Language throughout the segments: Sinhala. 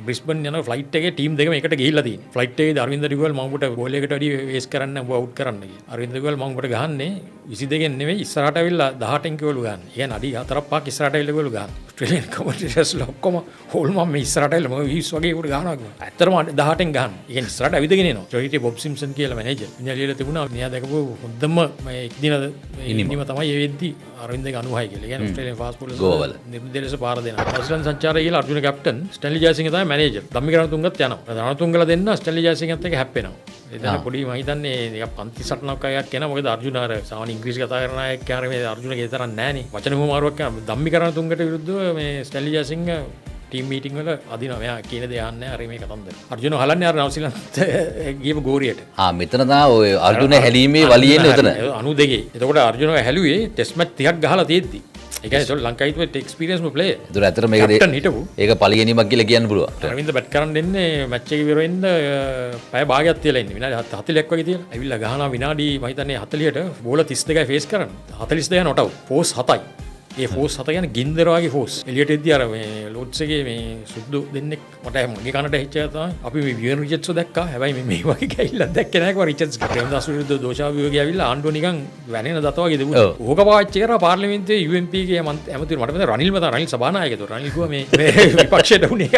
බ්‍රිස්බන් යන ෆ්ලයිට් එකේ ටීම් දෙකම එකට ගිහිල්ලා තියෙනවා. ෆ්ලයිට් එකේ අරවින්ද රිගවල් මම උඹට ගෝල් එකකට වැඩි වේස් කරන්න උඹ අවුට් කරන්න කියලා. අරවින්ද රිගවල් මම උඹට ගහන්නේ 22න් නෙවෙයි ඉස්සරහට ඇවිල්ලා 18න් කිව්වලු ගහන්න. ඒ කියන්නේ අඩි 4ක් 5ක් ඉස්සරහට ඇවිල්ලා කිව්වලු ගහන්න. ඔස්ට්‍රේලියානු කමෙන්ටේටර්ස්ලා ඔක්කොම හෝල් මම මේ ඉස්සරහට ඇවිල්ලා මම 20 වගේ උඩ ගහනවා කිව්වා. ඇත්තටම 18න් ගහන්න. ඒ කියන්නේ ඉස්සරහට ඇවිදගෙන එනවා. ජොයිටි බොබ් සිම්සන් කියලා මැනේජර්. ඉන්දියා ලියලා තිබුණා මෙයා දැකපු හොඳම මේ එක් දින ඉනිම තමයි ඒ වෙද්දි අරවින්දගේ 96 කියලා. ඒ කියන්නේ ඔස්ට්‍රේලියානු ෆාස්ට් බෝලර්ස් නිර්දේශ පාර දෙනවා. ශ්‍රීලංකා සංචාරය කියලා අර්ජුන කැප්ටන් ස්ටැන්ලි ජයසිංහ තමයි මැනේජර්. ධම්මික රණතුංගත් යනවා. රණතුංගලා දෙන්න ස්ටැන්ලි ජයසිංහත් එක්ක හැප්පෙනවා. එතන පොඩි මම හිතන්නේ නිකන් පන්ති සටනක් අයයක් එනවා. මොකද අර්ජුන අර සාමාන්‍ය ඉංග්‍රීසි කතා කරන අය එක්ක අර මේ අර්ජුනගේ තරම් නැහැ නේ. වචන හුමාරුවක් කරන ධම්මික රණතුංගට විරුද්ධව මේ ස්ටැන්ලි ජයසිංහ ටීම් මීටින් වල අදිනවා. මෙයා කියන දේ අහන්නේ අර මේ කතන්දර. අර්ජුන හලන්නේ අර නවසීලන්ත ගියපු ගෝරියට. මෙතන තමයි ඔය අර්ජුන හැලීමේ වලියෙන්නේ උතන. 92. එතකොට අර්ජුන හැලුවේ ටෙස්ට් මැච් 30ක් ගහලා තියෙද්දි. ඒ කියන්නේ සොල් ලංකාවේ එක්ස්පීරියන්ස් ප්ලේයර්. ඒතර ඇත්තට මේක ඒක පළිගෙනීමක් කියලා කියන්න පුළුවන්. අරවින්ද බැට් කරන්න දෙන්නේ මැච් එක ඉවර වෙන්න පැය භාගයක් තියලා ඉන්නේ. විනාඩි 40ක් වගේ තියලා. ඇවිල්ලා ගහනවා විනාඩි මම හිතන්නේ 40ට බෝල 32යි ෆේස් කරන්න. 42 නොට් අවුට්. ෆෝස් 7යි. ඒ ෆෝස් 7 කියන්නේ ගින්දර වගේ ෆෝස්. එළියට එද්දි අර මේ ලෝඩ්ස් එකේ මේ සුද්දු දෙන්නෙක් මට මගේ කනට හිච්ච එක තමයි. අපි මේ වියන් රිචඩ්ස්ව දැක්කා. හැබැයි මේ වගේ ගෑවිලා දැක්කේ නැහැ කිව්වා රිචඩ්ස්. ප්‍රේමදාස විරුද්ධ දෝෂාභියෝගය ඇවිල්ලා ආණ්ඩුව නිකන් වැනෙන දත වගේ දෙවුවා. ඕක පාවිච්චි කරා පාර්ලිමේන්තුවේ UNP ගේ ඇමතිවරු මට මතක රනිල් මත රනිල් සභානායකතුමා. රනිල් කිව්වා මේ විපක්ෂයට උනේ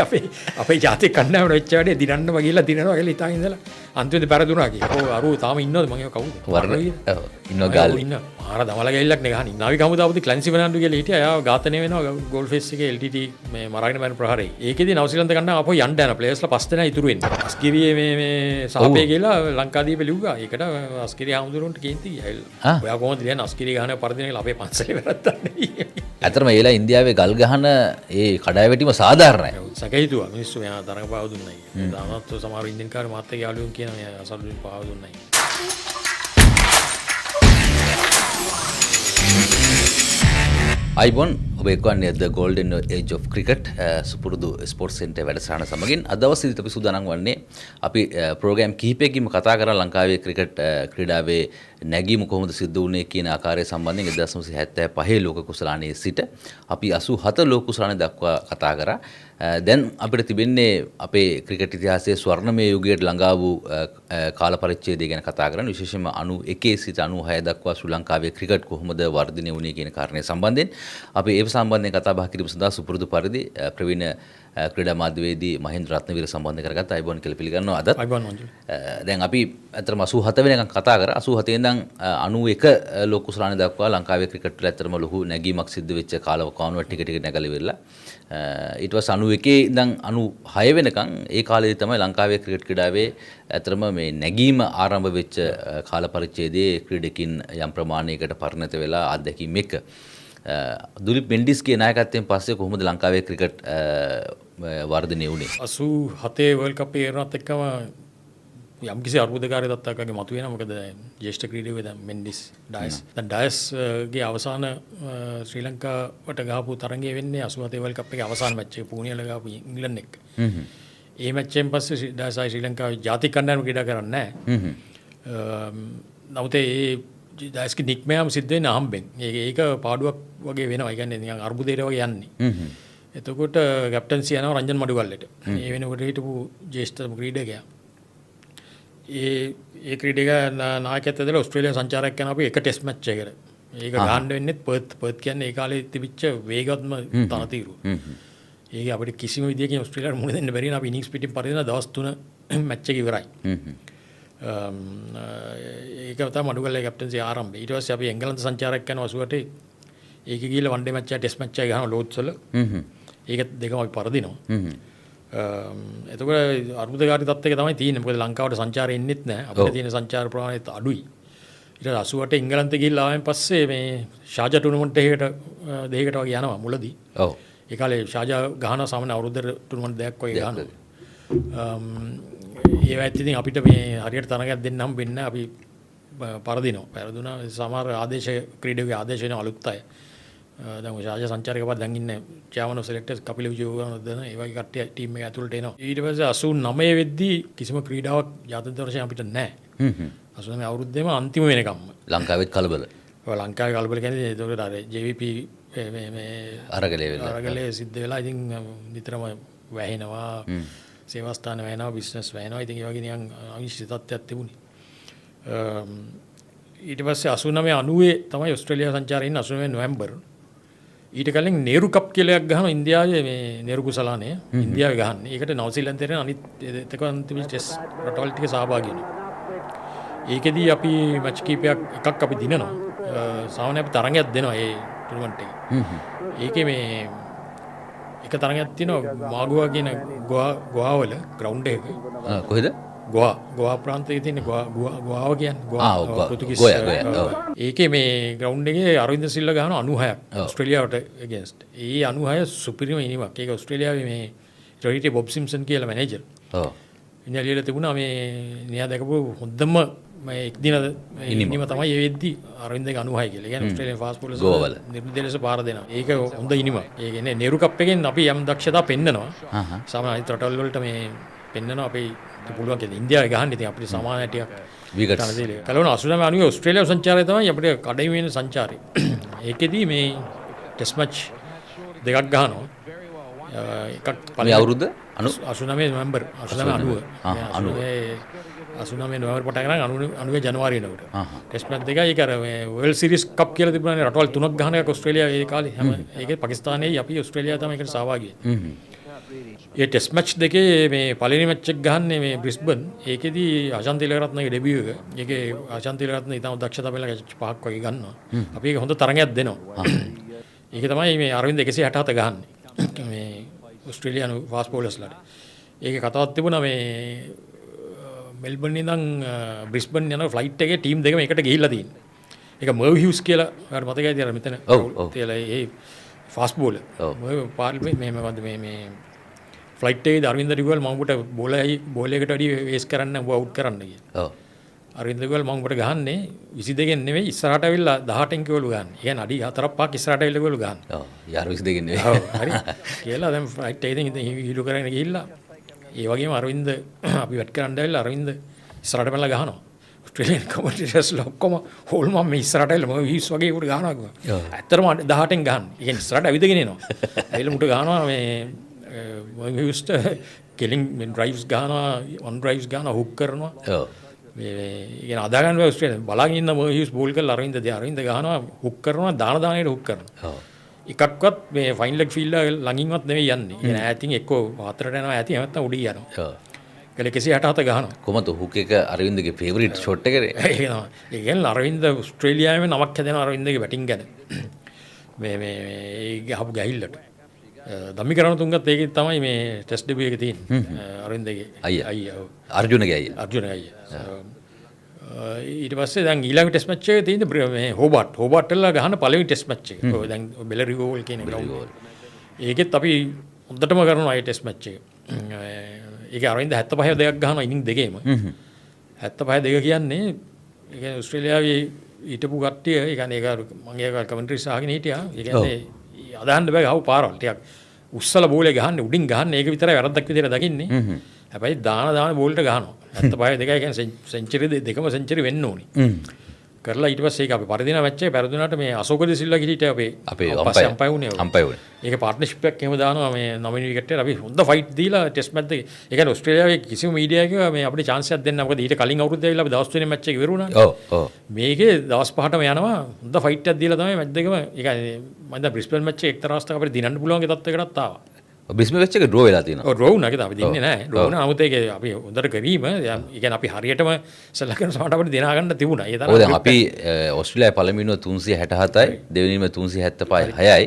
අපේ ජාතික කණ්ඩායමට වෙච්ච වැඩේ දිනන්න වගිලා දිනනවා කියලා හිතාගෙන ඉඳලා අන්තිමට පෙරදුනා කිව්වා. ඔව් අරෝ තාම ඉන්නවද මම කවුද? ඉන්නවා ගාල්. ඉන්න. මාර දමල ගෑල්ලක් නේ ගහන්නේ. නාවික හමුදාපති ක්ලැන්සි ෆර්නැන්ඩෝ කියලා හිටියා. එයා ඝාතනය වෙනවා ගෝල් ෆේස් එකේ LTT මේ මරාගෙන බෑන ප්‍රහාරේ. ඒකෙදි නවසීලන්ත කණ්ඩායම අපෝ යන්න යන ප්ලේයර්ස්ලා 5 දෙනා ඉතුරු වෙන්නේ. අස්කිරියේ මේ සහපේ කියලා ලංකාදීපේ ලිව්වා. ඒකට අස්කිරිය හමුදුරුන්ට කේන්ති ගියා. ඔයා කොහොමද කියන්නේ අස්කිරිය ගහන පරිදින කියලා අපේ පන්සලේ වැරද්දක් නෙවෙයි. ඇත්තටම ඒලා ඉන්දියාවේ ගල් ගහන ඒ කඩාවැටීම සාධාරණයි. සැකහිතුවා මිනිස්සු මෙයා තරඟ පාව දුන්නයි. තාමත් සමහර ඉන්දියන් කාරේ මාත් එක්ක යාළුවෝ කියන මෙයා අසල්ුලින් පාව දුන්නයි. අයිබොන් ඔබ එක්වන්නේ ද ගෝල්ඩන් ඒජ් ඔෆ් ක්‍රිකට් සුපුරුදු ස්පෝර්ට්ස් සෙන්ටර් වැඩසටහන සමගින් අද දවසේ අපි සූදානම් වන්නේ අපි ප්‍රෝග්‍රෑම් කිහිපයකින්ම කතා කරා ලංකාවේ ක්‍රිකට් ක්‍රීඩාවේ නැගීම කොහොමද සිද්ධ වුණේ කියන ආකාරය සම්බන්ධයෙන් 1975 ලෝක කුසලානයේ සිට අපි 87 ලෝක කුසලානය දක්වා කතා කරා. දැන් අපිට තිබෙන්නේ අපේ ක්‍රිකට් ඉතිහාසයේ ස්වර්ණමය යුගයට ළඟා වූ කාල පරිච්ඡේදය ගැන කතා කරන්න, විශේෂයෙන්ම 91 සිට 96 දක්වා ශ්‍රී ලංකාවේ ක්‍රිකට් කොහොමද වර්ධනය වුණේ කියන කාරණය සම්බන්ධයෙන් අපි ඒ සම්බන්ධයෙන් කතා බහ කිරීම සඳහා සුපුරුදු පරිදි ප්‍රවීණ ක්‍රීඩා මාධ්‍යවේදී මහින්ද්‍ර රත්නවීර සම්බන්ධ කරගත්ත. අයිබෝන් කියලා පිළිගන්නවා අදත්. අයිබෝන් මංජු. දැන් අපි අතරම 87 වෙනකන් කතා කරා. 87 ඉඳන් 91 ලෝක කුසලානය දක්වා ලංකාවේ ක්‍රිකට් වල ඇත්තටම ලොකු නැගීමක් සිද්ධ වෙච්ච කාලවකවානුව ටික ටික නැගලා ඉවරලා. ඊට පස්සේ 91 ඉඳන් 96 වෙනකන් ඒ කාලේදී තමයි ලංකාවේ ක්‍රිකට් ක්‍රීඩාවේ ඇත්තටම මේ නැගීම ආරම්භ වෙච්ච කාල පරිච්ඡේදයේ ක්‍රීඩකින් යම් ප්‍රමාණයකට පරිණත වෙලා අත්දැකීම් එක්ක දුලිප් මෙන්ඩිස්ගේ නායකත්වයෙන් පස්සේ කොහොමද ලංකාවේ ක්‍රිකට් වර්ධනය වුණේ? 87 වර්ල්ඩ් කප් එකේනත් එක්කම යම්කිසි අර්බුදකාරී තත්ත්වයක් වගේ මතුවෙනවා. මොකද ජ්‍යෙෂ්ඨ ක්‍රීඩකයෙක් දැන් මෙන්ඩිස් ඩයස්. දැන් ඩයස්ගේ අවසාන ශ්‍රී ලංකාවට ගහපු තරඟය වෙන්නේ 87 වර්ල්ඩ් කප් එකේ අවසාන මැච් එක පූනියල ගහපු ඉංග්ලන්ඩ් එක්ක. ඒ මැච් එකෙන් පස්සේ ඩයස් ශ්‍රී ලංකාවේ ජාතික කණ්ඩායම ක්‍රීඩා කරන්නේ නැහැ. නමුත් ඒ ඩයස්ගේ නික්මයම සිද්ධ වෙන්නේ අහම්බෙන්. ඒක පාඩුවක් වගේ වෙනවා. ඒ කියන්නේ නිකන් අර්බුදයට වගේ යන්නේ. එතකොට කැප්ටන්සි යනවා රංජන් මඩුවල්ලට. ඒ වෙනකොට හිටපු ජ්‍යෙෂ්ඨ ක්‍රීඩකයා ඒ ක්‍රීඩක නායකත්වයට දෙලා ඕස්ට්‍රේලියානු සංචාරයක් කරන අපි එක ටෙස්ට් මැච් එකකට. ඒක ගහන්න වෙන්නේ පර්ත් කියන්නේ ඒ කාලේ තිබිච්ච වේගවත්ම තනතිරු. ඒක අපිට කිසිම විදියකින් ඕස්ට්‍රේලියාවට මුහුණ දෙන්න බැරි න අපි ඉනිංස් පිටින් පරිදින දවස් 3 මැච් එක ඉවරයි. ඒක තමයි මඩුගල්ලේ කැප්ටන්සි ආරම්භය. ඊට පස්සේ අපි එංගලන්ත සංචාරයක් කරන 88 ඒක ගිහලා වන් ඩේ මැච් එක ටෙස්ට් මැච් එක ගහනවා ලෝඩ්ස් වල. ඒක දෙකම අපි පරදිනවා. එතකොට අර්බුදකාරී තත්ත්වයක තමයි තියෙන්නේ. මොකද ලංකාවට සංචාරය එන්නෙත් නැහැ. අපිට තියෙන සංචාර ප්‍රමාණයත් අඩුයි. ඊට 88 එංගලන්තේ ගිහිල්ලා ආවෙන් පස්සේ මේ ෂාජා ටූර්නමන්ට් එකකට දෙකකට වගේ යනවා මුලදී. ඔව්. ඒ කාලේ ෂාජා ගහන සාමාන්‍ය අවුරුද්දට ටූර්නමන්ට් දෙකක් වගේ ගහනවා. ඒ වෙද්දී ඉතින් අපිට මේ හරියට තරගයක් දෙන්න හම් වෙන්නේ නැහැ. අපි පරදිනවා. පරදුනා සමහර ආදේශ ක්‍රීඩකගේ ආදේශ වෙන අලුත් අය. දැන් ඔය ෂාජා සංචාරක පාද දැන් ඉන්නේ චෑමන් ඔෆ් සිලෙක්ටර්ස් කපිල විජයවර්ධන ඒ වගේ කට්ටිය ටීම් එක ඇතුළට එනවා. ඊට පස්සේ 89 වෙද්දී කිසිම ක්‍රීඩාවක් ජාත්‍යන්තර වශයෙන් අපිට නැහැ. 89 අවුරුද්දේම අන්තිම වෙනකම්ම ලංකාවෙත් කලබල. ඔය ලංකාවේ කලබල කියන්නේ ඒකට අර JVP මේ අරගලේ සිද්ධ වෙලා ඉතින් නිතරම වැහෙනවා සේවස්ථාන වැහෙනවා බිස්නස් වැහෙනවා ඉතින් ඒ වගේ නිකන් අනිශ්චිත තත්ත්වයක් තිබුණේ. ඊට පස්සේ 89 90 තමයි ඕස්ට්‍රේලියාව සංචාරයේ ඉන්න 89 නොවැම්බර්. ඊට කලින් නේරු කප් කියලා එකක් ගහනවා ඉන්දියාවේ මේ නේරු කුසලානේ ඉන්දියාවේ ගහන්නේ. ඒකට නවසීලන්තේ අනිත් දෙකන් තිබිච්ච රටවල් ටික සහභාගී වෙනවා. ඒකෙදී අපි මැච් කීපයක් එකක් අපි දිනනවා. සාමාන්‍යයෙන් අපි තරඟයක් දෙනවා ඒ ටූර්නමන්ට් එකේ. ඒකේ මේ එක තරඟයක් තියෙනවා මාගුවා කියන ගෝවාවල ග්‍රවුන්ඩ් එක. කොහෙද? ගෝවා ප්‍රාන්තයේ තියෙන ගෝවාව කියන්නේ පෘතුගීස්. ඒකේ මේ ග්‍රවුන්ඩ් එකේ අරවින්ද සිල්වා ගහන 96ක් ඕස්ට්‍රේලියාවට against. ඒ 96 සුපිරිම ඉනිමක්. ඒක ඕස්ට්‍රේලියාවේ මේ ටොරිටි බොබ් සිම්සන් කියලා මැනේජර්. ඔව්. ඉන්දියාවේ තිබුණා මේ නියා දැකපු හොඳම මේ එක් දින ඉනිම තමයි ඒ වෙද්දි අරවින්දගේ 96 කියලා. ඒ කියන්නේ ඕස්ට්‍රේලියානු ෆාස්ට් බෝලර්ස් නිර්දේශ පාර දෙනවා. ඒක හොඳ ඉනිමක්. ඒ කියන්නේ නේරු කප් එකෙන් අපි යම් දක්ෂතා පෙන්නනවා. සාමාන්‍ය අනිත් රටවල් වලට මේ පෙන්නනවා අපි පුළුවන් කියලා. ඉන්දියාවේ ගහන්න ඉතින් අපිට සමාන හැටියක් විකට් තනදෙල. කලවන 89 90 ඕස්ට්‍රේලියාව සංචාරය තමයි අපිට කඩේ වෙන සංචාරය. ඒකෙදී මේ ටෙස්ට් මැච් දෙකක් ගහනවා. එකක් පළවෙනි අවුරුද්ද 89 නොවැම්බර් 89 නොවැම්බර් පටන් ගන්න 90 ජනවාරි වෙනකොට. ටෙස්ට් මැච් දෙකයි ඒක අර මේ වර්ල්ඩ් සීරීස් කප් කියලා තිබුණානේ රටවල් තුනක් ගහන එක ඕස්ට්‍රේලියාව ඒ කාලේ හැම ඒකේ පාකිස්තානයේ අපි ඕස්ට්‍රේලියාව තමයි ඒකට සහභාගී වෙන්නේ. ඒ ටෙස්ට් මැච් දෙකේ මේ පළවෙනි මැච් එක ගහන්නේ මේ බ්‍රිස්බන්. ඒකෙදී අශාන්ත තිලකරත්නගේ ඩෙබියු එක. ඒකේ අශාන්ත තිලකරත්න ඉතාම දක්ෂතාව පෙළ පහක් වගේ ගන්නවා. අපි ඒක හොඳ තරඟයක් දෙනවා. ඒක තමයි මේ අරවින්ද 167 ගහන්නේ. මේ ඕස්ට්‍රේලියානු ෆාස්ට් බෝලර්ස්ලාට. ඒකේ කතාවක් තිබුණා මේ මෙල්බන් ඉඳන් බ්‍රිස්බන් යන ෆ්ලයිට් එකේ ටීම් දෙකම එකට ගිහිල්ලා තියෙනවා. ඒක මර්ව් හියුස් කියලා ඔයාලට මතකයිද අර මෙතන තියලා ඒ ෆාස්ට් බෝලර්. මේ ෆ්ලයිට් එකේ අරවින්ද ඩිගල් මම උඹට බෝලයකට වැඩි වේස් කරන්න උඹ අවුට් කරන්න කියලා. ඔව්. අරවින්ද ඩිගල් මම උඹට ගහන්නේ 22 නෙවෙයි ඉස්සරහට ඇවිල්ලා 18න් කිව්වලු ගන්න. ඒ කියන්නේ අඩි 4ක් 5ක් ඉස්සරහට ඇවිල්ලා කිව්වලු ගන්න. ඔව්. යාර 22 නෙවෙයි. ඔව්. හරි. කියලා දැන් ෆ්ලයිට් එකේ ඉතින් හිලු කරගෙන ගිහිල්ලා ඒ වගේම අරවින්ද අපි වැට් කරන්න ඇවිල්ලා අරවින්ද ඉස්සරහට පැනලා ගහනවා. ඔස්ට්‍රේලියානු කමෙන්ටේටර්ස්ලා ඔක්කොම හෝල් මම මේ ඉස්සරහට ඇවිල්ලා මම හිස් වගේ උඩ ගහනවා කිව්වා. ඇත්තටම 18න් ගහන්නේ. ඒ කියන්නේ ඉස්සරහට ඇවිදගෙන එනවා. ඇවිල්ලා මුට ගහනවා මේ මංගියුස්ට කෙලින් ඩ්‍රයිව්ස් ගහනවා ඔන් ඩ්‍රයිව්ස් ගහනවා හුක් කරනවා. ඔව්. මේ කියන අදා ගන්න බෑ ඔස්ට්‍රේලියාව. බලන් ඉන්න මංගියුස් බෝල් කරලා අරවින්ද ගහනවා හුක් කරනවා දානේට හුක් කරනවා. ඔව්. එකක්වත් මේ ෆයින් ලෙග් ෆීල්ඩර් ළඟින්වත් නෙවෙයි යන්නේ. ඒ ඈතින් එක්කෝ පාත්‍රයට යනවා ඈතින් නැත්නම් උඩින් යනවා. ඔව්. කලේ 167 ගහනවා. කොහමද හුක් එක අරවින්දගේ ෆේවරිට් ෂොට් එකනේ. ඒක තමයි. ඒ කියන්නේ අරවින්ද ඕස්ට්‍රේලියාවේ නමක් හැදෙනවා අරවින්දගේ බැටිං ගැන. මේ ගහපු ගහිල්ලට. දම්මිකරණ තුංගත් ඒකේ තමයි මේ ටෙස්ට් ඩෙබියු එක තියෙන්නේ. අරවින්දගේ අයියා. අර්ජුනගේ අයියා. ඊට පස්සේ දැන් ඊළඟ ටෙස්ට් මැච් එකේ තියෙන්නේ මේ හෝබාට් වල ගහන පළවෙනි ටෙස්ට් මැච් එක. ඔය දැන් බෙලරිගෝල් කියන ග්‍රවුන්ඩ්. ඒකෙත් අපි හොඳටම කරනවා ඒ ටෙස්ට් මැච් එක. ඒකේ අරවින්ද 75 දෙකක් ගහනවා ඉනිං දෙකේම. 75 දෙක කියන්නේ ඒ කියන්නේ ඕස්ට්‍රේලියාවේ හිටපු කට්ටිය ඒ කියන්නේ ඒක මම ඒක කමෙන්ටරිස් අහගෙන හිටියා. ඒ කියන්නේ අදහන්න බෑ ගහපු පාරවල් ටිකක් උස්සල බෝලේ ගහන්නේ උඩින් ගහන්නේ ඒක විතරයි වැරද්දක් විදියට දකින්නේ. හැබැයි දාන බෝල්ට ගහනවා. 75 දෙකයි කියන්නේ සෙන්චරි දෙකම සෙන්චරි වෙන්න ඕනේ. කරලා ඊට පස්සේ ඒක අපි පරිදින මැච් එකේ පරිදුනාට මේ අශෝක දිසිල්ලා හිටියේ අපේ අම්පයර් වුණේ. ඒක පාර්ට්නර්ෂිප් එකක් එහෙම දානවා මේ 9 වෙනි විකට් එකට අපි හොඳ ෆයිට් දීලා ටෙස්ට් මැච් එකේ. ඒ කියන්නේ ඕස්ට්‍රේලියාවේ කිසිම මීඩියා එකක මේ අපිට chance එකක් දෙන්න. මොකද ඊට කලින් අවුරුද්දේ ඇවිල්ලා අපි දවස් 3 මැච් එක ඉවරුණා. ඔව්. මේකේ දවස් 5ටම යනවා. හොඳ ෆයිට් එකක් දීලා තමයි මැච් දෙකම. ඒ කියන්නේ මම දැන් බ්‍රිස්බන් මැච් එක එක්තරා අවස්ථාවක අපිට දිනන්න පුළුවන් ගේ තත්ත්වයකටත් ආවා. බ්‍රිස්බන් මැච් එක ඩ්‍රෝ වෙලා තියෙනවා. ඔව් ඩ්‍රෝ වුණා. ඒක අපි දින්නේ නැහැ. ඩ්‍රෝ වුණා. නමුත් ඒක අපි හොඳට කරීම. ඒ කියන්නේ අපි හරියටම සලකන සමහරට අපිට දිනා ගන්න තිබුණා. ඒ තරම්. ඔව් දැන් අපි ඕස්ට්‍රේලියාවේ පළවෙනිව 367යි, දෙවෙනිව 375යි.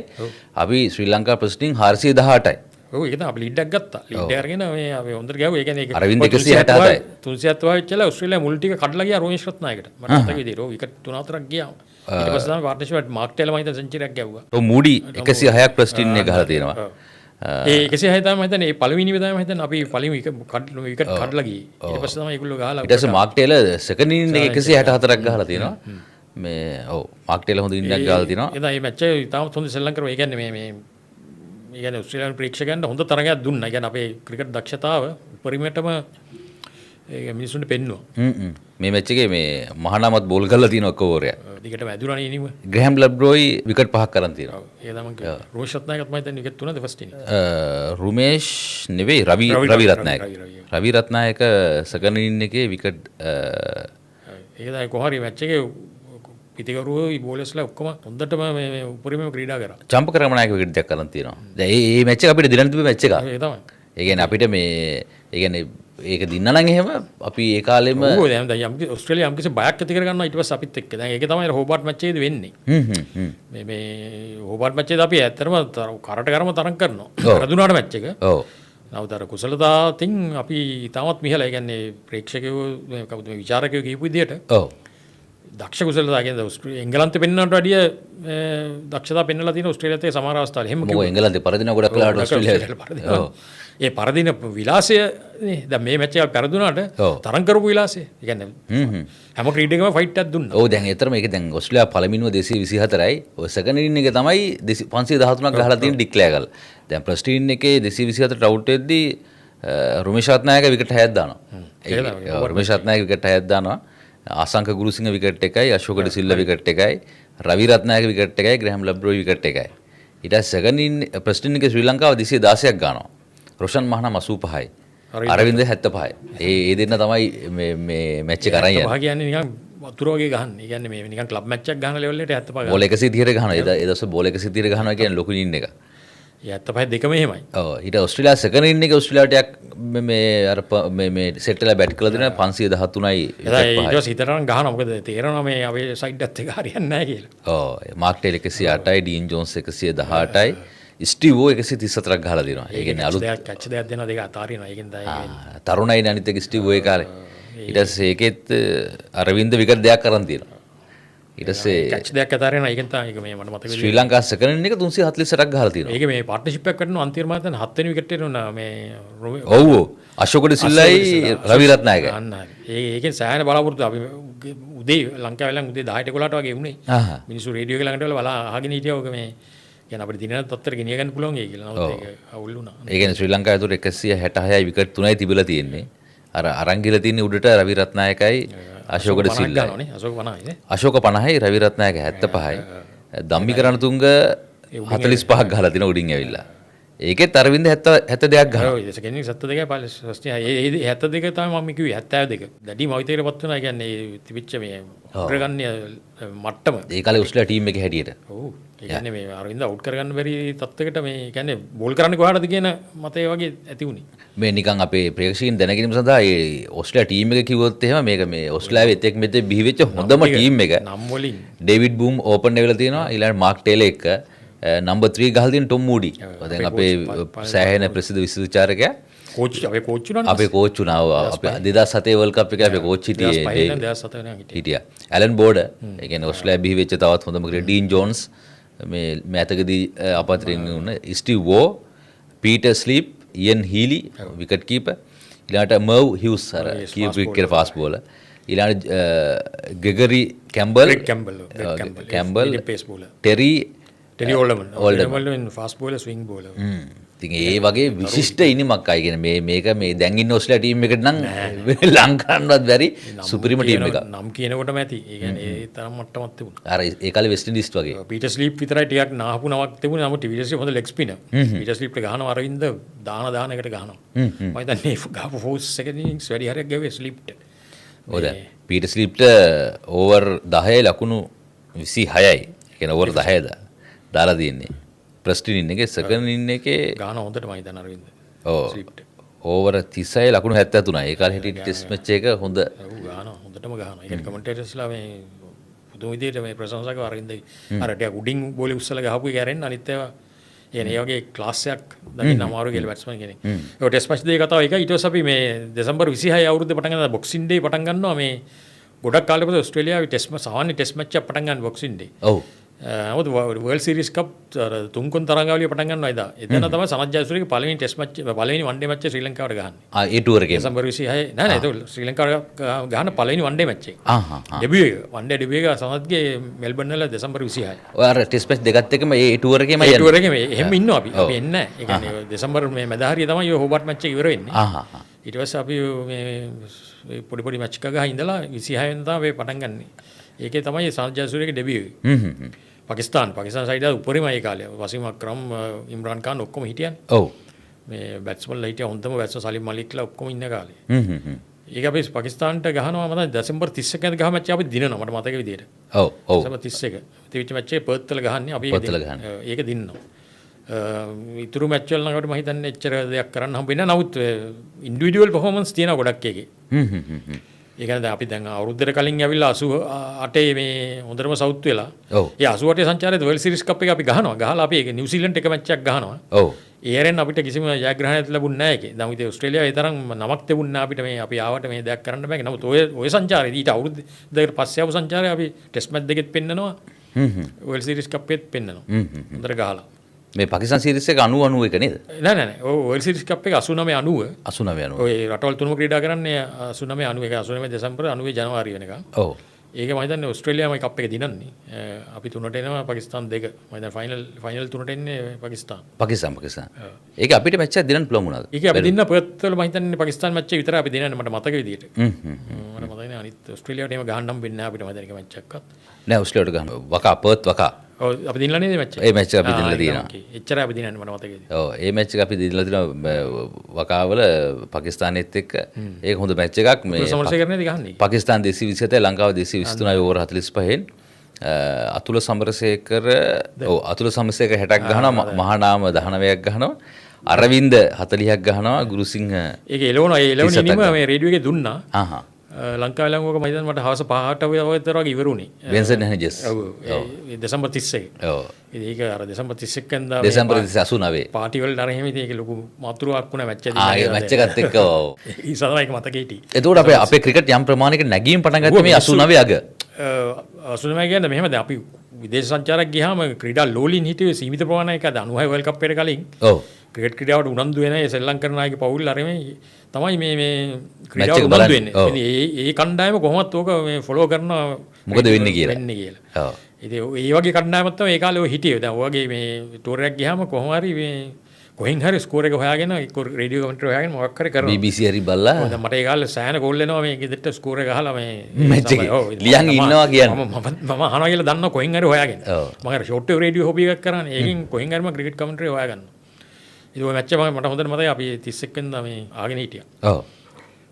අපි ශ්‍රී ලංකා ප්‍රසිඩින් 418යි. ඔව් ඒක තමයි අපි ලීඩ් එකක් ගත්තා. ලීඩ් එක අරගෙන මේ අපි හොඳට ගියා. ඒ කියන්නේ ඒක අරවින්ද 167යි. 370 වෙච්චලා ඕස්ට්‍රේලියාවේ මුල් ටික කඩලා ගියා රෝහිත් රත්නායකට. මට මතක විදිහට. ඔව් විකට් 3-4ක් ගියා. ඊට පස්සේ තමයි පාර්ට්නර්ෂිප් එක මාක් ටේලර් මම හිතන සෙන්චරියක් ගැව්වා. ඔව් මූඩි 106ක් ප්‍රසිඩින් එක ගහලා තියෙනවා. ඒ 106 තමයි මම හිතන්නේ ඒ පළවෙනි තමයි මම හිතන්නේ අපි පළවෙනි විකට් කඩලා ගියේ. ඊට පස්සේ තමයි ඒගොල්ලෝ ගහලා ඊට පස්සේ මාක් ටේලර් සෙකන්ඩ් ඉනින් එක 164ක් ගහලා තියෙනවා. මේ ඔව් මාක් ටේලර් හොඳ ඉන්නක් ගහලා තියෙනවා. එදා මේ මැච් එක ඉතාම හොඳ ශ්‍රී ලංකාව. ඒ කියන්නේ මේ ඒ කියන්නේ ඕස්ට්‍රේලියානු ප්‍රේක්ෂකයන්ට හොඳ තරගයක් දුන්නා. ඒ කියන්නේ අපේ ක්‍රිකට් දක්ෂතාව උපරිමයටම ඒක මිනිස්සුන්ට පෙන්නුවා. මේ මැච් එකේ මේ මහානාමත් බෝල් කරලා තියෙන ඔක්කොම ඕරයක්. දිගටම ඇදුණානේ ඉනිම. ග්‍රෑම් ලබ්රෝයි විකට් 5ක් කරන් තියෙනවා. ඒ තමයි රෝෂ් රත්නායකත් මම හිතන්නේ විකට් 3ද ෆස්ට් ඉනිස්. රුමේෂ් නෙවෙයි රවි රත්නායක. රවි රත්නායක සෙකන්ඩ් ඉනින් එකේ විකට් ඒක තමයි කොහරි මැච් එකේ පිටිකරුවෝ බෝලර්ස්ලා ඔක්කොම හොඳටම මේ උපරිමව ක්‍රීඩා කරා. චම්ප කරමනායක විකට් දෙකක් කරන් තියෙනවා. දැන් මේ මැච් එක අපිට දිනන්න තිබ්බ මැච් එකක්. ඒ තමයි. ඒ කියන්නේ අපිට මේ ඒ කියන්නේ ඒක දින්න නම් එහෙම අපි ඒ කාලෙම ඔව් දැන් ඔස්ට්‍රේලියාව යම් කිසි බයක් ඇති කර ගන්නවා ඊට පස්සේ අපිත් එක්ක. දැන් ඒක තමයි හෝබාට් මැච් එකේදී වෙන්නේ. මේ හෝබාට් මැච් එකේදී අපි ඇත්තටම කරට කරම තරම් කරනවා. කරදුනාට මැච් එක. ඔව්. නවතර කුසලතාවකින් අපි තාමත් මිහලා ඒ කියන්නේ ප්‍රේක්ෂකයෝ කවුද මේ විචාරකයෝ කියපු විදිහට ඔව් දක්ෂ කුසලතාව කියන්නේ එංගලන්තේ පෙන්වන්නට වැඩිය දක්ෂතාව පෙන්වලා තියෙන ඔස්ට්‍රේලියාවේ සමහර අවස්ථාවල එහෙම කිව්වා. එංගලන්තේ පරදින ගොඩක් වෙලාවට ඔස්ට්‍රේලියාවේ. ඔව්. ඒ පරදින විලාසය නේ දැන් මේ මැච් එක පෙරදුනාට තරම් කරපු විලාසය. ඒ කියන්නේ හැම ක්‍රීඩකම ෆයිට් එකක් දුන්නා. ඔව් දැන් ඒතරම ඒක දැන් ඔස්ට්‍රේලියාව පළවෙනිව 224යි. ඔය සෙකන්ඩ් ඉනින් එක තමයි 513ක් ගහලා තියෙන ඩික්ලෙයාර් කරලා. දැන් ෆස්ට් ඉනින් එකේ 224ට අවුට් වෙද්දී රුමේෂ් රත්නායක විකට් 6ක් දානවා. රුමේෂ් රත්නායක විකට් 6ක් දානවා. ආසංක ගුරුසිංහ විකට් එකයි, අශෝක ඩි සිල්වා විකට් එකයි, රවි රත්නායක විකට් එකයි, ග්‍රෑම් ලබ්රෝයි විකට් එකයි. ඊට පස්සේ සෙකන්ඩ් ඉන් ෆස්ට් ඉනින් එකේ ශ්‍රී ලංකාව 216ක් ගන්නවා. රොෂන් මහනම් 85යි. අරවින්ද 75යි. ඒ දෙන්න තමයි මේ මැච් එක අරන් යන්නේ. 75 කියන්නේ නිකන් වතුර වගේ ගහන්නේ. ඒ කියන්නේ මේ නිකන් ක්ලබ් මැච් එකක් ගහන ලෙවල් එකට 75 ගහනවා. බෝල 130ට ගහනවා. ඒ දවස්වල බෝල 130ට ගහනවා කියන්නේ ලොකු ඉනින් එක. 75 දෙකම එහෙමයි. ඔව් ඊට ඔස්ට්‍රේලියාව සෙකන්ඩ් ඉනින් එකේ ඔස්ට්‍රේලියාවට ටිකක් මේ අර මේ සෙට් වෙලා බැට් කරලා දෙනවා 513යි. ඊට පස්සේ හිතරන් ගහනවා. මොකද තේරෙනවා මේ අපේ සයිඩ් එකත් එක හරියන්නේ නැහැ කියලා. ඔව් මාක් ටේල් 108යි, ඩීන් ජෝන්ස් 118යි. ස්ටීව් වෝ 134ක් ගහලා දෙනවා. ඒ කියන්නේ අලුත් කැච් දෙයක් දෙනවා දෙක අතාරිනවා. ඒකෙන් තමයි තරුණයි අනිත් එක ස්ටීව් වෝ ඒ කාලේ. ඊට පස්සේ ඒකෙත් අරවින්ද විකට් දෙකක් කරන් තියෙනවා. ඊට පස්සේ කැච් දෙයක් අතාරිනවා. ඒකෙන් තමයි ඒක මේ මට මතක ශ්‍රී ලංකා සෙකන්ඩ් ඉනින් එක 348ක් ගහලා තියෙනවා. ඒක මේ පාර්ට්නර්ෂිප් එකක් කරනවා අන්තිම මාතන 7 වෙනි විකට් එනවා මේ ඔව් අශෝක ඩි සිල්වායි රවි රත්නායකයි. අන්න හරි. ඒකෙන් සෑහෙන බලාපොරොත්තු අපි උදේ ලංකාවේ ලං උදේ 10ට 11ට වගේ වුණේ. මිනිස්සු රේඩියෝ එක ළඟට වෙලා බලා අහගෙන හිටියා ඔක මේ කියන්නේ අපිට දිනන තත්තර ගෙනිය ගන්න පුළුවන් ඒ කියලා. නමුත් ඒක අවුල් වුණා. ඒ කියන්නේ ශ්‍රී ලංකාවේ උඩ 166යි විකට් 3යි තිබිලා තියෙන්නේ. අර අරන් ගිහලා තියෙන්නේ උඩට රවි රත්නායකයි අශෝක ඩි සිල්වායි. අශෝක 50යි නේ. අශෝක 50යි රවි රත්නායක 75යි. ධම්මික රණතුංග 45ක් ගහලා තින උඩින් ඇවිල්ලා. ඒකෙත් අරවින්ද 72ක් ගහනවා. ඔව් ඒක කියන්නේ 72යි පස්සේ ඒ 72 තමයි මම කිව්වේ 72. දැඩි මවිතේකටපත් වෙනවා. කියන්නේ තිබිච්ච මේ අග්‍රගණ්‍ය මට්ටම. ඒ කාලේ ඔස්ට්‍රේලියා ටීම් එකේ හැටියට. ඔව්. ඒ කියන්නේ මේ අරවින්ද අවුට් කරගන්න බැරි තත්ත්වයකට මේ කියන්නේ බෝල් කරන්නේ කොහාටද කියන මතය වගේ ඇති වුණේ. මේ නිකන් අපේ ප්‍රේක්ෂකයන් දැනගැනීම සඳහා ඒ ඔස්ට්‍රේලියා ටීම් එක කිව්වොත් එහෙම මේක මේ ඔස්ට්‍රේලියාවේ එතෙක් මෙතෙක් බිහි වෙච්ච හොඳම ටීම් එක. නම් වලින් ඩේවිඩ් බූම් ඕපන් වෙලා තියෙනවා. ඊළඟ මාක් ටේලර් එක නම්බර් 3 ගහලා තියෙන ටොම් මූඩි. දැන් අපේ සෑහෙන ප්‍රසිද්ධ විශ්වවිචාරකයා කෝච් අපේ කෝච් වුණා. අපේ කෝච් වුණා. අපේ 2007 වර්ල්ඩ් කප් එකේ අපේ කෝච් හිටියා. Allan border. ඒ කියන්නේ ඔස්ට්‍රේලියා බිහි වෙච්ච තවත් හොඳම ක්‍රීඩ ඩීන් ජෝන්ස් මේ මෑතකදී අපාතරින් වුණ Steve Waugh, Peter Sleep, Ian Healy wicket keeper. ඊළඟට මර්ව් හිව්ස් අර කීප් විකට් ෆාස්ට් බෝලර්. ඊළඟට Gregory Campbell Terry Alderman fast bowler swing bowler. ඉතින් ඒ වගේ විශිෂ්ට ඉනිමක් අය කියන මේක මේ දැන් ඉන්න ඔස්ට්‍රේලියා ටීම් එකට නම් ලංකාවටවත් බැරි සුපිරිම ටීම් එකක්. නම් කියනකොටම ඇති. ඒ කියන්නේ ඒ තරම් මට්ටමක් තිබුණා. අර ඒ කාලේ වෙස්ට් ඉන්ඩීස් වගේ. පීටර් ස්ලීප් විතරයි ටිකක් නාහපු නමක් තිබුණේ. නමුත් පීටර් ස්ලීප් හොඳ ලෙග් ස්පිනර්. පීටර් ස්ලීප්ට ගහනවා අරවින්ද දාන එකට ගහනවා. මම හිතන්නේ ගහපු ෆෝස් සෙකන්ඩ් ඉනින්ග්ස් වැඩි හරියක් ගාවේ ස්ලීප්ට. ඔව් දැන් පීටර් ස්ලීප්ට ඕවර් 10 ලකුණු 26යි. ඒ කියන්නේ ඕවර් 10 දාලා තියෙන්නේ. ෆස්ට් ඉනින් එකේ සෙකන්ඩ් ඉනින් එකේ ගාන හොඳට මම හිතන අරවින්ද. ඔව් ස්ලිප්ට ඕවර 36 ලකුණු 73යි. ඒ කාලේ හිටිය ටෙස්ට් මැච් එක හොඳ. ඔව් ගාන හොඳටම ගහනවා. ඒ කමෙන්ටේටර්ස්ලා මේ පුදුම විදියට මේ ප්‍රශංසා කරන අරවින්ද අර ටික උඩින් බෝලේ උස්සලා ගහපු එක ඇරෙන්න අනිත් ඒවා يعني ඒ වගේ ක්ලාස් එකක් දකින්න අමාරු කියලා බැට්ස්මන් කෙනෙක්. ඒ ටෙස්ට් මැච් දෙක කතාව එකයි. ඊට පස්සේ අපි මේ දෙසැම්බර් 26 අවුරුද්දේ පටන් ගන්න බොක්සින් ඩේ පටන් ගන්නවා මේ ගොඩක් කාලෙක පස්සේ ඔස්ට්‍රේලියාවේ ටෙස්ට් සාමාන්‍ය ටෙස්ට් මැච් එක පටන් ගන්න බොක්සින් ඩේ. ඔව්. නමුත් වර්ල්ඩ් සීරීස් කප් තුන්කොන් තරඟාවලිය පටන් ගන්නවා එදා. එතන තමයි සනත් ජයසූරියගේ පළවෙනි ටෙස්ට් මැච් පළවෙනි වන් ඩේ මැච් එක ශ්‍රී ලංකාවට ගහන්නේ. ඒ ටුවර් එකේ. දෙසැම්බර් 26 නෑ ඒක ශ්‍රී ලංකාවට ගහන පළවෙනි වන් ඩේ මැච් එක. ඩෙබියු එක. වන් ඩේ ඩෙබියු එක සනත්ගේ මෙල්බර්න් වල දෙසැම්බර් 26. ඔය අර ටෙස්ට් මැච් දෙකත් එකම ඒ ටුවර් එකේම යන්නේ. ඒ ටුවර් එකේම එහෙම ඉන්නවා අපි. අපි එන්නේ නෑ. ඒ කියන්නේ දෙසැම්බර් මේ මැද හරිය තමයි ඔය හෝබාට් මැච් එක ඉවර වෙන්නේ. ඊට පස්සේ අපි මේ පොඩි මැච් එකක ඉඳලා 26 වෙනිදා මේ පටන් ගන්න. ඒකේ තමයි සනත් ජයසූරියගේ ඩෙබියු එක. පාකිස්තාන සයිඩ් උපරිම ඒ කාලේ වසීම් අක්‍රම් ඉම්රාන් ખાન ඔක්කොම හිටියන්නේ. ඔව්. මේ බැට්ස්මන්ලා හිටියා හොඳම බැට්ස්මන් සලිම් මලික්ලා ඔක්කොම ඉන්න කාලේ. ඒක අපි පාකිස්තානට ගහනවා මම දෙසැම්බර් 31 වෙනිදා ගහ මැච් එක අපි දිනනවා මට මතක විදියට. ඔව් ඔව්. දෙසැම්බර් 31. තිවිච්ච මැච් එක පර්ත් වල ගහන්නේ අපි ඒක දිනනවා. ඉතුරු මැච් වල නම් අපිට මම හිතන්නේ එච්චර දෙයක් කරන්න හම්බෙන්නේ නැහැ. නමුත් ඉන්ඩිවිඩුවල් පර්ෆෝමන්ස් තියෙනවා ගොඩක් එකේ. ඒ කියන්නේ අපි දැන් අවුරුද්දකට කලින් ඇවිල්ලා 88 මේ හොඳටම සවුත් වෙලා. ඔව්. ඒ 88 සංචාරයේ වර්ල්ඩ් සීරීස් කප් එක අපි ගහනවා. ගහලා අපි ඒක නිව්සීලන්ත එක මැච් එකක් ගහනවා. ඔව්. ඒ හැරෙන් අපිට කිසිම ජයග්‍රහණයක් ලැබුණ නැහැ ඒකේ. දැන් ඉතින් ඕස්ට්‍රේලියාව ඒ තරම් නමක් තිබුණ නැහැ අපිට මේ අපි ආවට මේ දෙයක් කරන්න බෑ. නමුත් ඔය සංචාරේ ඊට අවුරුදු දෙකකට පස්සේ ආපු සංචාරේ අපි ටෙස්ට් මැච් දෙකෙත් පෙන්නනවා. වර්ල්ඩ් සීරීස් කප් එකෙත් පෙන්නනවා. හොඳට ගහලා. මේ පාකිස්තාන් සීරීස් එක 90 එක නේද? නෑ. ඔය වර්ල්ඩ් සීරීස් කප් එක 89 89 ඔය රටවල් තුනම ක්‍රීඩා කරන්නේ 89 89 දෙසැම්බර් 90 ජනවාරි වෙනකම්. ඔව්. ඒක මම හිතන්නේ ඕස්ට්‍රේලියාවයි කප් එක දිනන්නේ. අපි තුනට එනවා පාකිස්තාන් දෙක. මම හිතන්නේ ෆයිනල් තුනට එන්නේ පාකිස්තාන්. ඒක අපිට මැච් එකක් දිනන්න පුළුවන් වුණාද? ඒක අපි දින්න පර්ත් වල මම හිතන්නේ පාකිස්තාන් මැච් එක විතරයි අපි දිනන්නේ මට මතක විදියට. මට මතක නෑ අනිත් ඕස්ට්‍රේලියාවට එහෙම ගහන්න හම්බෙන්නේ නෑ අපිට මම හිතන්නේ මැච් එකක්වත්. නෑ ඕස්ට්‍රේලියාවට ගහන්න. වකා පර්ත් වකා. ඔව් අපි දිනලා නේද මැච් එක? ඒ මැච් එක අපි දිනලා තියෙනවා. එච්චරයි අපි දිනන්නේ මට මතක විදියට. ඔව් ඒ මැච් එක අපි දිනලා තියෙනවා වකාවල පාකිස්තානෙත් එක්ක. ඒක හොඳ මැච් එකක් මේ සමරසේකරනේ ගහන්නේ. පාකිස්තාන් 227 ලංකාව 223 ඕවර් 45න් අතුල සමරසේකර අතුල සමරසේකර 60ක් ගහනවා මහානාම 19ක් ගහනවා අරවින්ද 40ක් ගහනවා ගුරුසිංහ ඒක එළවනවා ඒ එළවන ඉනිම මේ රේඩියෝ එකේ දුන්නා ආහ් ලංකාවේ ලංගෝක මම හිතන්නේ මට හවස 5ට විතර වගේ ඉවරුනේ වෙන්සන් හැනජස් ඔව් දෙසැම්බර් 31 ඔව් ඒක අර දෙසැම්බර් 31 වෙනිදා දෙසැම්බර් 89 පාටි වල නර එහෙම ඉතින් ඒක ලොකු මාතෘකාවක් වුණා මැච් එක ආ ඒ මැච් එකත් එක්ක ඔව් ඒ සදා ඒක මතකෙ හිටියේ එතකොට අපේ ක්‍රිකට් යම් ප්‍රමාණයකට නැගීම පටන් ගත්තේ මේ 89 අග 89 කියන්නේ මෙහෙම දැන් අපි විදේශ සංචාරයක් ගියාම ක්‍රීඩා ලෝලින් හිටියේ සීමිත ප්‍රමාණයක 96 වර්ල්ඩ් කප් එකට කලින් ඔව් ක්‍රිකට් ක්‍රීඩාවට උනන්දු වෙන ඒ ශ්‍රී ලංකන් නායක පවුල් අර මේ තමයි මේ ක්‍රීඩාවට උනන්දු වෙන්නේ. ඉතින් ඒ කණ්ඩායම කොහොමවත් ඕක මේ ෆලෝ කරනවා මොකද වෙන්නේ කියලා. ඔව්. ඉතින් ඒ වගේ කණ්ඩායමක් තමයි ඒ කාලේ ඔය හිටියේ. දැන් ඔය වගේ මේ ටූර් එකක් ගියාම කොහොම හරි මේ කොහෙන් හරි ස්කෝර් එක හොයාගෙන රේඩියෝ කමෙන්ටරි හොයාගෙන මොකක් හරි කරනවා. BBC හරි බලලා. ඔව් දැන් මට ඒ කාලේ සෑහෙන ගෝල් එනවා මේ ගෙදරට ස්කෝර් එක ගහලා මේ මැච් එකේ ලියන් ඉන්නවා කියන්නේ. මම අහනවා කියලා දන්නවා කොහෙන් හරි හොයාගෙන. මම අර ෂෝට් වෙව් රේඩියෝ හොබි එකක් කරන්නේ. ඒකෙන් කොහෙන් හරි මම ක්‍රිකට් කමෙන්ටරි හොයාගන්නවා. ඉතින් ඔය මැච් එක මට හොඳට මතකයි අපි 31 වෙනිදා මේ ආගෙන හිටියා. ඔව්.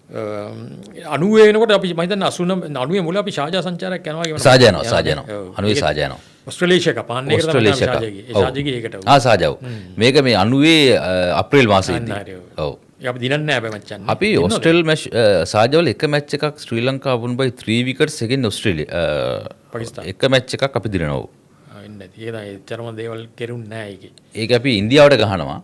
90 වෙනකොට අපි මම හිතන්නේ 89 මුල අපි ෂාජා සංචාරයක් යනවා කියන ෂාජානවා 90 ෂාජානවා ඔස්ට්‍රේලියා එක පාන්නේ එකට තමයි ෂාජාගේ ඒ ෂාජාගේ ඒකට ෂාජාව මේක මේ 90 අප්‍රේල් මාසෙදී ඔව් අපි දිනන්නේ නැහැ අපි මැච් යන්නේ අපි ඔස්ට්‍රේල් මැච් ෂාජාවල එක මැච් එකක් ශ්‍රී ලංකාව won by 3 wickets against Australia Pakistan එක මැච් එකක් අපි දිනනවා ඉන්නේ ඒක තමයි එච්චරම දේවල් කෙරුන්නේ නැහැ ඒකේ ඒක අපි ඉන්දියාවට ගහනවා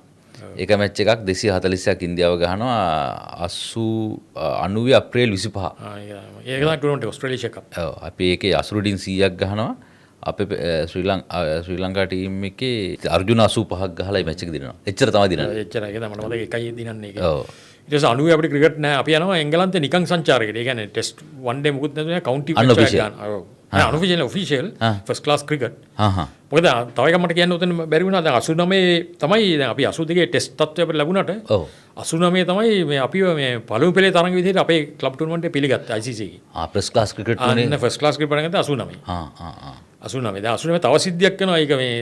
ඒක මැච් එකක් 240ක් ඉන්දියාව ගහනවා 90 අප්‍රේල් 25 ඒක තමයි ටූර්නමන්ට් ඔස්ට්‍රේලියා එක ඔව් අපි ඒකේ අසරුඩින් 100ක් ගහනවා අපේ ශ්‍රී ලංකා ටීම් එකේ අර්ජුන 85ක් ගහලා මේ මැච් එක දිනනවා. එච්චර තමයි දිනන්නේ. එච්චරයි. ඒක තමයි මට මතක එකයි දිනන්නේ ඒක. ඔව්. ඊට පස්සේ 90 අපිට ක්‍රිකට් නැහැ. අපි යනවා එංගලන්තේ නිකන් සංචාරයකට. ඒ කියන්නේ ටෙස්ට් වන් ඩේ මුකුත් නැතුව කවුන්ටි මැච් එකක් ගන්න. ඔව්. අන්অෆිෂියල් ඔෆිෂියල් ෆස්ට් ක්ලාස් ක්‍රිකට්. මොකද තව එකක් මට කියන්න උතන බැරි වුණා. දැන් 89 තමයි දැන් අපි 82 ටෙස්ට් තත්ත්වය අපිට ලැබුණාට. ඔව්. 89 තමයි මේ අපිව මේ පළමු පෙළේ තරඟ විදිහට අපේ ක්ලබ් ටූර්නමන්ට් එක පිළිගත්තා ICC එකේ. ෆස්ට් ක්ලාස් ක්‍රිකට් තුනේ. අන්න ෆස්ට් ක්ලාස් ක්‍රිකට් පටන් ගත්තා 89. 89 දැන් 89 තව සිද්ධියක් වෙනවා. ඒක මේ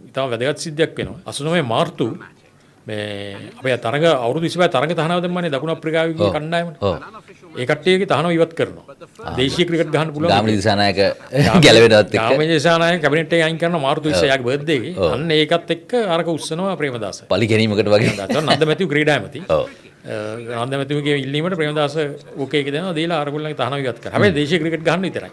ඉතාම වැදගත් සිද්ධියක් වෙනවා. 89 මාර්තු මේ අපේ තරඟ අවුරුදු 25 තරඟ තහනාව දැම්මනේ දකුණු අප්‍රිකාවේ කණ්ඩායමට. ඒ කට්ටියගේ තහනාව ඉවත් කරනවා. දේශීය ක්‍රිකට් ගහන්න පුළුවන්. ගාමිණී දිසානායක ගැලවෙනවත් එක්ක. ගාමිණී දිසානායක කැබිනට් එකේ අයින් කරනවා මාර්තු 20 යාගේ බර්ත්ඩේ එකේ. අන්න ඒකත් එක්ක අරක උස්සනවා ප්‍රේමදාස. පලි ගැනීමකට වගේ. නන්ද මැතිව් ක්‍රීඩා ඇමති. ඔව්. නන්ද මැතිව්ගේ ඉල්ලීමට ප්‍රේමදාස ඕකේ එක දෙනවා දීලා අරගොල්ලන්ගේ තහනාව ඉවත් කරා. හැබැයි දේශීය ක්‍රිකට් ගහන්න විතරයි.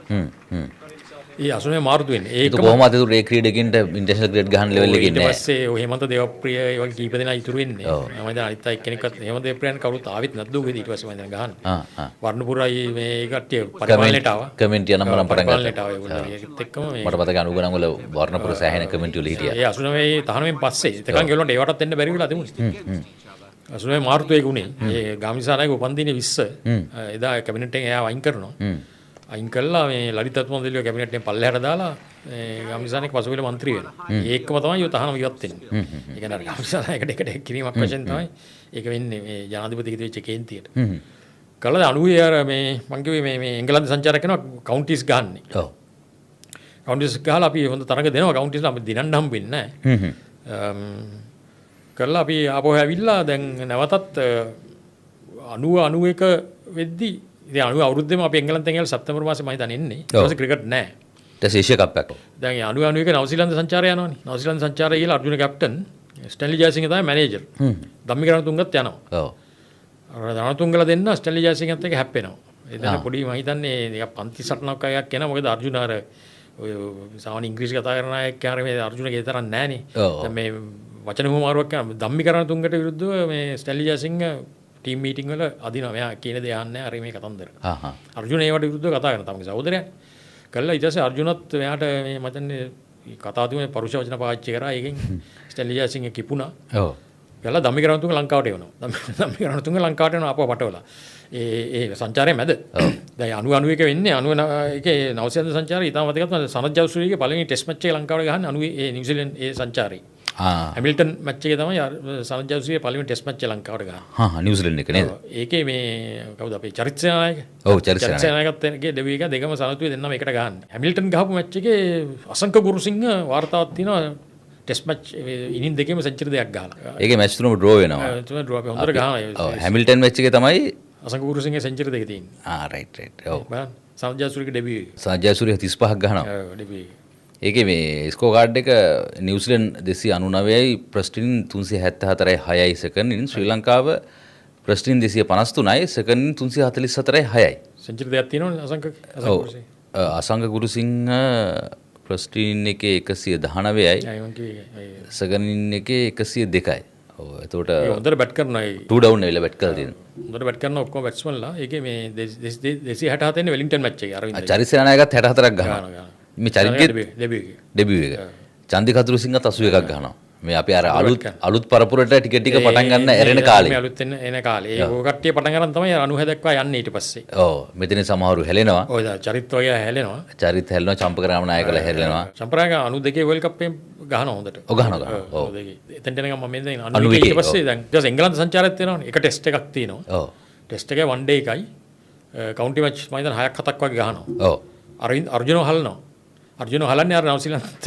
ඒ 89 මාර්තු වෙන්නේ. ඒක කොහොමද ඒ ක්‍රීඩකින්ට ඉන්ටර්නැෂනල් ක්‍රිකට් ගහන්න ලෙවල් එකේ ඉන්නේ. ඊට පස්සේ ඔය හේමන්ත දේවප්‍රිය ඒ වගේ කීප දෙනා ඉතුරු වෙන්නේ. මම දැන් අනිත් අය කෙනෙක්වත් හේමන්ත දේවප්‍රියන් කවුරුත් ආවෙත් නැද්ද උගෙදි ඊට පස්සේ මම දැන් ගහන්නේ. වර්ණපුරයි මේ කට්ටිය පරිපාලනයට ආවා. කමෙන්ට් යන නම් පටන් ගත්තා. පරිපාලනයට ආවා ඒගොල්ලෝ. ඒකත් එක්කම මේ මට මතක අනුගණන් වල වර්ණපුර සෑහෙන කමෙන්ට් වල හිටියා. ඒ 89 තහනමෙන් පස්සේ එතකන් ගෙවලන්ට ඒවටත් එන්න බැරි වෙලා තිබුණේ. 89 මාර්තු ඒක උනේ. ඒ ගාමිණීසානාගේ උපන්දිනේ 20 එදා කැබිනට් එකෙන් එයාව අයින් කරනවා. අයින් කළා මේ ලලිත් අත්මොදලිය කැබිනට් එකෙන් පල්ලෙහාට දාලා ගාමිණීසානාගේ පසුබිම മന്ത്രി වෙනවා. ඒකම තමයි යෝ තහනම ඉවත් වෙන්නේ. ඒ කියන්නේ අර ගාමිණීසානායකට එකට කිරීමක් වශයෙන් තමයි ඒක වෙන්නේ මේ ජනාධිපතිගෙ වෙච්ච කේන්තියට. කළා 90 අර මේ මං කිව්වේ මේ එංගලන්ත සංචාරක කරනවා කවුන්ටිස් ගහන්නේ. ඔව්. කවුන්ටිස් ගහලා අපි හොඳ තරඟ දෙනවා කවුන්ටිස්ලා අපි දිනන්න හම්බෙන්නේ නැහැ. කරලා අපි ආපහු ඇවිල්ලා දැන් නැවතත් 91 වෙද්දි ඉතින් 90 අවුරුද්දේම අපි එංගලන්තෙන් ගිහලා සැප්තැම්බර් මාසේ මම හිතන්නේ එන්නේ. ඊට පස්සේ ක්‍රිකට් නැහැ. ඊට ඒෂියා කප් එක. දැන් 91 නවසීලන්ත සංචාරය යනවනේ. නවසීලන්ත සංචාරය ගිහලා අර්ජුන කැප්ටන් ස්ටැන්ලි ජයසිංහ තමයි මැනේජර්. ධම්මික රණතුංගත් යනවා. ඔව්. අර රණතුංගලා දෙන්න ස්ටැන්ලි ජයසිංහත් එක්ක හැප්පෙනවා. එතන පොඩි මම හිතන්නේ නිකන් පන්ති සටනක් එකක් එනවා. මොකද අර්ජුන අර ඔය සාමාන්‍ය ඉංග්‍රීසි කතා කරන අය කියන්නේ මේ අර්ජුනගේ තරම් නැහනේ. දැන් මේ වචන හුමාරුවක් කරන ධම්මික රණතුංගට විරුද්ධව මේ ස්ටැන්ලි ජයසිංහ ටීම් මීටින් වල අදිනවා. මෙයා කියන දේ අහන්නේ නැහැ. අර මේ කතන්දර. අර්ජුන ඒවට විරුද්ධව කතා කරනවා. තමගේ සහෝදරයා. කළා ඊට පස්සේ අර්ජුනත් මෙයාට මේ මම හිතන්නේ කතා තුනේ පරුෂ වචන පාවිච්චි කරා. ඒකෙන් ස්ටැන්ලි ජයසිංහ කිපුණා. ඔව්. කළා ධම්මික රණතුංග ලංකාවට එවනවා. ධම්මික රණතුංග ලංකාවට එනවා අපව පටවලා. ඒ සංචාරයේ මැද. දැන් 91 වෙන්නේ 91 නවසීලන්ත සංචාරය ඊටම වැදගත් සනත් ජවසූරියගේ පළවෙනි ටෙස්ට් මැච් එක ලංකාවට ගහන්නේ 90 ඒ නිව්සීලන්ත ඒ සංචාරයේ. හැමිල්ටන් මැච් එකේ තමයි සනත් ජවසූරිය පළවෙනි ටෙස්ට් මැච් එක ලංකාවට ගහන්නේ. නිව්සීලන්ත එක නේද? ඒකේ මේ කවුද අපේ චරිත් සේනානායක? ඔව් චරිත් සේනානායකත් එක්ක ඩෙබියු එක දෙකම සනතුවේ දෙන්නම එකට ගහන්නේ. හැමිල්ටන් ගහපු මැච් එකේ අසංක ගුරුසිංහ වාර්තාවක් තියෙනවා ටෙස්ට් මැච් ඉනින් දෙකේම සෙන්චරි දෙකක් ගහලා. ඒකේ මැච් තුනම ඩ්‍රෝ වෙනවා. තුනම ඩ්‍රෝ අපි හොඳට ගහනවා. ඔව් හැමිල්ටන් මැච් එකේ තමයි අසංක ගුරුසිංහගේ සෙන්චරි දෙක තියෙන්නේ. Right right. ඔව්. බලන්න සනත් ජයසූරියගේ ඩෙබියු එක. සනත් ජයසූරිය 35ක් ගහනවා. ඔව් ඩෙබියු එක. ඒකේ මේ ස්කෝ කාඩ් එක නිව්සීලන්ත 299යි ප්‍රස්ටින් 374යි 6යි සෙකන්ඩ් ඉන් ශ්‍රී ලංකාව ප්‍රස්ටින් 253යි සෙකන්ඩ් ඉන් 344යි 6යි. සෙන්චරි දෙකක් තියෙනවනේ අසංක ගුරුසිංහ ප්‍රස්ටින් එකේ 119යි සෙකන්ඩ් ඉන් එකේ 102යි. ඔව් එතකොට හොඳට බැට් කරනවා. 2 ඩවුන් වෙලා බැට් කරලා තියෙනවා. හොඳට බැට් කරන ඔක්කොම බැට්ස්මන්ලා. ඒකේ මේ 267 ඉන්නේ වෙලින්ටන් මැච් එකේ අරවින්ද. චරිත් සේනානායකත් 64ක් ගහනවා. මේ චරිත්ගේ ඩෙබියු එක. චන්දික කතුරුසිංහත් 81ක් ගහනවා. මේ අපි අර අලුත් පරපුරට ටික ටික පටන් ගන්න ඇරෙන කාලේ. මේ අලුත් එන කාලේ. ඒ කට්ටිය පටන් ගන්න තමයි 90 දක්වා යන්නේ ඊට පස්සේ. ඔව්. මෙතන සමහරු හැලෙනවා. ඔය චරිත් වගේ හැලෙනවා. චරිත් හැලෙනවා චම්පකරාම නායකලා හැලෙනවා. චම්පකරාම 92 වර්ල්ඩ් කප් එකෙන් ගහනවා හොඳට. ඔව් ගහනවා. ඔව්. එතෙන්ට එනකම් මම මේ දැන් 91 ඊට පස්සේ දැන් ඊට පස්සේ එංගලන්ත සංචාරයත් වෙනවනේ. එක ටෙස්ට් එකක් තියෙනවා. ඔව්. ටෙස්ට් එකේ වන් ඩේ එකයි කවුන්ටි මැච් මම හිතන 6ක් 7ක් වගේ ගහනවා. ඔව්. අර්ජුනව හලනවා. අර්ජුන හලන්නේ අර නවසීලන්ත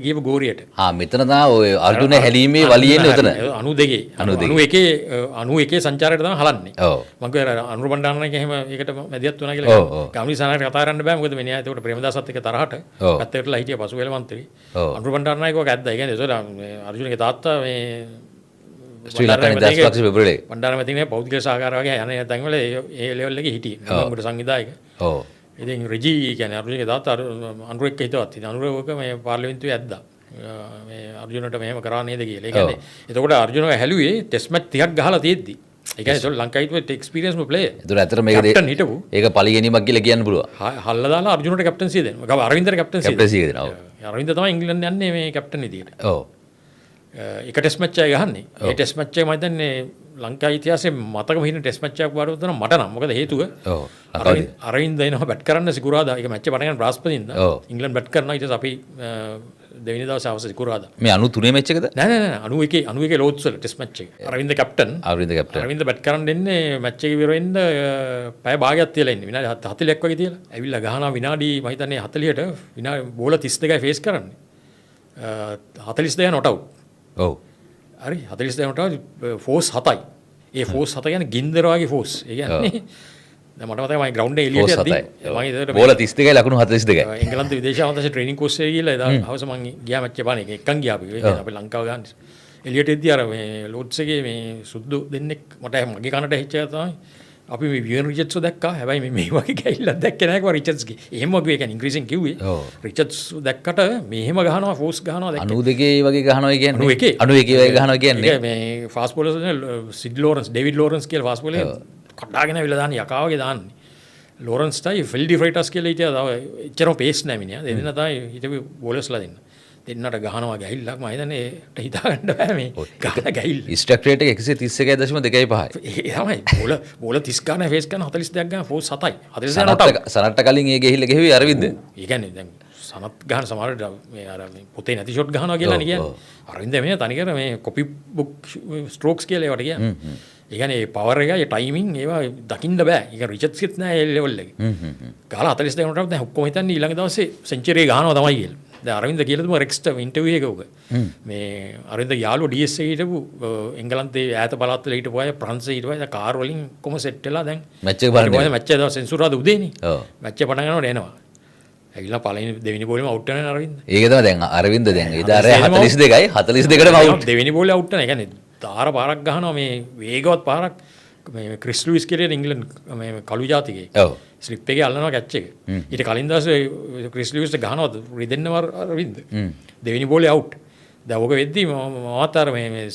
ගියපු ගෝරියට. මෙතන තමයි ඔය අර්ජුන හැලීමේ වලියෙන්නේ උතන. 91 සංචාරයට තමයි හලන්නේ. ඔව්. මම කිව්වා අනුර බණ්ඩාරනායක එහෙම ඒකට මැදිහත් වුණා කියලා. ගාමිණී සානායට කතා කරන්න බෑ මොකද මෙයා ඒකට ප්‍රේමදාසත් එක්ක තරහට පැත්තකටලා හිටිය පසුවෙල මන්ත්‍රී. අනුර බණ්ඩාරනායක ඔක ඇද්දා. ඒ කියන්නේ ඒසොර අර්ජුනගේ තාත්තා මේ ශ්‍රී ලංකාවේ දාස්පක්ෂ පෙබරේ බණ්ඩාරමැතිනේ පෞද්ගලික සහකාර වගේ යන තැන්වල ඒ ලෙවල් එකේ හිටියේ. ගම්බුඩ සංවිධායක. ඔව්. ඉතින් රෙජී කියන්නේ අර්ජුනගේ තාත්තා අනුර එක්ක හිටවත්. ඉතින් අනුර ඔක මේ පාර්ලිමේන්තුවේ ඇද්දා. මේ අර්ජුනට මෙහෙම කරා නේද කියලා. ඒ කියන්නේ එතකොට අර්ජුනව හැලුවේ ටෙස්ට් මැච් 30ක් ගහලා තියෙද්දි. ඒ කියන්නේ ඒක ලංකාවේ හිටපු එක්ස්පීරියන්ස් ප්ලේයර්. ඒතර ඇත්තට මේක කැප්ටන් හිටපු. ඒක පළිගැනීමක් කියලා කියන්න පුළුවන්. හල්ලා දාලා අර්ජුනට කැප්ටන්සිය දෙනවා. ගම අරවින්දට කැප්ටන්සිය දෙනවා. අරවින්ද තමයි ඉංග්‍රීසි යන්නේ මේ කැප්ටන් විදියට. ඔව්. එක ටෙස්ට් මැච් එකක් ගහන්නේ. ඒ ටෙස්ට් මැච් එක මම හිතන්නේ ලංකාවේ ඉතිහාසයේ මතකම හිටින ටෙස්ට් මැච් එකක් වඩා උතන මට නම්. මොකද හේතුව අරවින්ද එනවා බැට් කරන්න සිකුරාදා. ඒක මැච් එක පටන් ගන්න බ්‍රහස්පතින්දා. ඉංග්ලන්ඩ් බැට් කරනවා. ඊට පස්සේ අපි දෙවෙනි දවසේ අවශ්‍ය සිකුරාදා. මේ 93 මැච් එකද? නෑ 91 ලෝඩ්ස් වල ටෙස්ට් මැච් එක. අරවින්ද කැප්ටන්. අරවින්ද බැට් කරන්න දෙන්නේ මැච් එක ඉවර වෙන්න පැය භාගයක් තියලා ඉන්නේ. විනාඩි 40ක් වගේ තියලා. ඇවිල්ලා ගහනවා විනාඩි මම හිතන්නේ 40ට විනාඩි බෝල 32යි ෆේස් කරන්නේ. 42 නොට් අවුට්. ඔව්. හරි 42 නොට් අවුට් ෆෝස් 7යි. ඒ ෆෝස් 7 කියන්නේ ගින්දර වගේ ෆෝස්. ඒ කියන්නේ දැන් මට මතකයි මම ග්‍රවුන්ඩ් එකේ එළියට යද්දි මම ඒකට බෝල 32යි ලකුණු 42යි. එංගලන්ත විදේශ ආමන්ත්‍රණ ට්‍රේනින් කෝස් එකේ ගිහලා එදා හවස මම ගියා මැච් එක බලන්න. එකක් ගියා අපි. ඒ කියන්නේ අපි ලංකාව ගන්න. එළියට එද්දි අර මේ ලෝඩ්ස් එකේ මේ සුද්දු දෙන්නෙක් මට මගේ කනට ඇහිච්ච එක තමයි අපි මේ වියන් රිචඩ්ස්ව දැක්කා. හැබැයි මේ වගේ ගෑයිලා දැක්කේ නැහැ කිව්වා රිචඩ්ස්ගේ. එහෙම වගේ ඒ කියන්නේ ඉංග්‍රීසියෙන් කිව්වේ. රිචඩ්ස් දැක්කට මෙහෙම ගහනවා ෆෝස් ගහනවා දැක්කේ. 92 වගේ ගහනවා කියන්නේ. 91 වගේ ගහනවා කියන්නේ. ඒක මේ ෆාස්ට් බෝලර්ස් සිඩ් ලෝරන්ස්, ඩේවිඩ් ලෝරන්ස් කියලා ෆාස්ට් බෝලර් කඩාගෙන අවිලා දාන්නේ යකා වගේ දාන්නේ. ලෝරන්ස් තයි ෆෙල්ඩි ෆ්‍රයිටස් කියලා හිටියා. තව එච්චරම පේස් නැහැ මිනිහා. දෙන්න තමයි හිටපු බෝලර්ස්ලා දෙන්න. දෙන්නට ගහනවා ගැහිල්ලක් මම හිතන්නේ ඒට හිතා ගන්න බෑ මේ ගහන ගැහිල්ල. ස්ට්‍රයික් රේට් එක 131.25යි. ඒ තමයි බෝල 30 ගන්න ෆේස් කරන 42ක් ගන්න ෆෝස් 7යි. 42 නට සනට්ට කලින් ඒ ගෙහිල්ල ගෙහුවේ අරවින්ද. ඒ කියන්නේ දැන් සනත් ගහන සමහරට මේ අර පොතේ නැති ෂොට් ගහනවා කියලා නේ කියන්නේ. අරවින්ද මේ තනිකර මේ කොපි බුක් ස්ට්‍රෝක්ස් කියලා ඒවට කියන්නේ. ඒ කියන්නේ ඒ පවර් එක, ඒ ටයිමින් ඒවා දකින්න බෑ. ඒක රිචඩ්ස්ගෙත් නෑ ඒ ලෙවල් එකේ. ගහලා 42 යනකොට දැන් ඔක්කොම හිතන්නේ ඊළඟ දවසේ සෙන්චුරි ගහනවා තමයි කියලා. දැන් අරවින්ද කියලා තුමා රෙක්ස්ට ඉන්ටර්වියු එකක උග. මේ අරවින්ද යාළුවෝ DSA හිටපු එංගලන්තේ ඈත පළාත්වල හිටපු අය ප්‍රංශේ හිටපු අය කාර් වලින් කොහොම සෙට් වෙලා දැන් මැච් එක බලන්න. මැච් එක දවස් සෙන්සුරාදා උදේනේ. ඔව්. මැච් එක පටන් ගන්නකොට එනවා. ඇවිල්ලා පළවෙනි දෙවෙනි බෝලෙම අවුට් වෙනවා අරවින්ද. ඒක තමයි දැන් අරවින්ද දැන් එදා අර 42යි 42ටම අවුට්. දෙවෙනි බෝලේ අවුට් වෙනවා. ඒ කියන්නේ තාර පාරක් ගහනවා මේ වේගවත් පාරක් මේ ක්‍රිස් ලුයිස් කියලා ඉංග්ලන්ඩ් මේ කළු ජාතිකේ. ඔව්. ස්ලිප් එකේ අල්ලනවා කැච් එක. ඊට කලින් දවසේ ක්‍රිස් ලුයිස්ට ගහනවා රිදෙන්නව අරවින්ද. දෙවෙනි බෝලේ අවුට්. දැන් ඔක වෙද්දි මමත් අර මේ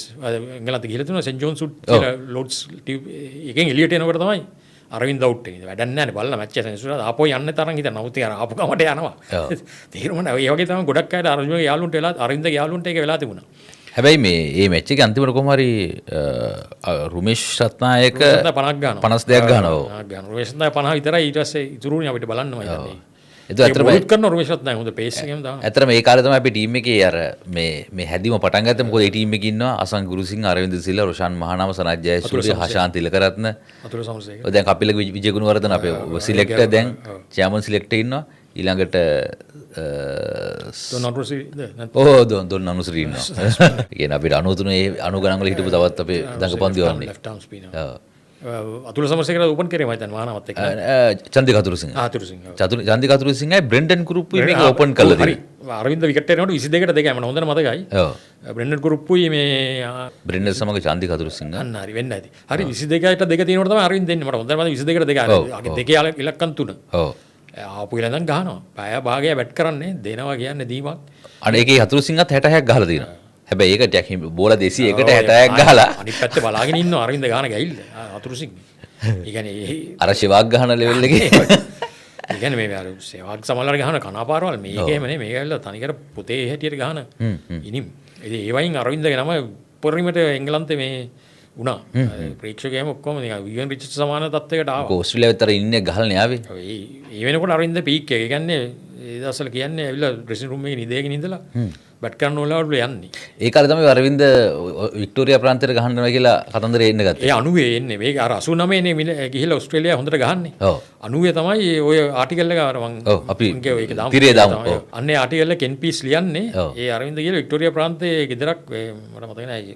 එංගලන්ත ගිහලා තුන සෙන්ට් ජෝන් සුට් කියලා ලෝඩ්ස් එකෙන් එළියට එනකොට තමයි අරවින්ද අවුට් වෙන්නේ. වැඩක් නැහැ නේ බලලා මැච් එක සෙන්සුරාදා ආපහු යන්න තරම් හිතන නමුත් අර ආපු ගමට යනවා. තේරුම නැහැ. ඒ වගේ තමයි ගොඩක් අයට අරවින්දගේ යාළුවන්ට වෙලා අරවින්දගේ යාළුවන්ට ඒක වෙලා තිබුණා. හැබැයි මේ මැච් එකේ අන්තිමට කොහොම හරි රුමේෂ් රත්නායක 50ක් ගන්නවා. 52ක් ගන්නවා. රුමේෂ් රත්නායක 50 විතරයි ඊට පස්සේ ඉතුරුනේ අපිට බලන්න මම හිතන්නේ. ඒක ඇත්තටම ඒක කරන රුමේෂ් රත්නායක හොඳ පේස් එකෙන් දානවා. ඇත්තටම මේ කාලේ තමයි අපි ටීම් එකේ අර මේ හැදීම පටන් ගත්තේ. මොකද ඒ ටීම් එකේ ඉන්නවා අසං ගුරුසිංහ, අරවින්ද සිල්වා, රොෂාන් මහානාම, සනත් ජයසූරිය, හෂාන් තිලකරත්න. අතුල සමසේක. දැන් කපිල විජයගුණවර්ධන අපේ සිලෙක්ටර් දැන් චෙයාමන් සිලෙක්ටර් ඉන්නවා. ඊළඟට දොන් අනුසරී ඉන්නවා. ඒ කියන්නේ අපිට 93 ඒ 90 ගණන් වල හිටපු තවත් අපේ දඟපන්දු වන්නේ. left arm spinner. අතුල සමසේකට ඕපන් කරේ මම හිතන්නේ මහානාමත් එක්ක. චන්දික අතුරුසිංහ. අතුරුසිංහ. චන්දික අතුරුසිංහයි බ්‍රෙන්ඩන් කුරුප්පුයි මේක ඕපන් කළා තියෙනවා. අරවින්ද විකට් එනකොට 22කට දෙකයි මම හොඳට මතකයි. ඔව්. බ්‍රෙන්ඩන් කුරුප්පුයි මේ බ්‍රෙන්ඩන් සමග චන්දික අතුරුසිංහ. අන්න හරි වෙන්න ඇති. හරි 22ට දෙක තියෙනකොට තමයි අරවින්ද දෙන්නේ. මට හොඳට මතකයි 22කට දෙක. දෙකේ ඉලක්කම් 3. ඔව්. ආපු ඉලඳන් ගහනවා. පැය භාගය බැට් කරන්නේ දෙනවා කියන්නේ දීමක්. අර ඒකේ අතුරුසිංහත් 66ක් ගහලා තියෙනවා. හැබැයි ඒක ටැක් බෝල 201කට 66ක් ගහලා අනිත් පැත්තේ බලාගෙන ඉන්නවා අරවින්ද ගහන ගැහිල්ල. අතුරුසිංහ. ඒ කියන්නේ අර ශිවාක් ගහන ලෙවල් එකේ ඒ කියන්නේ මේ අර සේවාක් සමහරවල් ගහන කනපාරවල් මේකේම නේ මේක ඇවිල්ලා තනිකර පොතේ හැටියට ගහන ඉනිම්. ඉතින් ඒ වයින් අරවින්දගේ නම පොරිමට එංගලන්තේ මේ වුණා. ප්‍රේක්ෂකයම ඔක්කොම නිකන් විවියන් රිචඩ්ස් සමාන තත්ත්වයකට ආවා. ඕස්ට්‍රේලියාව විතර ඉන්නේ ගහලා යාවේ. ඒ වෙනකොට අරවින්ද පීක් එක. ඒ කියන්නේ ඒ දවස්වල කියන්නේ ඇවිල්ලා ඩ්‍රෙසින් රූම් එකේ නිදේගෙන ඉඳලා බැට් කරන්න ඕනවලු යන්නේ. ඒ කාලේ තමයි අරවින්ද වික්ටෝරියා ප්‍රාන්තයට ගහනවා කියලා කතන්දරේ එන්න ගත්තේ. ඒ 90 එන්නේ. මේක අර 89 නේ ගිහිල්ලා ඕස්ට්‍රේලියාව හොඳට ගහන්නේ. ඔව්. 90 තමයි ඔය ආටිකල් එක අර මං අපි ඒක දාමු. තිරේ දාමු. අන්නේ ආටිකල් එක කෙන් පීස් ලියන්නේ. ඒ අරවින්ද කියලා වික්ටෝරියා ප්‍රාන්තයේ ගෙදරක් මට මතක නැහැ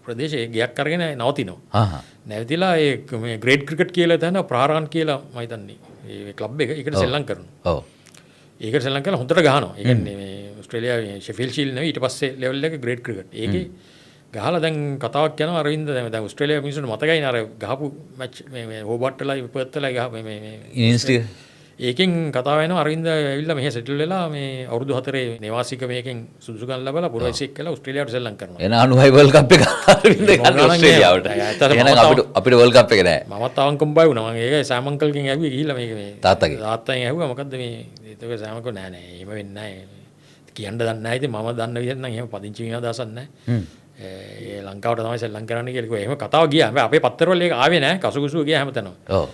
ප්‍රදේශයේ ගයක් අරගෙන නවතිනවා. නැවතිලා ඒ මේ ග්‍රේට් ක්‍රිකට් කියලා තැන ප්‍රාරාන් කියලා මම හිතන්නේ. ඒ ක්ලබ් එක ඒකට සෙල්ලම් කරනවා. ඔව්. ඒකට සෙල්ලම් කරලා හොඳට ගහනවා. ඒ කියන්නේ මේ ඔස්ට්‍රේලියාවේ ෂෙෆීල්ඩ් ෂීල්ඩ් නෙවෙයි ඊට පස්සේ ලෙවල් එක ග්‍රේට් ක්‍රිකට්. ඒකේ ගහලා දැන් කතාවක් යනවා අරවින්ද දැන් ඔස්ට්‍රේලියාවේ මිනිස්සුන්ට මතකයිනේ අර ගහපු මැච් මේ හෝබර්ට් වෙලා පර්ත් වෙලා ගහ මේ ඉනින්ස් ටික ඒකෙන් කතාව වෙනවා අරවින්ද ඇවිල්ලා මෙහෙ සෙටල් වෙලා මේ අවුරුදු 4 නිවාසික මේකෙන් සුදුසුකම් ලැබලා පුරවැසියෙක් කියලා ඔස්ට්‍රේලියාවට සෙල්ලම් කරනවා. එන 90 වර්ල්ඩ් කප් එක අරවින්ද ගන්න ඔස්ට්‍රේලියාවට. එහෙනම් අපිට වර්ල්ඩ් කප් එක නෑ. මමත් අවංකම් බය වුණා. මම ඒක සෑම් අංකල්ගෙන් ඇහුවේ ගිහිල්ලා මේක මේ තාත්තගෙන් ඇහුවා මොකද්ද මේ ඒක සෑම් අංකල් නෑ එහෙම වෙන්නේ නෑ. කියන්න දන්නේ නැහැ. ඉතින් මම දන්න විදිහට නම් එහෙම පදිංචි වෙන අදහසක් නැහැ. ඒ ලංකාවට තමයි සෙල්ලම් කරන්න කියලා කිව්වා. එහෙම කතාව ගියා. හැබැයි අපේ පත්තරවල ඒක ආවේ නැහැ. කසුකුසුව ගියා හැමතැනම. ඔව්.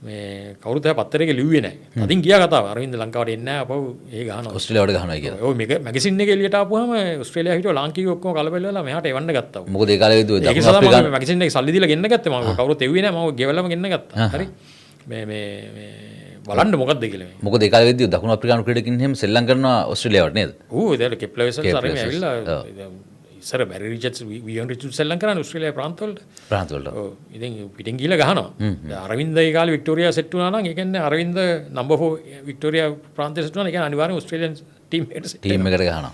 මේ කවුරුත් හැම පත්තරයක ලිව්වේ නැහැ. අදින් ගියා කතාව. අරවින්ද ලංකාවට එන්නේ නැහැ. අපව ඒ ගහනවා. ඔස්ට්‍රේලියාවට ගහනවා කියලා. ඔව් මේක මැගසින් එකේ එළියට ආපුවාම ඔස්ට්‍රේලියාව හිටියෝ ලාංකිකයෝ ඔක්කොම කලබල වෙලා මෙහාට එවන්න ගත්තා. මොකද ඒ කාලේ විදුවේ දකුණු අප්‍රිකාවේ මැගසින් එකේ සල්ලි දීලා ගෙන්න ගත්තේ. මම කවුරුත් එව්වේ නැහැ. මම ගෙවලම ගෙන්න ගත්තා. හරි. මේ බලන්න මොකක්ද කියලා මේ. මොකද ඒ කාලේ විදුවේ දකුණු අප්‍රිකානු ක්‍රීඩකින් එහෙම සෙල්ලම් කරනවා ඔස්ට්‍රේලියාවට නේද? ඌ ඒක කෙප්ලර් වෙසල්ස් අරගෙන ඇවිල්ලා ඉස්සර බැරි රිචඩ්ස් වියන් රිචඩ්ස් සෙල්ලම් කරන්නේ ඔස්ට්‍රේලියාවේ ප්‍රාන්තවලට. ඔව්. ඉතින් පිටින් ගිහලා ගහනවා. අරවින්ද ඒ කාලේ වික්ටෝරියා සෙට් වුණා නම් ඒ කියන්නේ අරවින්ද නම්බර් 4 වික්ටෝරියා ප්‍රාන්තයට සෙට් වුණා. ඒ කියන්නේ අනිවාර්යෙන් ඔස්ට්‍රේලියන් ටීම් එකට සෙට් ටීම් එකට ගහනවා.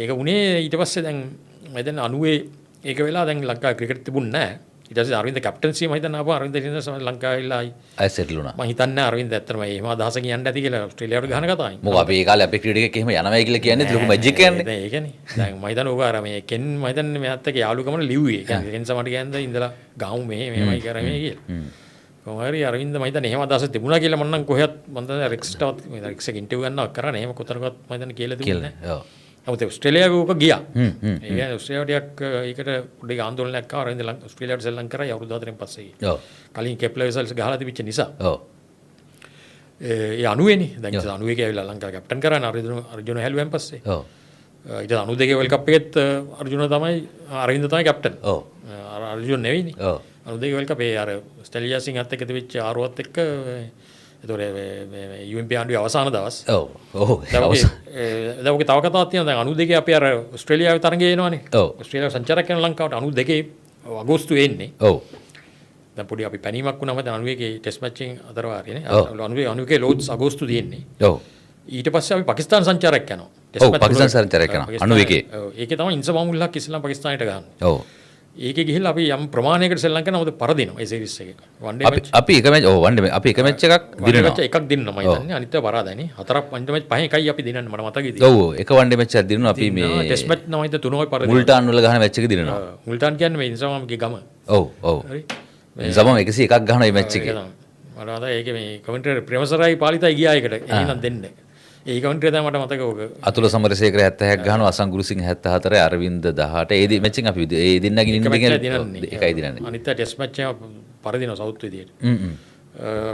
ඒක උනේ ඊට පස්සේ දැන් මම දැන් 90 ඒක වෙලා දැන් ලංකාවේ ක්‍රිකට් තිබුණේ නැහැ. ඊට පස්සේ අරවින්ද කැප්ටන්සිය මම හිතන්නේ ආපහු අරවින්ද ඉන්න ලංකාවේ ඉල්ලා ආයි සෙටල් වුණා. මම හිතන්නේ අරවින්ද ඇත්තටම එහෙම අදහස කියන්න ඇති කියලා ඔස්ට්‍රේලියාවට ගහන කතාවයි. මොකද අපි ඒ කාලේ අපේ ක්‍රීඩකෙක් එහෙම යනවා කියලා කියන්නේ ලොකු මැජික් එකක් නේ. ඒකනේ. දැන් මම හිතන්නේ ඔබ අර මේ කෙන් මම හිතන්නේ මෙයාත් එක්ක යාළුකමන ලිව්වේ. ඒ කියන්නේ කෙන් සමට කියන්නේ ඉඳලා ගාමු මෙහෙමයි කරන්නේ කියලා. කොහොම හරි අරවින්ද මම හිතන්නේ එහෙම අදහස තිබුණා කියලා මම නම් කොහෙවත් මම හිතන්නේ රෙක්ස්ටවත් මේ රෙක්ස් එක ඉන්ටර්විව් ගන්නවක් කරා නේ. එහෙම කොතරම්වත් මම හිතන්නේ කියලා තිබුණේ නැහැ. ඔව්. නමුත් ඔස්ට්‍රේලියාව ඕක ගියා. ඒ කියන්නේ ඔස්ට්‍රේලියාවට ඒකට පොඩි ආందోලනයක් ආවා. අරවින්ද ඔස්ට්‍රේලියාවට සෙල්ලම් කරා අවුරුදු 4න් පස්සේ. ඔව්. කලින් කෙප්ලර් වෙසල්ස් ගහලා තිබිච්ච නිසා. ඔව්. ඒ 90 නේ. දැන් 91 ඇවිල්ලා ලංකාව කැප්ටන් කරාන අර්ජුන හැලුවෙන් පස්සේ. ඔව්. ඊට 92 වර්ල්ඩ් කප් එකෙත් අර්ජුන තමයි අරවින්ද තමයි කැප්ටන්. ඔව්. අර්ජුන නෙවෙයිනේ. ඔව්. 92 වර්ල්ඩ් කප් ඒ අර ස්ටෙලියා සිංහත් එක්ක තිබිච්ච ආරුවත් එක්ක ඒතොර මේ UMP ආණ්ඩුවේ අවසාන දවස්. ඔව්. ඔව්. දැන් ඔගේ තව කතාවක් තියෙනවා. දැන් 92 අපි අර ඕස්ට්‍රේලියාවේ තරඟය එනවනේ. ඔව්. ඕස්ට්‍රේලියාව සංචාරක යන ලංකාවට 92 අගෝස්තුවේ එන්නේ. ඔව්. දැන් පොඩි අපි පැනීමක් වුණාම දැන් 91 ටෙස්ට් මැච් එකෙන් අතර වාරියනේ. 91 ලෝඩ්ස් අගෝස්තු තියෙන්නේ. ඔව්. ඊට පස්සේ අපි පාකිස්තාන සංචාරයක් යනවා. ඔව් පාකිස්තාන සංචාරයක් යනවා 91. ඔව් ඒකේ තමයි ඉන්සමාමුල්ලාක් ඉස්ලාම් පාකිස්තානයට ගහන්නේ. ඔව්. ඒකේ ගිහිල්ලා අපි යම් ප්‍රමාණයකට ශ්‍රී ලංකාව මොකද පරදිනවා ඒ සීරීස් එකේ. වන් ඩේ මැච් අපි එක මැච් ඔව් වන් ඩේ අපි එක මැච් එකක් දිනනවා. එකක් දිනනවා මම හිතන්නේ. අනිත් ඒවා පරාදයිනේ. හතරක් වන් ඩේ මැච් පහෙන් එකයි අපි දිනන්නේ මට මතකයි තියෙන්නේ. ඔව් එක වන් ඩේ මැච් එකක් දිනනවා අපි මේ ටෙස්ට් මැච් නම් හිත තුනයි පරදිනවා. මුල්ටාන් වල ගහන මැච් එක දිනනවා. මුල්ටාන් කියන්නේ මේ ඉන්සමාම්ගේ ගම. ඔව් ඔව්. හරි. සමම 101ක් ගහන මේ මැච් එකේ. මට මතකයි ඒකේ මේ කමෙන්ටරි ප්‍රේමසරයි පාලිතයි ගියා එකට. එහෙනම් දෙන්නේ. ඒ කවුන්ටර් තමයි මට මතක ඕක. අතුල සමරසේකර 76ක් ගහනවා අසං ගුරුසිංහ 74 අරවින්ද 18. ඒ මැච් එකෙන් අපි ඒ දෙන්නගේ ඉන්න එකයි දිනන්නේ. අනිත් ටෙස්ට් මැච් එක පරදිනවා සවුත් විදියට.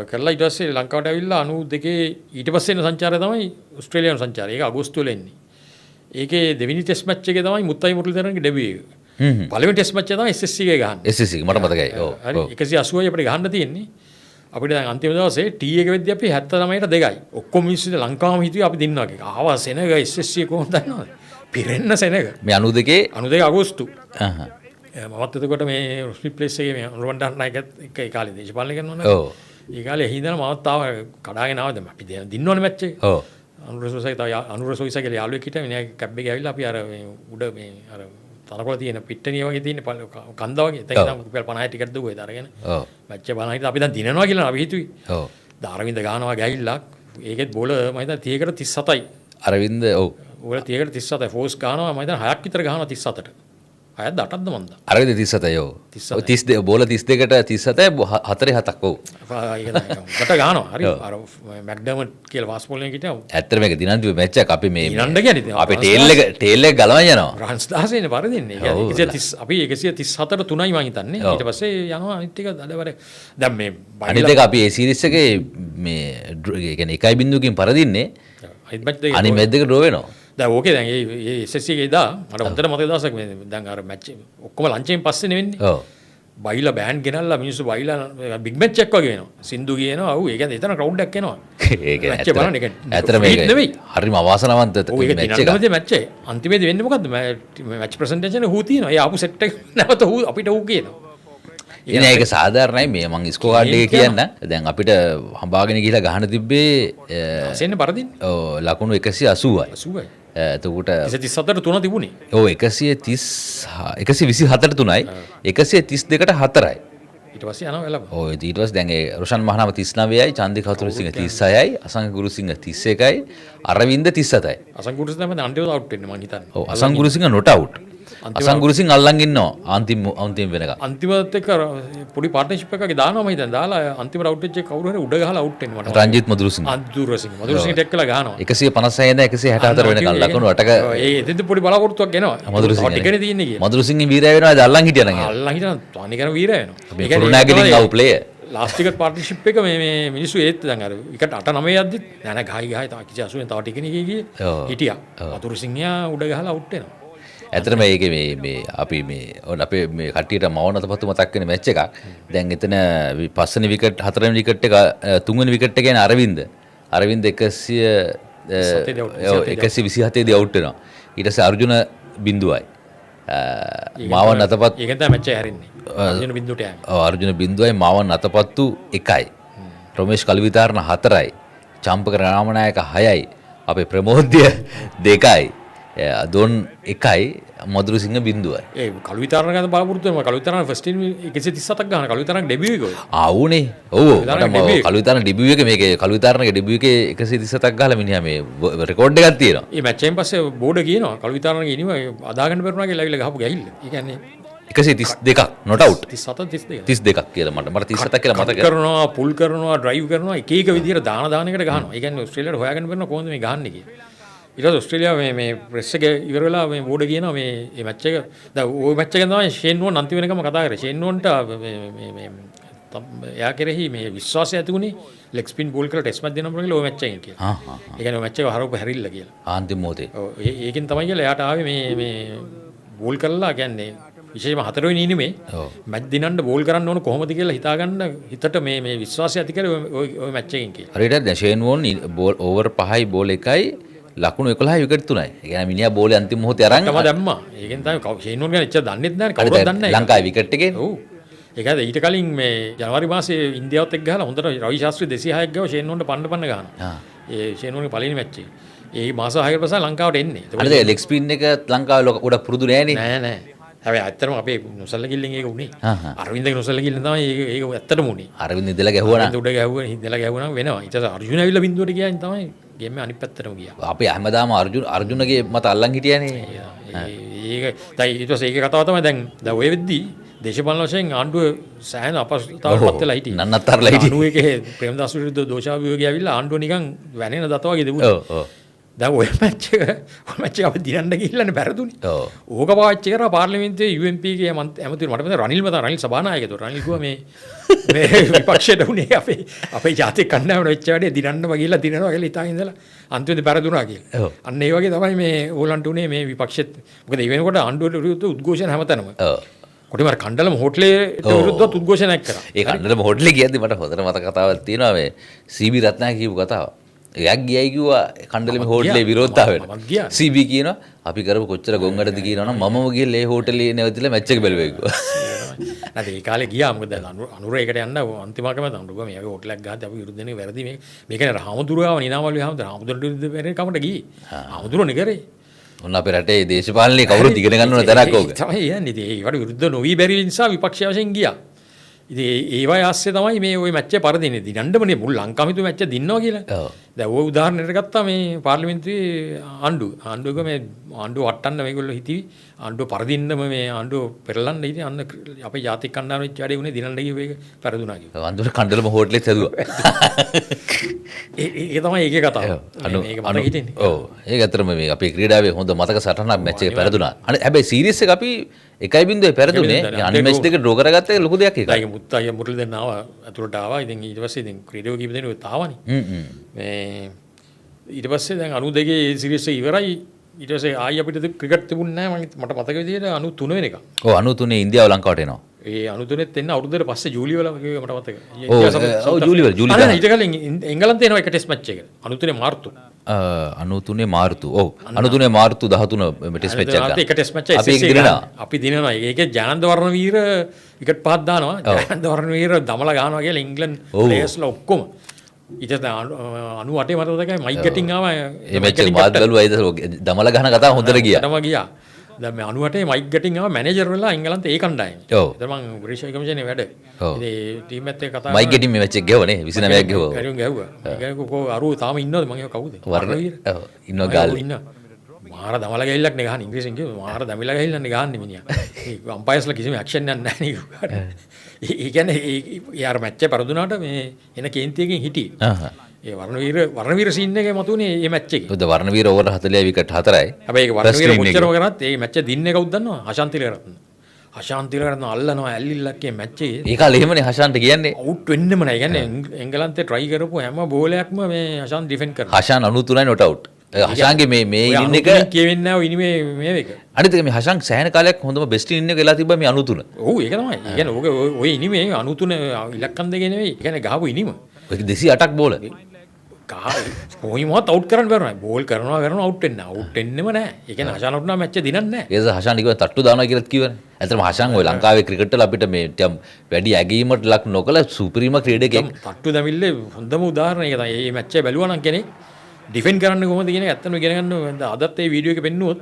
කරලා ඊට පස්සේ ලංකාවට ඇවිල්ලා 92 ඊට පස්සේ එන සංචාරය තමයි ඕස්ට්‍රේලියානු සංචාරය. ඒක අගෝස්තු වල එන්නේ. ඒකේ දෙවෙනි ටෙස්ට් මැච් එකේ තමයි මුත්තයි මුරලිදරන්ගේ ඩෙබියු එක. පළවෙනි ටෙස්ට් මැච් එක තමයි SSC එකේ ගහන්නේ. SSC මට මතකයි. ඔව්. හරි 180යි අපිට ගහන්න තියෙන්නේ. අපිට දැන් අන්තිම දවසේ T එක වෙද්දී අපි 79ට 2යි. ඔක්කොම මිනිස්සු ලංකාවම හිතුවේ අපි දෙන්නවා කියලා. ආවා සෙනග SSC කොහොමද දන්නවද? පිරෙන්න සෙනග. මේ 92 92 අගෝස්තු. අහහ. මමත් එතකොට මේ රුස්පි ප්ලේස් එකේ මේ රුවන්ඩන් නායකත් එක්ක ඒ කාලේ දේශපාලනය කරනවා. ඔව්. ඒ කාලේ හිඳන මමත් තාම කඩාගෙන ආවද අපි දින්නවනේ මැච් එක. ඔව්. අනුර සොයිසා කියලා යාළුවෙක් හිටියා. මිනිහා කැබ් එකේ ඇවිල්ලා අපි අර මේ උඩ මේ අර තනකොළ තියෙන පිට්ටනිය වගේ තියෙන කන්ද වගේ. එතන නම් රුපියල් 50 ටිකට් දුවෝ ඒ තරගෙන. ඔව්. මැච් එක බලන හිටියා අපි දැන් දිනනවා කියලා අපි හිතුවේ. ඔව්. ධාරවින්ද ගහනවා ගෑහිල්ලක්. ඒකෙත් බෝල මම හිතා 30කට 37යි. අරවින්ද ඔව්. බෝල 30කට 37යි. ෆෝස් ගහනවා මම හිතා 6ක් විතර ගහනවා 37ට. 6ක්ද 8ක්ද මන්ද. අරවින්ද 37යි ඔව්. 32 බෝල 32කට 37යි 4 7ක් ඔව්. ඒක තමයි. කට ගහනවා. හරි. අර මැක්ඩර්මට් කියලා ෆාස්ට් බෝලර් කෙනෙක් හිටියා. ඇත්තට මේක දිනන්ති මැච් එක අපි මේ දිනන්න කියන්නේ අපි ටේල් එක ගලවන්න යනවා. රන්ස් 16 නේ පරදින්නේ. කියන්නේ 130 අපි 137ට 3යි මං හිතන්නේ. ඊට පස්සේ යනවා අනිත් ටික දඩවර. දැන් මේ අනිත් එක අපි ඒ සීරීස් එකේ මේ ඒ කියන්නේ 1.0කින් පරදින්නේ. අනිත් මැච් දෙක අනිත් මැච් දෙක ඩ්‍රෝ වෙනවා. දැන් ඕකේ දැන් ඒ SSC එකේ දා මට හොඳට මතක දවසක් මේ දැන් අර මැච් ඔක්කොම ලන්චෙන් පස්සේ නෙවෙන්නේ. ඔව්. බයිලා බෑන්ඩ් ගෙනල්ලා මිනිස්සු බයිලා බිග් මැච් එකක් වගේ වෙනවා. සින්දු කියනවා. ඔව් ඒ කියන්නේ එතන ක්‍රවුඩ් එකක් එනවා. ඒක මැච් එක බලන්න ඒක ඇත්තට මේක නෙවෙයි. හරිම අවාසනාවන්ත ඔය මැච් එක. දිනන්නමදී මැච් එක. අන්තිමේදී වෙන්නේ මොකද්ද? මැච් ප්‍රසන්ටේෂන් එක හූ තියෙනවා. ඒ ආපු සෙට් එක නැවත හූ අපිට හූ කියනවා. ඉතින් ඒක සාධාරණයි මේ මං ස්කෝ කාඩ් එක කියන්න. දැන් අපිට හඹාගෙන ගිහිලා ගහන තිබ්බේ අසෙන්නේ පරදින්නේ. ඔව් ලකුණු 180යි. 80යි. එතකොට 137ට 3 තිබුණේ. ඔව් 130 127ට 3යි 132ට 4යි. ඊට පස්සේ යනවා එළම. ඔය ඊට පස්සේ දැන් ඒ රොෂන් මහනාම 39යි චන්දික හතුරුසිංහ 36යි අසංග ගුරුසිංහ 31යි අරවින්ද 37යි. අසං ගුරුසිංහ තමයි අන්තිමට අවුට් වෙන්නේ මං හිතන්නේ. ඔව් අසං ගුරුසිංහ නොට් අවුට්. අසං ගුරුසිංහ අල්ලන් ඉන්නවා අන්තිම වෙනකන්. අන්තිමත් එක්ක පොඩි පාර්ට්නර්ෂිප් එකක් දානවා මම හිතන්නේ. දාලා අන්තිමට අවුට් වෙච්ච කවුරු හරි උඩ ගහලා අවුට් වෙන්නේ මට. රංජිත් මදුරුසිංහ. මදුරුසිංහ ටෙක් කළා ගහනවා. 156 ඉඳන් 164 වෙනකන් ලකුණු 8ක ඒ එතෙන්ද පොඩි බලාපොරොත්තුවක් එනවා. මදුරුසිංහ. ටිකනේ තියෙන්නේ කියලා. මදුරුසිංහ වීරය වෙනවා දැන් අල්ලන් හිටියා නම්. අල්ලන් හිටියා තනිකරම වීරය වෙනවා. ඒ කියන්නේ ගව් ප්ලේයර්. ලාස්ට් එක පාර්ට්නර්ෂිප් එක මේ මිනිස්සු ඒත් දැන් අර විකට 8 9 යද්දි නෑ ගහයි තව කිසි 80 තව ටිකනේ ගියේ හිටියා. මදුරුසිංහයා උඩ ගහලා අවුට් වෙනවා. ඇතරම ඒක මේ අපි මේ අපේ මේ කට්ටියට මවන අතපත්තු මතක් වෙන මැච් එකක්. දැන් එතන පස්වෙනි විකට් හතරවෙනි විකට් එක තුන්වෙනි විකට් එක ගැන අරවින්ද 127 දී අවුට් වෙනවා. ඊට පස්සේ අර්ජුන බින්දුවයි. මාවන් අතපත් ඒකෙන් තමයි මැච් එක හැරෙන්නේ. අර්ජුන බින්දුවට යන්නේ. ඔව් අර්ජුන බින්දුවයි මාවන් අතපත්තු 1යි. රොමේෂ් කල්විතාරණ 4යි. චම්පක රාමනායක 6යි. අපේ ප්‍රමෝද්‍ය 2යි. දොන් 1යි මදුරුසිංහ බින්දුවයි. ඒ කලුවිතරණ ගැන බලාපොරොත්තු වෙනවා. කලුවිතරණ ෆස්ට් ටීම් 137ක් ගන්න. කලුවිතරණ ඩෙබියු එක ඔය. ආවුනේ. ඔව්. කලුවිතරණ ඩෙබියු එක මේකේ කලුවිතරණගේ ඩෙබියු එකේ 137ක් ගහලා මිනිහා මේ රෙකෝඩ් එකක් තියෙනවා. මේ මැච් එකෙන් පස්සේ බෝඩ කියනවා කලුවිතරණගේ ඉනිම අදාගන්න බැරුණා කියලා ඇවිල්ලා ගහපු ගැහිල්ල. ඒ කියන්නේ 132ක් not out. 37 32ක් කියලා මට 37ක් කියලා මතකයි. කරනවා පුල් කරනවා ඩ්‍රයිව් කරනවා එක එක විදියට දාන එකට ගහනවා. ඒ කියන්නේ ඕස්ට්‍රේලියාවට හොයාගන්න බැරුණා කොහොමද මේ ගහන්නේ කියලා. ඊට පස්සේ ඕස්ට්‍රේලියාව මේ ප්‍රෙස් එක ඉවර වෙලා මේ බෝඩ කියනවා මේ මැච් එක දැන් ওই මැච් එකෙන් තමයි ෂේන් නෝන් අන්තිම වෙනකම කතා කරේ. ෂේන් නෝන්ට මේ එයා කෙරෙහි මේ විශ්වාසය ඇති වුණේ ලෙග් ස්පින් බෝල් කරලා ටෙස්ට් මැච් දෙනවා කියලා ඔය මැච් එකෙන් කියලා. ඒ කියන්නේ ඔය මැච් එක හරවපු හැරිල්ල කියලා. අන්තිම මොහොතේ. ඔව් ඒකෙන් තමයි කියලා එයාට ආවේ මේ බෝල් කරලා කියන්නේ විශේෂයෙන්ම හතරවෙනි ඉනිමේ මැච් දිනන්න බෝල් කරන්න ඕන කොහොමද කියලා හිතාගන්න හිතට මේ විශ්වාසය ඇති කරේ ඔය මැච් එකෙන් කියලා. හරියට දැන් ෂේන් වෝන් බෝල් ඕවර් 5යි බෝල් 1යි ලකුණු 11යි විකට් 3යි. ඒ කියන්නේ මිනිහා බෝලේ අන්තිම මොහොතේ අරන් තමයි දැම්මා. ඒකෙන් තමයි ෂේන් වෝන් ගැන එච්චර දන්නෙත් නැහැ කවුරුත් දන්නේ නැහැ. ලංකාවේ විකට් එකේ. ඔව්. ඒකද ඊට කලින් මේ ජනවාරි මාසේ ඉන්දියාවත් එක්ක ගහලා හොඳට රවි ශාස්ත්‍රී 206ක් ගාව ෂේන් වෝන්ට පන්න ගහනවා. ඒ ෂේන් වෝන්ගේ පළවෙනි මැච් එක. ඒ මාස 6කට පස්සේ ලංකාවට එන්නේ. අර ලෙග් ස්පින් එක ලංකාවේ ගොඩක් පුරුදු නෑනේ. නෑ. හැබැයි ඇත්තටම අපේ නොසල්ලකිල්ලෙන් ඒක උනේ. අරවින්දගේ නොසල්ලකිල්ලෙන් තමයි ඒක ඇත්තටම උනේ. අරවින්ද ඉඳලා ගැහුවා නම් උඩ ගැහුවා ඉඳලා ගැහුවා නම් වෙනවා. ඊට පස්සේ අර්ජුන ඇවිල්ලා බින්දුවට ගියාන් තමයි ගේම් එක අනිත් පැත්තටම ගියා. අපි හැමදාම අර්ජුනගේ මත අල්ලන් හිටියනේ. ඒක දැන් ඊට පස්සේ ඒකේ කතාව තමයි දැන් ඔය වෙද්දී දේශපාලන වශයෙන් ආණ්ඩුව සෑහෙන අපහසුතාවයකට පත් වෙලා හිටියේ. නන්නත්තරලා හිටියේ. 91 ප්‍රේමදාස විරුද්ධ දෝෂාභියෝගය ඇවිල්ලා ආණ්ඩුව නිකන් වැනෙන දත වගේ දෙවුණා. ඔව්. දැන් ඔය මැච් එක අපි දිනන්න ගිහිල්ලානේ බැරදුනේ. ඕක පාවිච්චි කරා පාර්ලිමේන්තුවේ UNP ගේ ඇමතිවරු මට මතක රනිල් මත රනිල් සභානායකතුමා රනිල් කිව්වා මේ විපක්ෂයට උනේ අපේ ජාතික කණ්ඩායමට වෙච්ච වැඩේ දිනන්නම ගිහිල්ලා දිනනවා කියලා හිතාගෙන ඉඳලා අන්තිමේදී බැරදුනා කියලා. අන්න ඒ වගේ තමයි මේ ඕලන්ට උනේ මේ විපක්ෂෙත්. මොකද ඒ වෙනකොට ආණ්ඩුවට විරුද්ධ උද්ඝෝෂණ හැමතැනම. කොටිමර කණ්ඩලම හෝටලේට විරුද්ධව උද්ඝෝෂණයක් කරා. ඒ කණ්ඩලම හෝටලේ ගියද්දි මට හොඳට මතක කතාවක් තියෙනවා මේ සීබී රත්නායක කියපු කතාව. එයක් ගියයි කිව්වා කණ්ඩලම හෝටලේ විරෝධතාවයට. සීබී කියනවා අපි කරපු කොච්චර ගොංගඩද කියනවනම් මමම ගිහලා ඒ හෝටලේ නැවතිලා මැච් එක බැලුවා කිව්වා. නැත්නම් ඒ කාලේ ගියා මොකද අනුරේකට යන්න අන්තිමකම තමයි මේ හෝටලයක් ගහද්දි අපි විරුද්ධනේ වැරදි මේක නේ රාමදුරාව නිනාමල්ලි හාමුදුරුවෝ විරුද්ධ වෙරේ කමට ගියේ. හාමුදුරුවෝ නේ ඔන්න අපේ රටේ දේශපාලනේ කවුරුත් ඉගෙන ගන්න ඕන තරක් ඕක. තමයි යන්නේ. ඉතින් ඒකට විරුද්ධ නොවි බැරි නිසා විපක්ෂ වශයෙන් ගියා. ඉතින් ඒවයි ආස්සේ තමයි මේ ওই මැච් එක පරදින්නේ. දිනන්නමනේ මුල් ලංකාමිතු මැච් එක දින්නවා කියලා. දැන් ওই උදාහරණයක් ගත්තා මේ පාර්ලිමේන්තුවේ ආණ්ඩුවක මේ ආණ්ඩුව වටන්න මේගොල්ලෝ හිතී ආණ්ඩුව පරදින්නම මේ ආණ්ඩුව පෙරලන්න ඉතින් අන්න අපේ ජාතික කණ්ඩායම වෙච්ච වැඩේ උනේ දිනන්න ගිය එක පෙරදුනා කිව්වා. ආණ්ඩුවේ කණ්ඩලම හෝටලෙත් හැදුවා. ඒක තමයි ඒකේ කතාව. මේක මතක හිටින්නේ. ඔව්. ඒක ඇත්තටම මේ අපේ ක්‍රීඩාවේ හොඳ මතක සටහනක් මැච් එක පෙරදුනා. හැබැයි සීරීස් එක අපි 1-0 පෙරදුනේ. අනිත් මැච් දෙක ඩ්‍රෝ කරගත්ත එක ලොකු දෙයක් ඒක. ඒක මුත්තයි මුරලි දෙන්න ආවා අතුරට ආවා. ඉතින් ඊට පස්සේ ඉතින් ක්‍රීඩාව කීප දෙනෙක් තාවනේ. මේ ඊට පස්සේ දැන් 92 සීරීස් එක ඉවරයි. ඊට පස්සේ ආයි අපිට ක්‍රිකට් තිබුණේ නැහැ. මට මතක විදියට 93 වෙනකම්. ඔව් 93 ඉන්දියාව ලංකාවට එනවා. ඒ 93ත් එන්න අවුරුද්දකට පස්සේ ජූලි වල කිව්වේ මට මතක. ඔව් ජූලි වල ඊට කලින් එංගලන්තේ එනවා එක ටෙස්ට් මැච් එක. 93 මාර්තු. 93 මාර්තු. ඔව් 93 මාර්තු 13 ටෙස්ට් මැච් එක ගන්න. එක ටෙස්ට් මැච් එක අපි දිනනවා. ඒකේ ජයනන්ද වර්ණවීර විකට් පහක් දානවා. ජයනන්ද වර්ණවීර දමලා ගහනවා කියලා ඉංග්ලන්ඩ් ප්ලේයර්ස්ලා ඔක්කොම. ඊට 98 මට මතකයි මයික් ගැටින් ආවා. ඒ මැච් එක මාත් බැලුවා. ඒක දමලා ගහන කතාව හොඳට ගියා. හොඳටම ගියා. දැන් මේ 98 මයික් ගැටින් ආවා මැනේජර් වෙලා ඉංගලන්තේ ඒ කණ්ඩායමේ. ඔව්. ඒතර මම ග්‍රීෂ්මා කමිෂනේ වැඩ. ඉතින් ටීම් එකත් එක්ක කතා මයික් ගැටින් මේ මැච් එක ගෙවනේ 29ක් ගෙවුවා. කරුන් ගැහුවා. ඒක කො අරුව තාම ඉන්නවද මම ඒක කවුද? වර්ණවීර. ඔව් ඉන්නවා ගාල්ලේ. ඉන්න. මාර දමලා ගහිල්ලක් නේ ගහන්නේ ඉංග්‍රීසියෙන් කිව්වා. මාර දමලා ගහිල්ලන්නේ ගහන්නේ මිනිහා. ඒ අම්පයර්ස්ලා කිසිම ඇක්ෂන් එකක් නැහැ නේ. ඒ කියන්නේ යාර මැච් එක පරදුනාට මේ එන කේන්තියකින් හිටියේ. ඒ වර්ණවීර සීන් එකේ මතුනේ මේ මැච් එකේ. ඔව් වර්ණවීර ඕවර් 40 විකට් 4යි. හැබැයි ඒක වර්ණවීර මුචතරම කරත් මේ මැච් එක දින්නේ කවුද දන්නවද? හෂාන් තිලකරත්න. හෂාන් තිලකරත්න අල්ලනවා ඇල්ලිල්ලක් මේ මැච් එකේ. ඒ කාලේ එහෙමනේ හෂාන්ට කියන්නේ. අවුට් වෙන්නෙම නෑ. කියන්නේ එංගලන්තේ try කරපු හැම බෝලයක්ම මේ හෂාන් ඩිෆෙන්ඩ් කරනවා. Hashan 93යි not out. හෂාන්ගේ මේ ඉන්න එක කියවෙන්නේ නැහැ ඉනිමේ මේ එක. අනිත් එක මේ හෂාන් සෑහෙන කාලයක් හොඳම බෙස්ට් ඉන්න එක වෙලා තිබ්බා මේ 93. ඔව් ඒක තමයි. ඒ කියන්නේ ඔය ඉනිමේ 93 ඉලක්කම් දෙකේ නෙවෙයි. ඒ කියන්නේ ගහපු ඉනිම. ඔය 208ක් බෝල. කොහොමවත් අවුට් කරන්න බැරුණා. බෝල් කරනවා අවුට් වෙන්න. අවුට් වෙන්නෙම නැහැ. ඒ කියන්නේ හෂාන් උටුනා මැච් එක දිනන්නේ නැහැ. ඒස හෂාන් කිව්වා තට්ටු දානවා කියලාත් කිව්වනේ. ඇත්තටම හෂාන් ඔය ලංකාවේ ක්‍රිකට් වල අපිට මේ වැඩි ඇගීමකට ලක් නොකල සුපිරිම ක්‍රීඩකයෙක්. තට්ටු දැමිල්ලේ හොඳම උදාහරණය ඒක තමයි. මේ මැච් එක බැලුවා නම් කෙනෙක් ඩිෆෙන්ඩ් කරන්න කොහොමද කියන එක ඇත්තටම ඉගෙන ගන්න අදත් ඒ වීඩියෝ එක පෙන්නුවොත්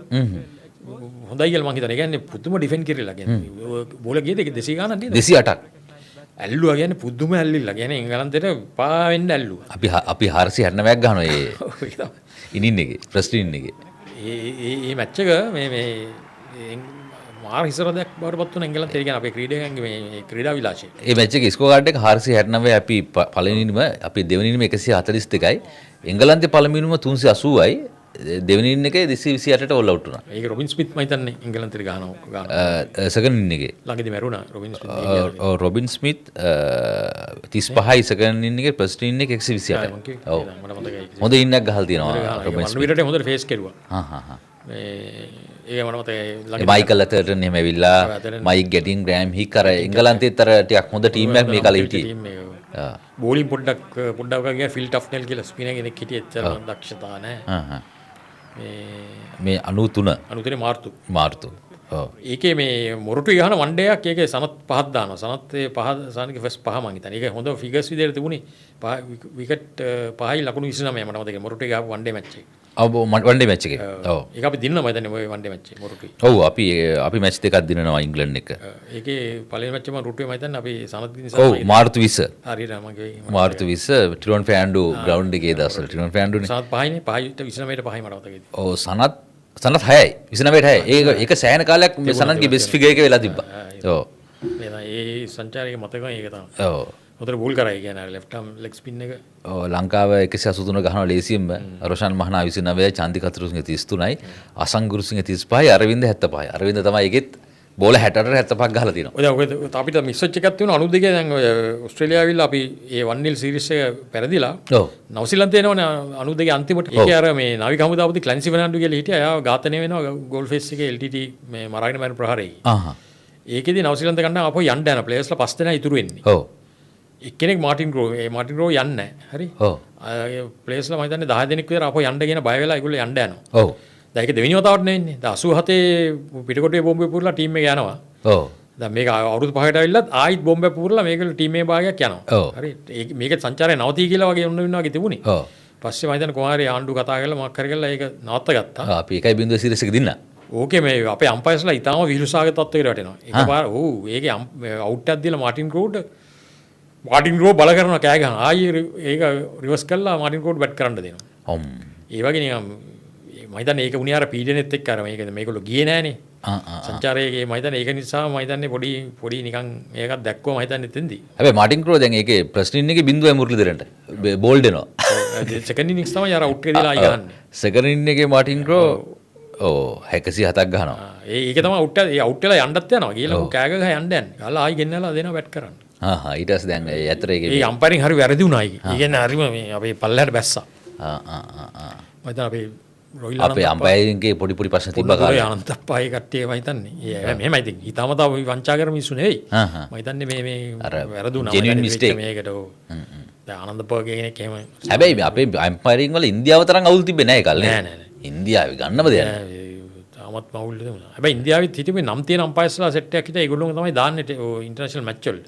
හොඳයි කියලා මං හිතන්නේ. ඒ කියන්නේ පුදුම ඩිෆෙන්ඩ් කරලා කියන්නේ. බෝල ගියද 200 ගානක් නේද? 208ක්. ඇල්ලුවා කියන්නේ පුදුම ඇල්ලිලා. කියන්නේ එංගලන්තේට පා වෙන්න ඇල්ලුවා. අපි 469ක් ගහනවා ඒ ඉනින් එකේ ෆස්ට් ඉනින් එකේ. ඒ මැච් එක මේ මාර හිසරදයක් බවටපත් වුණා එංගලන්තේ. කියන්නේ අපේ ක්‍රීඩකයන්ගේ මේ ක්‍රීඩා විලාසය. ඒ මැච් එකේ ස්කෝර් කාඩ් එක 469 අපි පළවෙනිම අපි දෙවෙනිම 142යි. එංගලන්තේ පළවෙනිම 380යි. දෙවෙනි ඉන්න එකේ 228ට ඕල් අවුට් වුණා. ඒක රොබින් ස්මිත් මම හිතන්නේ එංගලන්තේ ගහනවා. සෙකන්ඩ් ඉන්න එකේ. ළඟදී මැරුණා රොබින් ස්මිත්. රොබින් ස්මිත් 35යි සෙකන්ඩ් ඉන්න එකේ ෆස්ට් ඉන්න එකේ 128. ඔව්. මට මතකයි. හොඳ ඉන්නක් ගහලා තියෙනවා රොබින් ස්මිත්. වන්විරට හොඳට ෆේස් කෙරුවා. හා. ඒක මට මතකයි. මයිකල් අතර්ටන් එහෙම ඇවිල්ලා මයික් ගැටින් ග්‍රෑම් හික් අර එංගලන්තෙත් අර ටිකක් හොඳ ටීම් එකක් මේ කාලේ හිටියේ. බෝලින් පොඩ්ඩක් ගියා ෆිල් ටෆ්නෙල් කියලා ස්පිනර් කෙනෙක් හිටියේ එච්චර දක්ෂතා නැහැ. මේ 93 මාර්තු. ඔව්. ඒකේ මේ මොරටු ගහන වන් ඩේ එකක් ඒකේ සනත් පහක් දානවා. සනත් ඒ සනත්ගේ ෆස්ට් පහ මං හිතන්නේ. ඒක හොඳ ෆිගර්ස් විදිහට තිබුණේ. විකට් 5යි ලකුණු 29 මට මතකයි මොරටු ගහපු වන් ඩේ මැච් එක. වන් ඩේ මැච් එකේ. ඔව්. ඒක අපි දිනනවා මම හිතන්නේ ඔය වන් ඩේ මැච් එක මොරටුයි. ඔව් අපි මැච් දෙකක් දිනනවා ඉංග්ලන්ඩ් එක. ඒකේ පළවෙනි මැච් එක මම රුටුවේ මම හිතන්නේ අපි සනත් නිසා. ඔව් මාර්තු 20. හරියට මගේ මාර්තු 20 ටිරොන් ෆෑන්ඩු ග්‍රවුන්ඩ් එකේ දවසවල ටිරොන් ෆෑන්ඩුනේ. සනත් 5යිනේ 5ට 29ට 5යි මට මතකයි. ඔව් සනත් 6යි 29ට 6යි. ඒක සෑහෙන කාලයක් මේ සනත්ගේ බෙස්ට් ෆිගර් එක වෙලා තිබ්බා. ඔව්. ඒ සංචාරයේ මතකයි ඒක තමයි. ඔව්. හොඳට බෝල් කරා කියන්නේ ලෙෆ්ට් ආම් ලෙග් ස්පින් එක. ඔව් ලංකාව 183 ගහනවා ලේසියෙන්ම. රොෂාන් මහනා 29යි, චන්දික කතුරුසිංහ 33යි, අසංගුරුසිංහ 35යි, අරවින්ද 75යි. අරවින්ද තමයි ඒකෙත් බෝල 68ට 75ක් ගහලා තියෙනවා. ඔය අපිට මිස් වෙච්ච එකක් තියෙනවා 92 දැන් ඔය ඕස්ට්‍රේලියාව ඇවිල්ලා අපි ඒ 1-0 සීරීස් එක පෙරදිලා. ඔව්. නවසීලන්තේ එනවනේ 92 අන්තිමට. ඒකේ අර මේ නාවික හමුදාපති ක්ලැන්සි ෆර්නැන්ඩෝ කියලා හිටියා. එයා ඝාතනය වෙනවා ගෝල් ෆේස් එකේ LTT මේ මරාගෙන මැරෙන ප්‍රහාරයයි. ඒකෙදි නවසීලන්ත කණ්ඩායම අපෝ යන්න යන ප්ලේයර්ස්ලා 5 දෙනා ඉතුරු වෙන්නේ. ඔව්. එක්කෙනෙක් මාටින් ග්‍රෝ යන්නේ නැහැ. හරි. ඔව්. ප්ලේයර්ස්ලා මම හිතන්නේ 10 දෙනෙක් විතර අපෝ යන්න කියන බය වෙලා ඒගොල්ලෝ යන්න යනවා. ඔව්. දැන් ඒක දෙවෙනි වතාවට නෙවෙන්නේ. දැන් 87 පිටකොටුවේ බෝම්බේ පුරලා ටීම් එක යනවා. ඔව්. දැන් මේක අවුරුදු 5කට ඇවිල්ලත් ආයිත් බෝම්බේ පුරලා මේක ටීම් එකේ භාගයක් යනවා. හරි. මේක සංචාරය නවතී කියලා වගේ ඔන්න වෙනවා වගේ තිබුණේ. ඔව්. පස්සේ මම හිතන්නේ කොහාරි ආණ්ඩු කතා කරලා මොකක් හරි කරලා ඒක නවත්ත ගත්තා. අපි 1.0 සීරීස් එක දින්නා. ඕකේ මේ අපේ අම්පයර්ස්ලා ඊටාම විහිළුසාගත තත්ත්වයකට වැටෙනවා. එකපාර ඔව් ඒකේ අවුට් එකක් දීලා මාටින් ග්‍රෝ බල කරනවා කෑ ගහනවා. ආයේ ඒක රිවර්ස් කරලා මාටින් ග්‍රෝට බැට් කරන්න දෙනවා. ඒ වගේ නිකන් මම හිතන්නේ ඒක උණේ අර පීඩනෙත් එක්ක අර මේගොල්ලෝ ගියේ නෑනේ. සංචාරයේ මම හිතන්නේ ඒක නිසා මම හිතන්නේ පොඩි නිකන් මේකක් දැක්කුවා මම හිතන්නේ එතෙන්දී. හැබැයි මාටින් ක්‍රෝ දැන් ඒකේ ප්‍රශ්නින් එකේ 0.5 මුරලිදරන්ට බෝල්ඩ් එනවා. සෙකන්ඩ් ඉනිංස් තමයි අර අවුට් එක දීලා ආයි ගහන්නේ. සෙකන්ඩ් ඉනිං එකේ මාටින් ක්‍රෝ 107ක් ගහනවා. ඒක තමයි අවුට් එක. ඒ අවුට් වෙලා යන්නත් යනවා. ගිහලා කෑග ගහ යන්න යන්නේ. ගහලා ආයි ගෙන්නලා දෙනවා බැට් කරන්න. ඊට පස්සේ දැන් ඇතර ඒකේ ඒ අම්පයරින් හරි වැරදි වුණා ඒක. ඒ කියන්නේ හරිම මේ අපේ පල්ලෙහාට බැස්සා. මම හිතන්නේ අපේ රොයිල් අපේ අම්පයරින්ගේ පොඩි ප්‍රශ්න තිබ්බා කාලේ. අනන්තප්පා ඒ කට්ටිය මම හිතන්නේ. මෙහෙමයි ඉතින් හිතාමතා වංචා කර මිනිස්සු නෙවෙයි. මම හිතන්නේ මේ වැරදුනා. ජෙනුයින් මිස්ටේක් මේකට ඔව්. දැන් ආනන්දප්පා කෙනෙක් එහෙම. හැබැයි අපේ අම්පයරින් වල ඉන්දියාව තරම් අවුල් තිබ්බේ නැහැ ඒ කාලේ. නෑ. ඉන්දියාවේ ගන්නම දෙයක් නෑ. තාමත් මවුල් දෙමුණා. හැබැයි ඉන්දියාවෙත් හිටියේ නම් තියෙන අම්පයර්ස්ලා සෙට් එකක් හිටියා. ඒගොල්ලෝ තමයි දාන්නේ ඉන්ටර්නැෂනල් මැච් වල.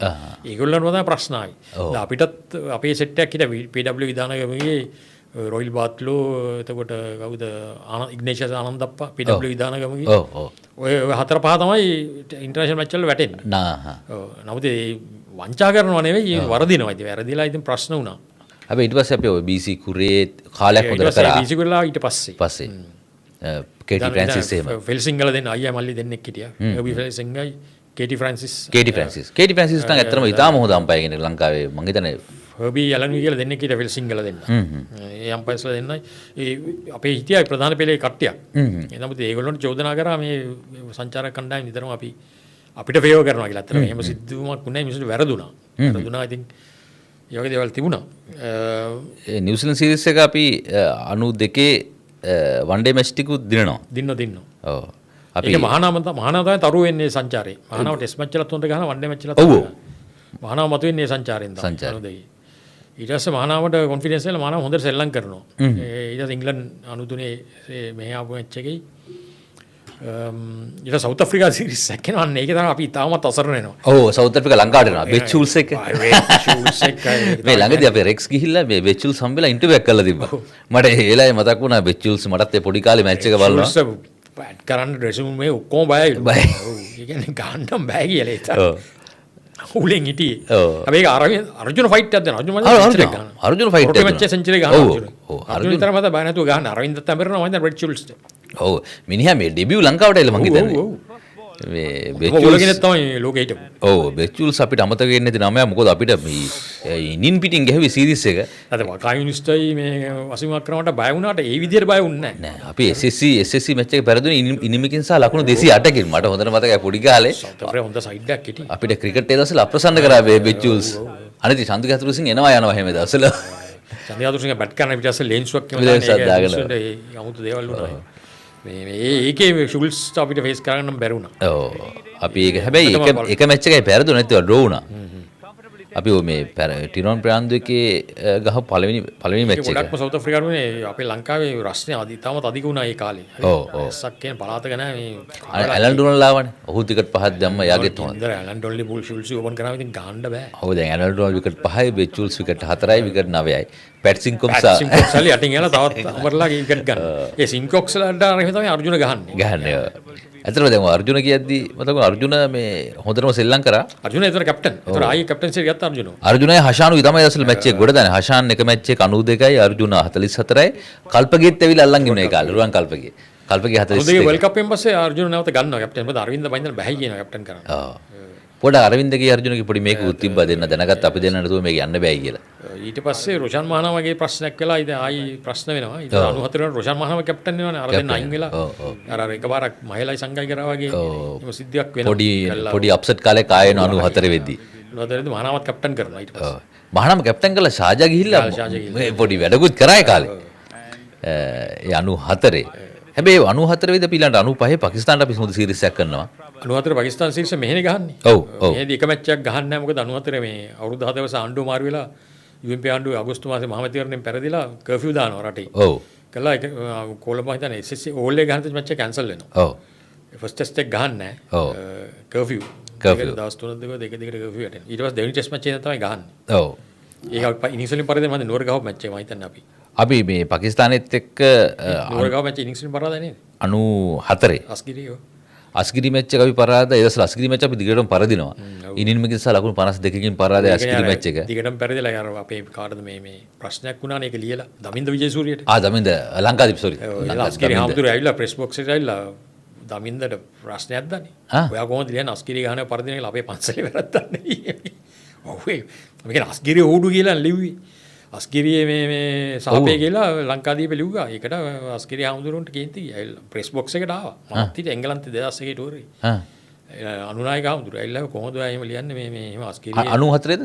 ඒගොල්ලන්ට තමයි ප්‍රශ්න ආවේ. දැන් අපිටත් අපේ සෙට් එකක් හිටියා PW විදානගමගේ රොයිල් බාත්ලෝ එතකොට කවුද ඉග්නේෂියස් ආනන්දප්පා PW විදානගමගේ. ඔය හතර පහ තමයි ඉන්ටර්නැෂනල් මැච් වල වැටෙන්නේ. නමුත් ඒ වංචා කරනවා නෙවෙයි වරදිනවා. ඉතින් වැරදිලා ඉතින් ප්‍රශ්න වුණා. හැබැයි ඊට පස්සේ අපි ඔය BC කුරේ කාලයක් හොඳට කරා. BC කුරලා ඊට පස්සේ කේටි ෆ්‍රැන්සිස් එහෙම ෆෙල්සිංගල දෙන්න අයියා මල්ලි දෙන්නෙක් හිටියා. හර්බි ෆෙල්සිංගයි කේටි ෆ්‍රැන්සිස් නම් ඇත්තටම ඉතාම හොඳ අම්පයර් කෙනෙක් ලංකාවේ මම හිතන්නේ හර්බි යලන්වි කියලා දෙන්නෙක් හිටියා ෆෙල්සිංගල දෙන්න. ඒ අම්පයර්ස්ලා දෙන්නයි ඒ අපේ හිටියා ප්‍රධාන පෙළේ කට්ටියක්. ඒ නමුත් ඒගොල්ලන්ට චෝදනා කරා මේ සංචාරක කණ්ඩායම නිතරම අපිට ෆේවර් කරනවා කියලා. අත්‍තරම එහෙම සිද්ධුමක් වුණේ මිනිස්සුන්ට වැරදුනා. ඉතින් ඒ වගේ දේවල් තිබුණා. නිව්සීලන්ත සීරීස් එක අපි 92 වන් ඩේ මැච් ටිකුත් දිනනවා. ඔව්. අපි ඒක මහානාම තමයි තරු වෙන්නේ සංචාරේ. මහානාම ටෙස්ට් මැච් වලත් හොඳ ගහන වන් ඩේ මැච් වලත්. ඔව්. මහානාම මත වෙන්නේ සංචාරෙන් තමයි. ඊට පස්සේ මහානාමට කොන්ෆිඩන්ස් එකල මහානාම හොඳට සෙල්ලම් කරනවා. ඊට පස්සේ ඉංග්ලන්ඩ් 93 මෙහෙ ආපු මැච් එකේ ඊට සවුත් අප්‍රිකා සීරීස් එකක් එනවා. ඒක තමයි අපි තාමත් අසරණ වෙනවා. ඔව් සවුත් අප්‍රිකා ලංකාවට එනවා. වෙච්චුල්ස් එක. මේ ළඟදී අපේ රෙක්ස් ගිහිල්ලා මේ වෙච්චුල්ස් හම්බෙලා ඉන්ටර්විව් එකක් කරලා තිබ්බා. මට ඒ වෙලාවේ මතක් වුණා වෙච්චුල්ස් මටත් ඒ පොඩි කාලේ මැච් එක බලනවා. බැට් කරන්න ඩ්‍රෙසින් මේ ඔක්කොම බයයි. ඔව්. ඒ කියන්නේ ගාන්නම් බෑ කියලා ඒක. ඔව්. උලෙන් හිටියේ. හැබැයි ඒක අර්ජුන ෆයිට් එකක් දෙනවා. අර්ජුන ෆයිට් එකක්. මැච් එක සෙන්චරි ගහනවා. ඔව්. අර්ජුන විතර මත බය නැතුව ගහන. අරවින්දත් තඹරනවා මම දැන් වෙච්චුල්ස්ට. ඔව් මිනිහා මේ ඩෙබියු ලංකාවට එළ මං හිතන්නේ. මේ වෙච්චුල්ස් තමයි ලෝකෙ හිටපු. ඔව් වෙච්චුල්ස් අපිට අමතක වෙන්නේ නැති නමයක්. මොකද අපිට මේ ඉනින් පිටින් ගැහුවේ සීරීස් එක. අද වකායුනිස්ටයි මේ වසීමක් කරනවට බය වුණාට ඒ විදියට බය වුණේ නැහැ. නෑ අපි SSC මැච් එක පෙරදුනේ ඉනිමකින් සහ ලකුණු 208කින්. මට හොඳට මතකයි පොඩි කාලේ සවුත් ආෆ්‍රිකා හොඳ සයිඩ් එකක් හිටියේ. අපිට ක්‍රිකට් ඒ දවස්වල අප්‍රසන්න කරා බෙචුල්ස්. අනිත් චන්දික හතුරුසිංහ එනවා යනවා එහෙම දවස්වල. චන්දික හතුරුසිංහ බැට් කරන පිට ඇස්සේ ලේන්ස්ුවක් දාගෙන. යමුතු දේවල් වුණා. ඒකේ ෂුල්ස් අපිට ෆේස් කරන්න බැරි වුණා. ඔව්. අපි ඒක හැබැයි එක මැච් එකයි පෙරදුනේ නැතිව ඩ්‍රෝ වුණා. අපි මේ ටිරොන් ප්‍රාන්දුවකේ ගහ පළවෙනි මැච් එක. ගොඩක්ම සවුත් ආෆ්‍රිකාවේ අපේ ලංකාවේ රස්නේ තාමත් අධික වුණා ඒ කාලේ. ඔව් ඔව්. සක් කියන පළාතක නෑ මේ. ඇලන් ඩොනල් ආවනේ. ඔහු ටිකට් පහක් දැම්ම යාගෙත් හොඳ. ඉතින් ඇලන් ඩොනල් බුල් ෂුල්ස් ඕපන් කරාම ඉතින් ගහන්න බෑ. ඔව් දැන් ඇලන් ඩොනල් විකට් 5යි බෙචුල්ස් විකට් 4යි විකට් 9යි. පැට් සින්කොක්සා සින්කොක්ස්ලි යටින් යන තවත් අමරලාගේ විකට් ගන්න. ඒ සින්කොක්ස්ලාට අරගෙන තමයි අර්ජුන ගහන්නේ. ඇත්තටම දැන් අර්ජුන කියද්දි මතක අර්ජුන මේ හොඳටම සෙල්ලම් කරා. අර්ජුන ඒතර කැප්ටන්. ඒතර ආයේ කැප්ටන්සි එක ගත්ත අර්ජුන. අර්ජුනයි හෂානුයි තමයි අසල මැච් එක ගොඩ දාන්නේ. හෂාන් එක මැච් එක 92යි අර්ජුන 44යි. කල්පගේත් ඇවිල්ලා අල්ලන් ඉන්න ඒ කාලේ. රුවන් කල්පගේ. කල්පගේ 42. උදේ වර්ල්ඩ් කප් එකෙන් පස්සේ අර්ජුන නැවත ගන්නවා කැප්ටන්. මොකද අරවින්ද බයින්දන බැහැ කියනවා කැප්ටන් කරන්න. ඔව්. පොඩ අරවින්දගේ අර්ජුනගේ පොඩි මේකුත් තිබ්බා දෙන්න දැනගත්ත අපි දෙන්න නේද මේක යන්න බෑයි කියලා. ඊට පස්සේ රොෂාන් මහානාමගේ ප්‍රශ්නයක් වෙලා ඉතින් ආයි ප්‍රශ්න වෙනවා. ඉතින් 94 වෙනි රොෂාන් මහානාම කැප්ටන් වෙනවනේ. අර දෙන්න අයින් වෙලා. අර එකපාරක් මහේලයි සංගයි කරා වගේ එහෙම සිද්ධියක් වෙනවා. පොඩි අප්සෙට් කාලයක් ආයෙ 94 වෙද්දී. 94 මහානාමත් කැප්ටන් කරනවා ඊට පස්සේ. මහානාම කැප්ටන් කළා ෂාජා ගිහිල්ලා මේ පොඩි වැඩකුත් කරා ඒ කාලේ. ඒ 94. හැබැයි 94 වෙද අපි ඊළඟට 95 පාකිස්තානට අපි හොඳ සීරීස් එකක් කරනවා. 94 පාකිස්තාන සීරීස් එක මෙහෙනේ ගහන්නේ. ඔව් ඔව්. මෙහෙදී එක මැච් එකක් ගහන්නේ නැහැ මොකද 94 මේ අවුරුදු 7 දවස් ආණ්ඩුව මාරු වෙලා UMP ආණ්ඩුවේ අගෝස්තු මාසේ මහමැතිවරණයෙන් පෙරදිලා කර්ෆියු දානවා රටේ. ඔව්. කළා ඒක කොළඹ හිටන්නේ SSC ඕල් එක ගහන මැච් එක කැන්සල් වෙනවා. ඔව්. ෆස්ට් ටෙස්ට් එක ගහන්නේ නැහැ. ඔව්. කර්ෆියු. කර්ෆියු. දවස් 3 දෙක දිගට කර්ෆියු යටෙන්. ඊට පස්සේ දෙවෙනි ටෙස්ට් මැච් එක තමයි ගහන්නේ. ඔව්. ඒක ඉනිංස් වලින් පරදේ මම නුවර ගහව මැච් එක මම හිතන්නේ අපි. අපි මේ පාකිස්තානෙත් එක්ක නුවර ගහව මැච් ඉනිංස් වලින් පරාදයි නේද? 94 අස්ගිරියෝ. අස්ගිරි මැච් එක අපි පරාදා ඒ දවස්වල අස්ගිරි මැච් අපි දිගටම පරදිනවා. ඉනින්මකින් සහ ලකුණු 52කින් පරාදා අස්ගිරි මැච් එක. දිගටම පරදිලා අර අපේ කාටද මේ ප්‍රශ්නයක් වුණානේ ඒක ලියලා දමින්ද විජේසූරියට. දමින්ද ලංකාදීප සෝරි. අස්ගිරි හාමුදුරුවෝ ඇවිල්ලා ප්‍රෙස් බොක්ස් එකට ඇවිල්ලා දමින්දට ප්‍රශ්නයක් දන්නේ. ඔයා කොහොමද ලියන්නේ අස්ගිරි ගහන පරදින කියලා අපේ පන්සලේ වැරද්දන්නේ. ඔව් ඒ මේක අස්ගිරි ඕඩු කියලා ලිව්වේ. අස්ගිරියේ මේ සහපේ කියලා ලංකාදීපේ ලිව්වා. ඒකට අස්ගිරි හාමුදුරුවන්ට කේන්ති ඇවිල්ලා ප්‍රෙස් බොක්ස් එකට ආවා. මමත් හිටියේ එංගලන්තේ 2001 ටෝරේ. අනුනායක හාමුදුරුවෝ ඇවිල්ලා කොහොමද ඔයා එහෙම ලියන්නේ මේ එහෙම අස්ගිරිය 94ද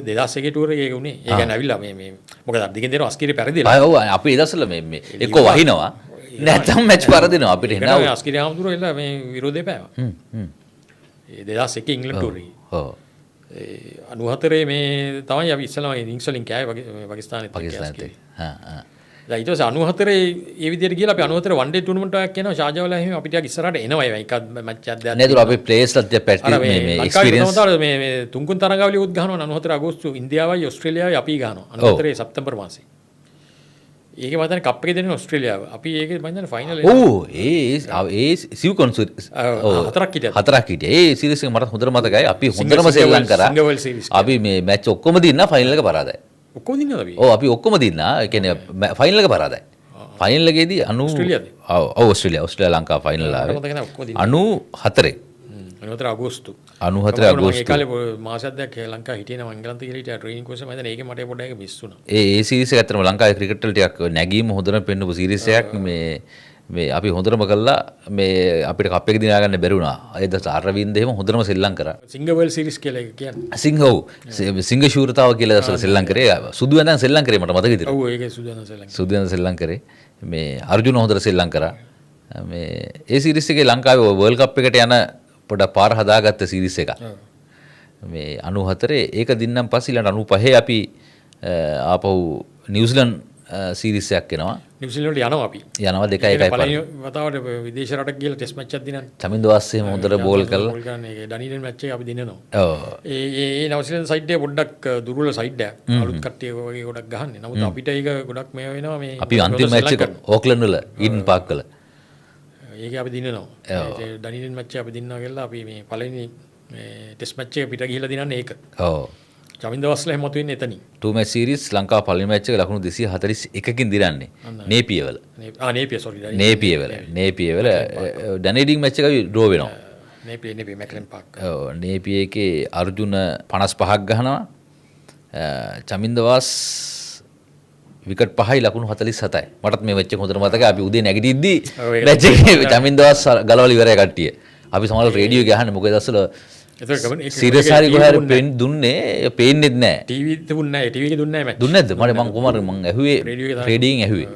2001 ටෝරේ ඒක උනේ. ඒ කියන්නේ ඇවිල්ලා මේ මොකද අදිගෙන් දෙනවා අස්ගිරිය පෙරදිලා. ඔව් අපි ඒ දවස්වල මේ එක්ක වහිනවා. නැත්නම් මැච් පරදිනවා අපිට එනවා. අස්ගිරිය හාමුදුරුවෝ එලා මේ විරෝධය පෑවා. ඒ 2001 ඉංග්‍රීසි ටෝරේ. ඔව්. 94 මේ තමයි අපි ඉස්සලම ඉනිංස් වලින් කෑවේ පාකිස්තානෙත් පාකිස්තානෙත්. දැන් ඊට පස්සේ 94 ඒ විදිහට ගිහලා අපි 94 වන් ඩේ ටූර්නමන්ට් එකක් කියනවා ෂාජාවල එහෙම අපිට ටිකක් ඉස්සරහට එනවා ඒවා එකක් මැච් එකක් දෙයක් නේද අපි ප්ලේස්ලත් පැටි මේ එක්ස්පීරියන්ස් මේ තුන්කුන් තරගාවලිය උත් ගහනවා 94 අගෝස්තු ඉන්දියාවයි ඕස්ට්‍රේලියාවයි අපි ගහනවා 94 සැප්තැම්බර් මාසේ ඒකේ මම හිතන්නේ කප් එකේ දෙන්නේ ඕස්ට්‍රේලියාව අපි ඒකේ මම හිතන්නේ ෆයිනල් ඒ සිව් කොන්සර් හතරක් හිටියා ඒ සීරීස් එක මට හොඳට මතකයි අපි හොඳටම සෙල්ලම් කරා අපි මේ මැච් ඔක්කොම දින්නා ෆයිනල් එක පරාදයි ඔක්කොම දින්නද අපි ඔව් අපි ඔක්කොම දින්නා ඒ කියන්නේ ෆයිනල් එක පරාදයි ෆයිනල් එකේදී 90 ඔව් ඕස්ට්‍රේලියා ලංකාව ෆයිනල් ආවේ 94 94 අගෝස්තු 94 අගෝස්තු ඒ කාලේ මාසයක් දෙකක් ලංකාව හිටියේ නම් එංගලන්තේ කියලා හිටියා ට්‍රේනින් කෝස් එක මම හිතන්නේ ඒකේ මට පොඩ්ඩක් මිස් වුණා ඒ සීරීස් එක ඇත්තටම ලංකාවේ ක්‍රිකට් වල ටිකක් නැගීම හොඳට පෙන්නපු සීරීස් එකක් මේ අපි හොඳටම කළා මේ අපිට කප් එක දිනා ගන්න බැරි වුණා ඒ දවස් අරවින්ද එහෙම හොඳටම සෙල්ලම් කරා සිංහ වර්ල්ඩ් සීරීස් කියලා කියන්නේ සිංහ ශූරතාව කියලා දවසල සෙල්ලම් කරේ සුදු වෙනන් සෙල්ලම් කරේ මට මතක විදිහට ඔව් ඒකේ සුදු වෙනන් සෙල්ලම් කරේ මේ අර්ජුන හොඳට සෙල්ලම් කරා මේ ඒ සීරීස් එකේ ලංකාවේ වර්ල්ඩ් කප් එකට යන පොඩක් පාර හදාගත්ත සීරීස් එකක් මේ 94 ඒක දින්නම් පස්සේ ඊළඟ 95 අපි ආපහු නිව්සීලන්ත සීරීස් එකක් එනවා නිව්සීලන්තට යනවා අපි යනවා 2-1 පළවෙනි වතාවට විදේශ රටක් ගිහලා ටෙස්ට් මැච් එකක් දිනන්නේ චමින්ද වාස්සේ හොඳට බෝල් කළා බෝල් කරන එක ඩනිලන් මැච් එක අපි දිනනවා ඔව් ඒ නිව්සීලන්ත සයිඩ් එක පොඩ්ඩක් දුර්වල සයිඩ් එකක් අලුත් කට්ටිය වගේ ගොඩක් ගහන්නේ නමුත් අපිට ඒක ගොඩක් මේ වෙනවා මේ අපි අන්තිම මැච් එක ඕක්ලන්ඩ් වල ඊඩන් පාක් වල ඒක අපි දිනනවා ඒ ඩනිලන් මැච් එක අපි දිනනවා කියලා අපි මේ පළවෙනි මේ ටෙස්ට් මැච් එක පිට ගිහිලා දිනන්නේ ඒක ඔව් චමින්ද වාස්ලා හැම මතුවෙන්නේ එතනින් 2 match series ලංකාව පළවෙනි මැච් එක ලකුණු 241කින් දිනන්නේ නේපිය වල නේපිය වල ඩැනේඩින් මැච් එක ඩ්‍රෝ වෙනවා නේපිය මැක්ලන් පාක් ඔව් නේපිය එකේ අර්ජුන 55ක් ගහනවා චමින්දවාස් විකට් 5යි ලකුණු 47යි. මටත් මේ වෙච්ච හොඳට මතකයි. අපි උදේ නැගිටිද්දි මැච් එකේ චමින්දවාස් ගලවල ඉවරයි කට්ටිය. අපි සමහරවිට රේඩියෝ එකේ අහන්නේ මොකද අසල සීරියස් හරි කොහරි පෙන් දුන්නේ පේන්නේත් නැහැ. ටීවී තිබුණ නැහැ. ටීවී එකේ දුන්නේ නැහැ මැච්. දුන්නේ නැද්ද? මම කොහමද මම ඇහුවේ රේඩියෙන් ඇහුවේ.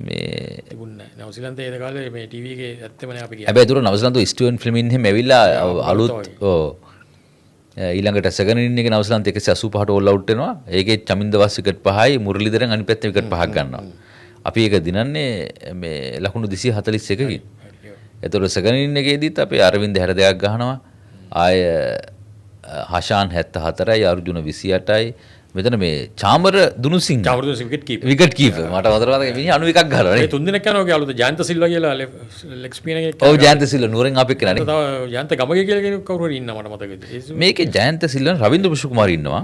මේ තිබුණේ නැහැ. නවසීලන්තයේ ඒ කාලේ මේ ටීවී එකේ ඇත්තම නෑ අපි ගියා. හැබැයි ඒතර නවසීලන්තයේ ස්ටීවන් ෆ්ලෙමින් එහෙම ඇවිල්ලා අලුත් ඊළඟට සෙකන්ඩ් ඉනින් එකේ නවසීලන්ත 185ට ඕල් අවුට් වෙනවා. ඒකේ චමින්දවාස් විකට් 5යි මුරලිදරන් අනිත් පැත්තේ විකට් 5ක් ගන්නවා. අපි ඒක දිනන්නේ මේ ලකුණු 241කින්. ඒතර සෙකන්ඩ් ඉනින් එකේදීත් අපේ අරවින්ද 62ක් ගහනවා. ආය හෂාන් 74යි අර්ජුන 28යි. මෙතන මේ චාමර දුනුසිංහ විකට් කීපර් මට හොඳට මතකයි මිනිහ 91ක් ගහනවා නේ. ඒ තුන් දෙනෙක් යනවා ඔගේ අලුත ජයන්ත සිල්වා කියලා ලෙග් ස්පිනර් එකෙක්. ඔව් ජයන්ත සිල්වා නුවරෙන් ආපෙක් කෙනා නේ. තව ජයන්ත ගමගේ කියලා කෙනෙක් කවුරු හරි ඉන්නවා මට මතකයි. මේකේ ජයන්ත සිල්වා රවින්ද්‍ර පුෂ්කුමාර ඉන්නවා.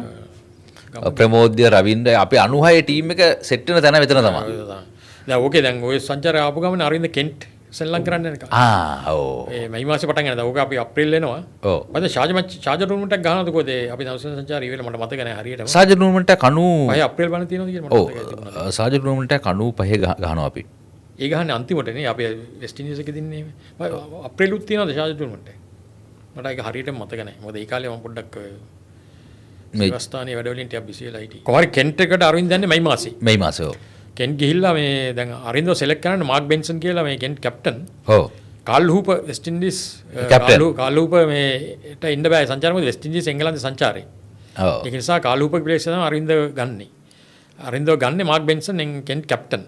ප්‍රමෝද්‍ය රවින්ද්‍ර අපේ 96 ටීම් එක සෙට් වෙන තැන මෙතන තමයි. දැන් ඕකේ දැන් ඔය සංචාරය ආපු ගමන් අරින්ද කෙන්ට් සෙල්ලම් කරන්න යනකම්. ඔව්. ඒ මයි මාසේ පටන් ගන්නවා. ඕක අපි අප්‍රේල් එනවා. ඔව්. මම ෂාර්ජා ටූර්නමන්ට් එක ගහනවද කොහෙද? අපි දවසෙන් සංචාරය ඉවෙල මට මතක නැහැ හරියටම. ෂාර්ජා ටූර්නමන්ට් එක 95 පහේ අප්‍රේල් බලන්න තියෙනවද කියලා මට මතකයි තිබුණා. ඔව්. ෂාර්ජා ටූර්නමන්ට් එක 95 ගහනවා අපි. ඒ ගහන්නේ අන්තිමට නේ. අපි වෙස්ට් ඉන්ඩීස් එකේ දින්නේ එහෙම. අප්‍රේල් උත් තියෙනවද ෂාර්ජා ටූර්නමන්ට් එක? මට ඒක හරියටම මතක නැහැ. මොකද ඒ කාලේ මම පොඩ්ඩක් මේ ස්ථානීය වැඩවලින් ටිකක් බිසි වෙලා හිටියේ. කොහරි කෙන්ට් එකට අරවින්ද යන්නේ මයි මාසේ. මයි මාසේ ඔව්. කෙන්ට් ගිහිල්ලා මේ දැන් අරින්දව සෙලක්ට් කරන්න මාක් බෙන්සන් කියලා මේ කෙන්ට් කැප්ටන්. ඔව්. කාල් හූපර් වෙස්ට් ඉන්ඩීස් කාල් හූපර් මේට ඉන්න බෑ සංචාරය මොකද වෙස්ට් ඉන්ඩීස් එංගලන්තේ සංචාරේ. ඔව්. ඒක නිසා කාල් හූපර් ප්ලේස් තමයි අරින්ද ගන්නේ. අරින්දව ගන්නේ මාක් බෙන්සන් කෙන්ට් කැප්ටන්.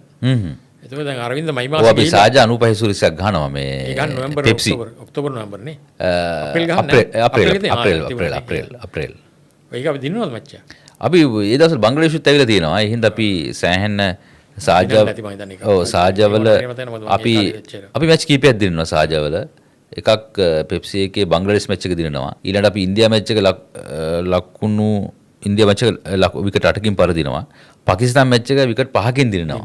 එතකොට දැන් අරවින්ද මයි මාසේ අපි සාජා 95 සුරිසක් ගහනවා මේ ඒ ගන්න නොවැම්බර් ඔක්තෝබර් නොවැම්බර් නේ. අප්‍රේල්. ඒක අපි දිනනවද මැච් එක? අපි ඒ දවස්වල බංග්ලාදේශෙත් ඇවිල්ලා තියෙනවා. ඒ හින්දා අපි සෑහෙන සාජවල අපි මැච් කීපයක් දිනනවා සාජවල. එකක් පෙප්සි එකේ බංග්ලාදේශ මැච් එක දිනනවා. ඊළඟට අපි ඉන්දියා මැච් එක ලකුණු ඉන්දියා මැච් එක විකට් 8කින් පරදිනවා. පාකිස්තාන් මැච් එක විකට් 5කින් දිනනවා.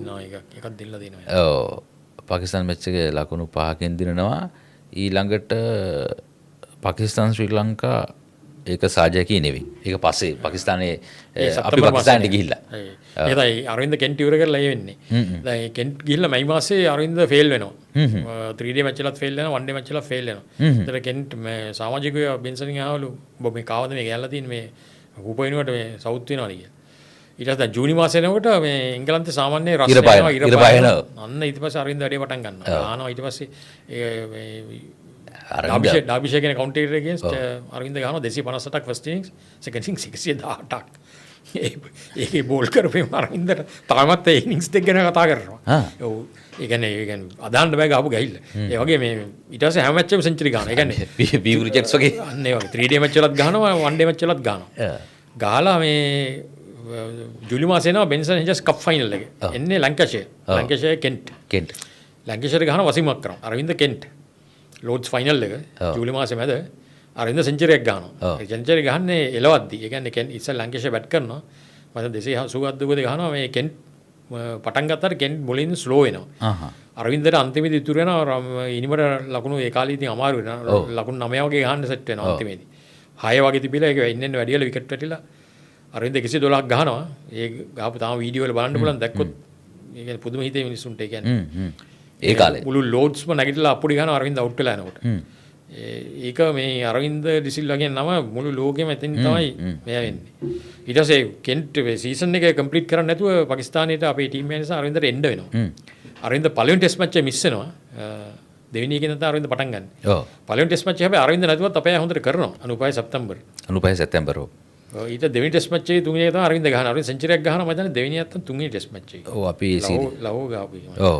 එකක් දිනලා දිනවා. ඔව්. පාකිස්තාන් මැච් එක ලකුණු 5කින් දිනනවා. ඊළඟට පාකිස්තාන් ශ්‍රී ලංකා ඒක සාජකී නෙවෙයි. ඒක පස්සේ පාකිස්තානයේ අපි පාකිස්තානට ගිහිල්ලා. ඒකයි අරවින්ද කෙන්ට් ඉවර කරලා ඒ වෙන්නේ. දැන් කෙන්ට් ගිහිල්ලා මයි මාසේ අරවින්ද ෆේල් වෙනවා. 3D මැච් එකලත් ෆේල් වෙනවා 1D මැච් එකලත් ෆේල් වෙනවා. ඒතර කෙන්ට් මේ සමාජිකයෝ බෙන්සන්ගෙන් ආවලු ඔබ මේ කාවද මේ ගෑල්ලා තියෙන මේ කූප වෙනුවට මේ සවුත් වෙනවද කියලා. ඊට පස්සේ ජූනි මාසේ එනකොට මේ එංගලන්තේ සාමාන්‍ය රස් වෙනවා ඉර පායනවා. අන්න ඊට පස්සේ අරවින්ද වැඩේ පටන් ගන්නවා. ආනවා ඊට පස්සේ ඩාබිෂේ කියන කවුන්ටර් එකේස් අරවින්ද ගහනවා 258ක් ෆස්ට් ඉනින්ග්ස් සෙකන්ඩ් ඉනින්ග්ස් 118ක්. ඒකේ බෝල් කරපේ අරවින්දට තාමත් ඒ ඉනින්ග්ස් දෙක ගැන කතා කරනවා. ඔව්. ඒ කියන්නේ අදාන්න බෑ ගහපු ගහිල්ල. ඒ වගේ මේ ඊට පස්සේ හැම මැච් එකම සෙන්චරි ගන්නවා. ඒ කියන්නේ බීව් රිචඩ්ස් වගේ අන්න ඒ වගේ 3D මැච් වලත් ගහනවා 1D මැච් වලත් ගහනවා. ගහලා මේ ජූලි මාසේ එනවා බෙන්සන් හෙන්ජස් කප් ෆයිනල් එක. එන්නේ ලංකාෂයර් කෙන්ට්. ලංකාෂයර් ගහනවා වසීමක් කරනවා. අරවින්ද කෙන්ට් ලෝඩ්ස් ෆයිනල් එක ජූලි මාසේ මැද අරින්ද සෙන්චරියක් ගහනවා. ඒ සෙන්චරිය ගහන්නේ එලවද්දි. ඒ කියන්නේ කෙන්ට් ඉස්සෙල් ලංකාෂයර් බැට් කරනවා. මම 287ක් දුවද ගහනවා මේ කෙන්ට් පටන් ගත්තාට කෙන්ට් බොලින් ස්ලෝ වෙනවා. අරවින්දට අන්තිමේදී ඉතුරු වෙනවා ඉනිමට ලකුණු ඒ කාලේ ඉතින් අමාරු වෙනවා. ලකුණු 9 වගේ ගහන්න සෙට් වෙනවා අන්තිමේදී. 6 වගේ තිබිලා ඒක ඉන්න වැඩියල විකට් වැටිලා අරවින්ද 112ක් ගහනවා. ඒ ගහපු තාම වීඩියෝ වල බලන්න පුළුවන් දැක්කොත් ඒ කියන්නේ පුදුම හිතේ මිනිස්සුන්ට ඒ කියන්නේ ඒ කාලේ මුළු ලෝඩ්ස්ම නැගිටලා අප්පුඩි ගහනවා අරවින්ද අවුට් වෙලා යනකොට. ඒක මේ අරවින්ද ඩිසිල්වාගේ නම මුළු ලෝකෙම එතෙන් තමයි මෙයා වෙන්නේ. ඊට පස්සේ කෙන්ට් සීසන් එක කම්ප්ලීට් කරන්න නැතුව පාකිස්තානයට අපේ ටීම් එක නිසා අරවින්දට එන්න වෙනවා. අරවින්ද පළවෙනි ටෙස්ට් මැච් එක මිස් වෙනවා. දෙවෙනි එකේ නැත්නම් අරවින්ද පටන් ගන්න. ඔව්. පළවෙනි ටෙස්ට් මැච් එක හැබැයි අරවින්ද නැතුවත් අපේ හොඳට කරනවා. 95 සැප්තැම්බර්. ඊට දෙවෙනි ටෙස්ට් මැච් එකේ තුන්වෙනි එක තමයි අරවින්ද ගහනවා. අරවින්ද සෙන්චරියක් ගහනවා මම හිතන්නේ දෙවෙනි නැත්නම් තුන්වෙනි ටෙස්ට් මැච් එකේ. ඔව් අපි ලවෝ ගාපු. ඔව්.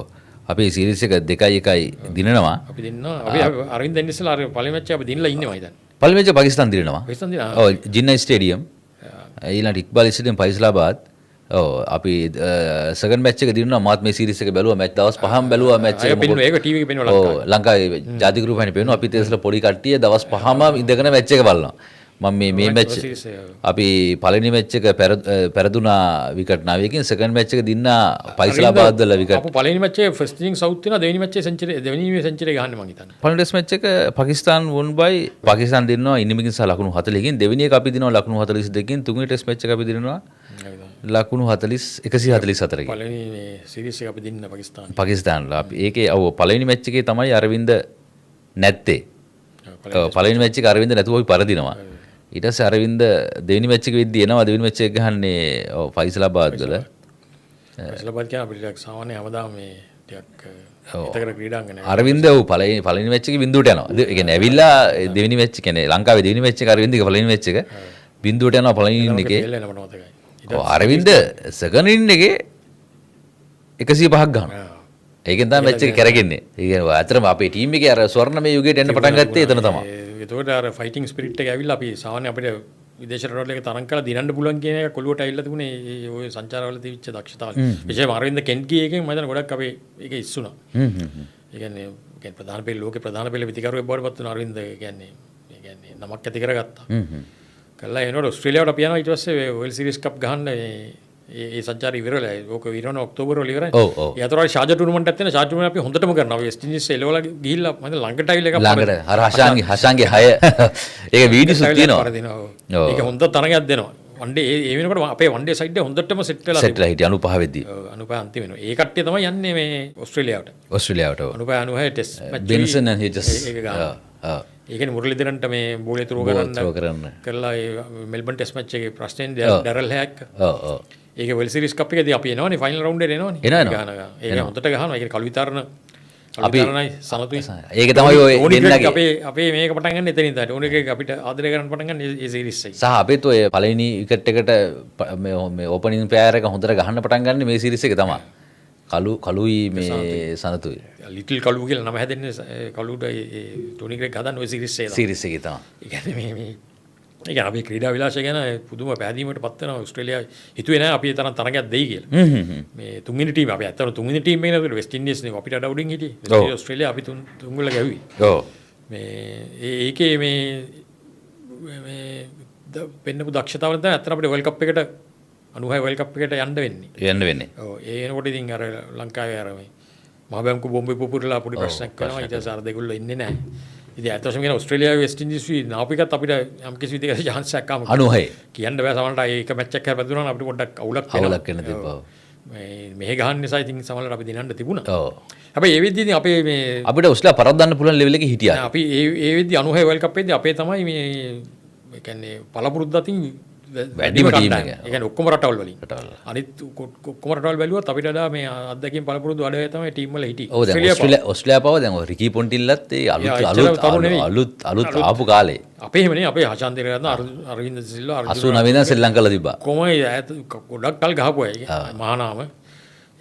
අපි සීරීස් එක 2-1 දිනනවා. අපි දිනනවා. අපි අරවින්ද එන්න ඉස්සෙල්ලා අර පළවෙනි මැච් එක අපි දිනලා ඉන්නවා මම හිතන්නේ. පළවෙනි මැච් එක පාකිස්තාන දිනනවා. පාකිස්තාන දිනනවා. ඔව් ජින්නයි ස්ටේඩියම්. ඊළඟට ඉක්බාල් ස්ටේඩියම් ෆයිසලාබාද්. ඔව් අපි සෙකන්ඩ් මැච් එක දිනනවා. මාත් මේ සීරීස් එක බැලුවා. මැච් දවස් 5ම බැලුවා මැච් එක. ඒක ටීවී එකේ පෙන්වලා ලංකාවේ. ඔව් ලංකාවේ ජාතික රූපවාහිනිය පෙන්වනවා. අපි ඉතින් පොඩි කට්ටිය දවස් 5ම ඉඳගෙන මැච් එක බලනවා. මම මේ මැච් අපි පළවෙනි මැච් එක පෙරදුනා විකට් 9කින් සෙකන්ඩ් මැච් එක දින්නා ෆයිසලාබාද් වල විකට්. අපු පළවෙනි මැච් එකේ ෆස්ට් ඉනින්ග් සවුත් වෙනවා දෙවෙනි මැච් එකේ සෙන්චරි ගහන්න මං හිතන්නේ. පළවෙනි ටෙස්ට් මැච් එක පාකිස්තාන් won by පාකිස්තාන් දිනනවා ඉනිමකින් සහ ලකුණු 40කින් දෙවෙනි එක අපි දිනනවා ලකුණු 42කින් තුන්වෙනි ටෙස්ට් මැච් එක අපි දිනනවා ලකුණු 144කින්. පළවෙනි මේ සීරීස් එක අපි දින්න පාකිස්තාන්ලා. අපි ඒකේ ඔව් පළවෙනි මැච් එකේ තමයි අරවින්ද නැත්තේ. පළවෙනි මැච් එක අරවින්ද නැතුව අපි පරදිනවා. ඊට පස්සේ අරවින්ද දෙවෙනි මැච් එක වෙද්දී එනවා දෙවෙනි මැච් එක ගහන්නේ ෆයිසලාබාද් වල. ෆයිසලාබාද් කියන අපිට සාමාන්‍ය හැමදාම මේ ටිකක් හිතකර ක්‍රීඩාංගනය. අරවින්ද ඔව් පළවෙනි මැච් එකේ බිඳුවට යනවා. ඒ කියන්නේ ඇවිල්ලා දෙවෙනි මැච් එක කියන්නේ ලංකාවේ දෙවෙනි මැච් එක අරවින්දගේ පළවෙනි මැච් එක බිඳුවට යනවා පළවෙනි ඉන්න එකේ. අරවින්ද සෙකන්ඩ් ඉන්න එකේ 105ක් ගන්නවා. ඒකෙන් තමයි මැච් එක කරගෙන්නේ. ඒ කියන්නේ අතරම අපේ ටීම් එකේ අර ස්වර්ණමය යුගයට එන්න පටන් ගත්තේ එතන තමයි. ඒතකොට අර ෆයිටිං ස්පිරිට් එක ඇවිල්ලා අපි සාමාන්‍ය අපිට විදේශ රටවල එක තරම් කරලා දිනන්න පුළුවන් කියන එක කොළුවට ඇවිල්ලා තිබුණේ ඒ ඔය සංචාරවල තිබිච්ච දක්ෂතාවල. විශේෂයෙන්ම අරවින්ද කෙන්ට්ගේ එකෙන් මම හිතන්නේ ගොඩක් අපේ ඒක ඉස්සුණා. ඒ කියන්නේ ප්‍රධාන පෙළ ලෝකේ ප්‍රධාන පෙළ විතිකරුවෙක් බවට පත් වුණා අරවින්ද. ඒ කියන්නේ නමක් ඇති කරගත්තා. කළා එනකොට ඕස්ට්‍රේලියාවට අපි යනවා ඊට පස්සේ වර්ල්ඩ් සීරීස් කප් ගහන්න ඒ සංචාරය ඉවරලා ඕක විරණ ඔක්තෝබර් වල ඉවරයි. ඒ අතරේ ෂාර්ජා ටූර්නමන්ට් එකක් තියෙනවා. ෂාර්ජා ටූර්නමන්ට් අපි හොඳටම කරනවා. අපි වෙස්ට් ඉන්ඩීස් එලවලා ගිහිල්ලා මම ළඟට ආවිල එකක් ළඟට අර හෂාන්ගේ 6 ඒක වීඩියෝස් තියෙනවා. ඒක හොඳ තරගයක් දෙනවා. වන්ඩේ ඒ වෙනකොට අපේ වන්ඩේ සයිඩ් එක හොඳටම සෙට් වෙලා හිටියා 95 වෙද්දී. 95 අන්තිම වෙනවා. ඒ කට්ටිය තමයි යන්නේ මේ ඕස්ට්‍රේලියාවට. 96 ටෙස්ට් මැච් බෙන්සන් and Hedges. ඒක ගන්නවා. ඒකනේ මුරලිදරන්ට මේ බෝලේ ත්‍රෝ කරන්න කරලා ඒ මෙල්බන් ටෙස්ට් මැච් එකේ ප්‍රශ්නෙන් ඩැරල් හැක්. ඒක වෙල් සීරීස් කප් එකේදී අපි එනවනේ ෆයිනල් රවුන්ඩ් එකට එනවනේ. ගහනවා. ඒක හොඳට ගහනවා. ඒක කළු විතරන අපි සනතුයි. ඒක තමයි ඔය දෙන්නගේ අපේ මේක පටන් ගන්න එතනින් තමයි. ඕන එක අපිට ආදරය කරන්න පටන් ගන්න ඒ සීරීස් එක. සහ අපිත් ඔය පළවෙනි විකට් එකට මේ ඕපනින් පෙයාර් එක හොඳට ගහන්න පටන් ගන්න මේ සීරීස් එක තමයි. කළුයි මේ සනතුයි. ලිටල් කළු කියලා නම හැදෙන්නේ කළුට ඒ ටොනි ග්‍රෙග් හදන ඔය සීරීස් එක. සීරීස් එකේ තමයි. ඒ කියන්නේ මේ ඒ කියන්නේ අපි ක්‍රීඩා විලාසය ගැන පුදුම පැහැදීමකට පත් වෙනවා. ඕස්ට්‍රේලියාව හිතුවේ නෑ අපි තරම් තරගයක් දෙයි කියලා. මේ තුන්වෙනි ටීම අපි ඇත්තටම තුන්වෙනි ටීම් එකේ නේද වෙස්ට් ඉන්ඩීස් නේ අපිට අඩ උඩින් හිටියේ. ඕස්ට්‍රේලියාව අපි තුන්වල ගැව්වේ. ඔව්. මේ ඒකේ මේ පෙන්නපු දක්ෂතාවල තමයි ඇත්තට අපිට වර්ල්ඩ් කප් එකට 96 වර්ල්ඩ් කප් එකට යන්න වෙන්නේ. ඔව් ඒ එනකොට ඉතින් අර ලංකාවේ අර මේ මහ බැංකු බෝම්බේ පුපුරලා පොඩි ප්‍රශ්නයක් වෙනවා. ඊට පස්සේ අර දෙගොල්ලෝ ඉන්නේ නැහැ. ඉතින් ඇත්තටම කියන ඕස්ට්‍රේලියාවේ වෙස්ට් ඉන්ඩීස් නාපිකත් අපිට යම් කිසි විදිහකට chance එකක් ආවා. 96 කියන්න බෑ සමහරවිට ඒක මැච් එකක් හැපදුනා නම් අපිට පොඩ්ඩක් අවුලක් වෙන්න තිබ්බා. මේ මෙහෙ ගහන්න නිසා ඉතින් සමහරවිට අපි දිනන්න තිබුණා. ඔව්. හැබැයි ඒ වෙද්දී ඉතින් අපේ මේ අපිට ඕස්ට්‍රේලියාව පරද්දන්න පුළුවන් ලෙවල් එකේ හිටියා. අපි ඒ වෙද්දී 96 වර්ල්ඩ් කප් එකේදී අපේ තමයි මේ ඒ කියන්නේ පළපුරුද්ද අතින් වැඩිම ටීම් එක. ඒ කියන්නේ ඔක්කොම රටවල් වලින්. අනිත් ඔක්කොම රටවල් බැලුවත් අපිට වඩා මේ අත්දැකීම් පළපුරුදු අඩේ තමයි ටීම් වල හිටියේ. ඔව් දැන් ඕස්ට්‍රේලියාව පව දැන් රිකී පොන්ටිල්ලත් ඒ අලුත් ආපු කාලේ. අපේ එහෙම නේ අපේ හෂාන්තේ රත්න අරවින්ද සිල්වා 89 ඉඳන් ශ්‍රී ලංකාවල තිබ්බා. කොහොමයි ගොඩක් කල් ගහපු අය. මහානාම.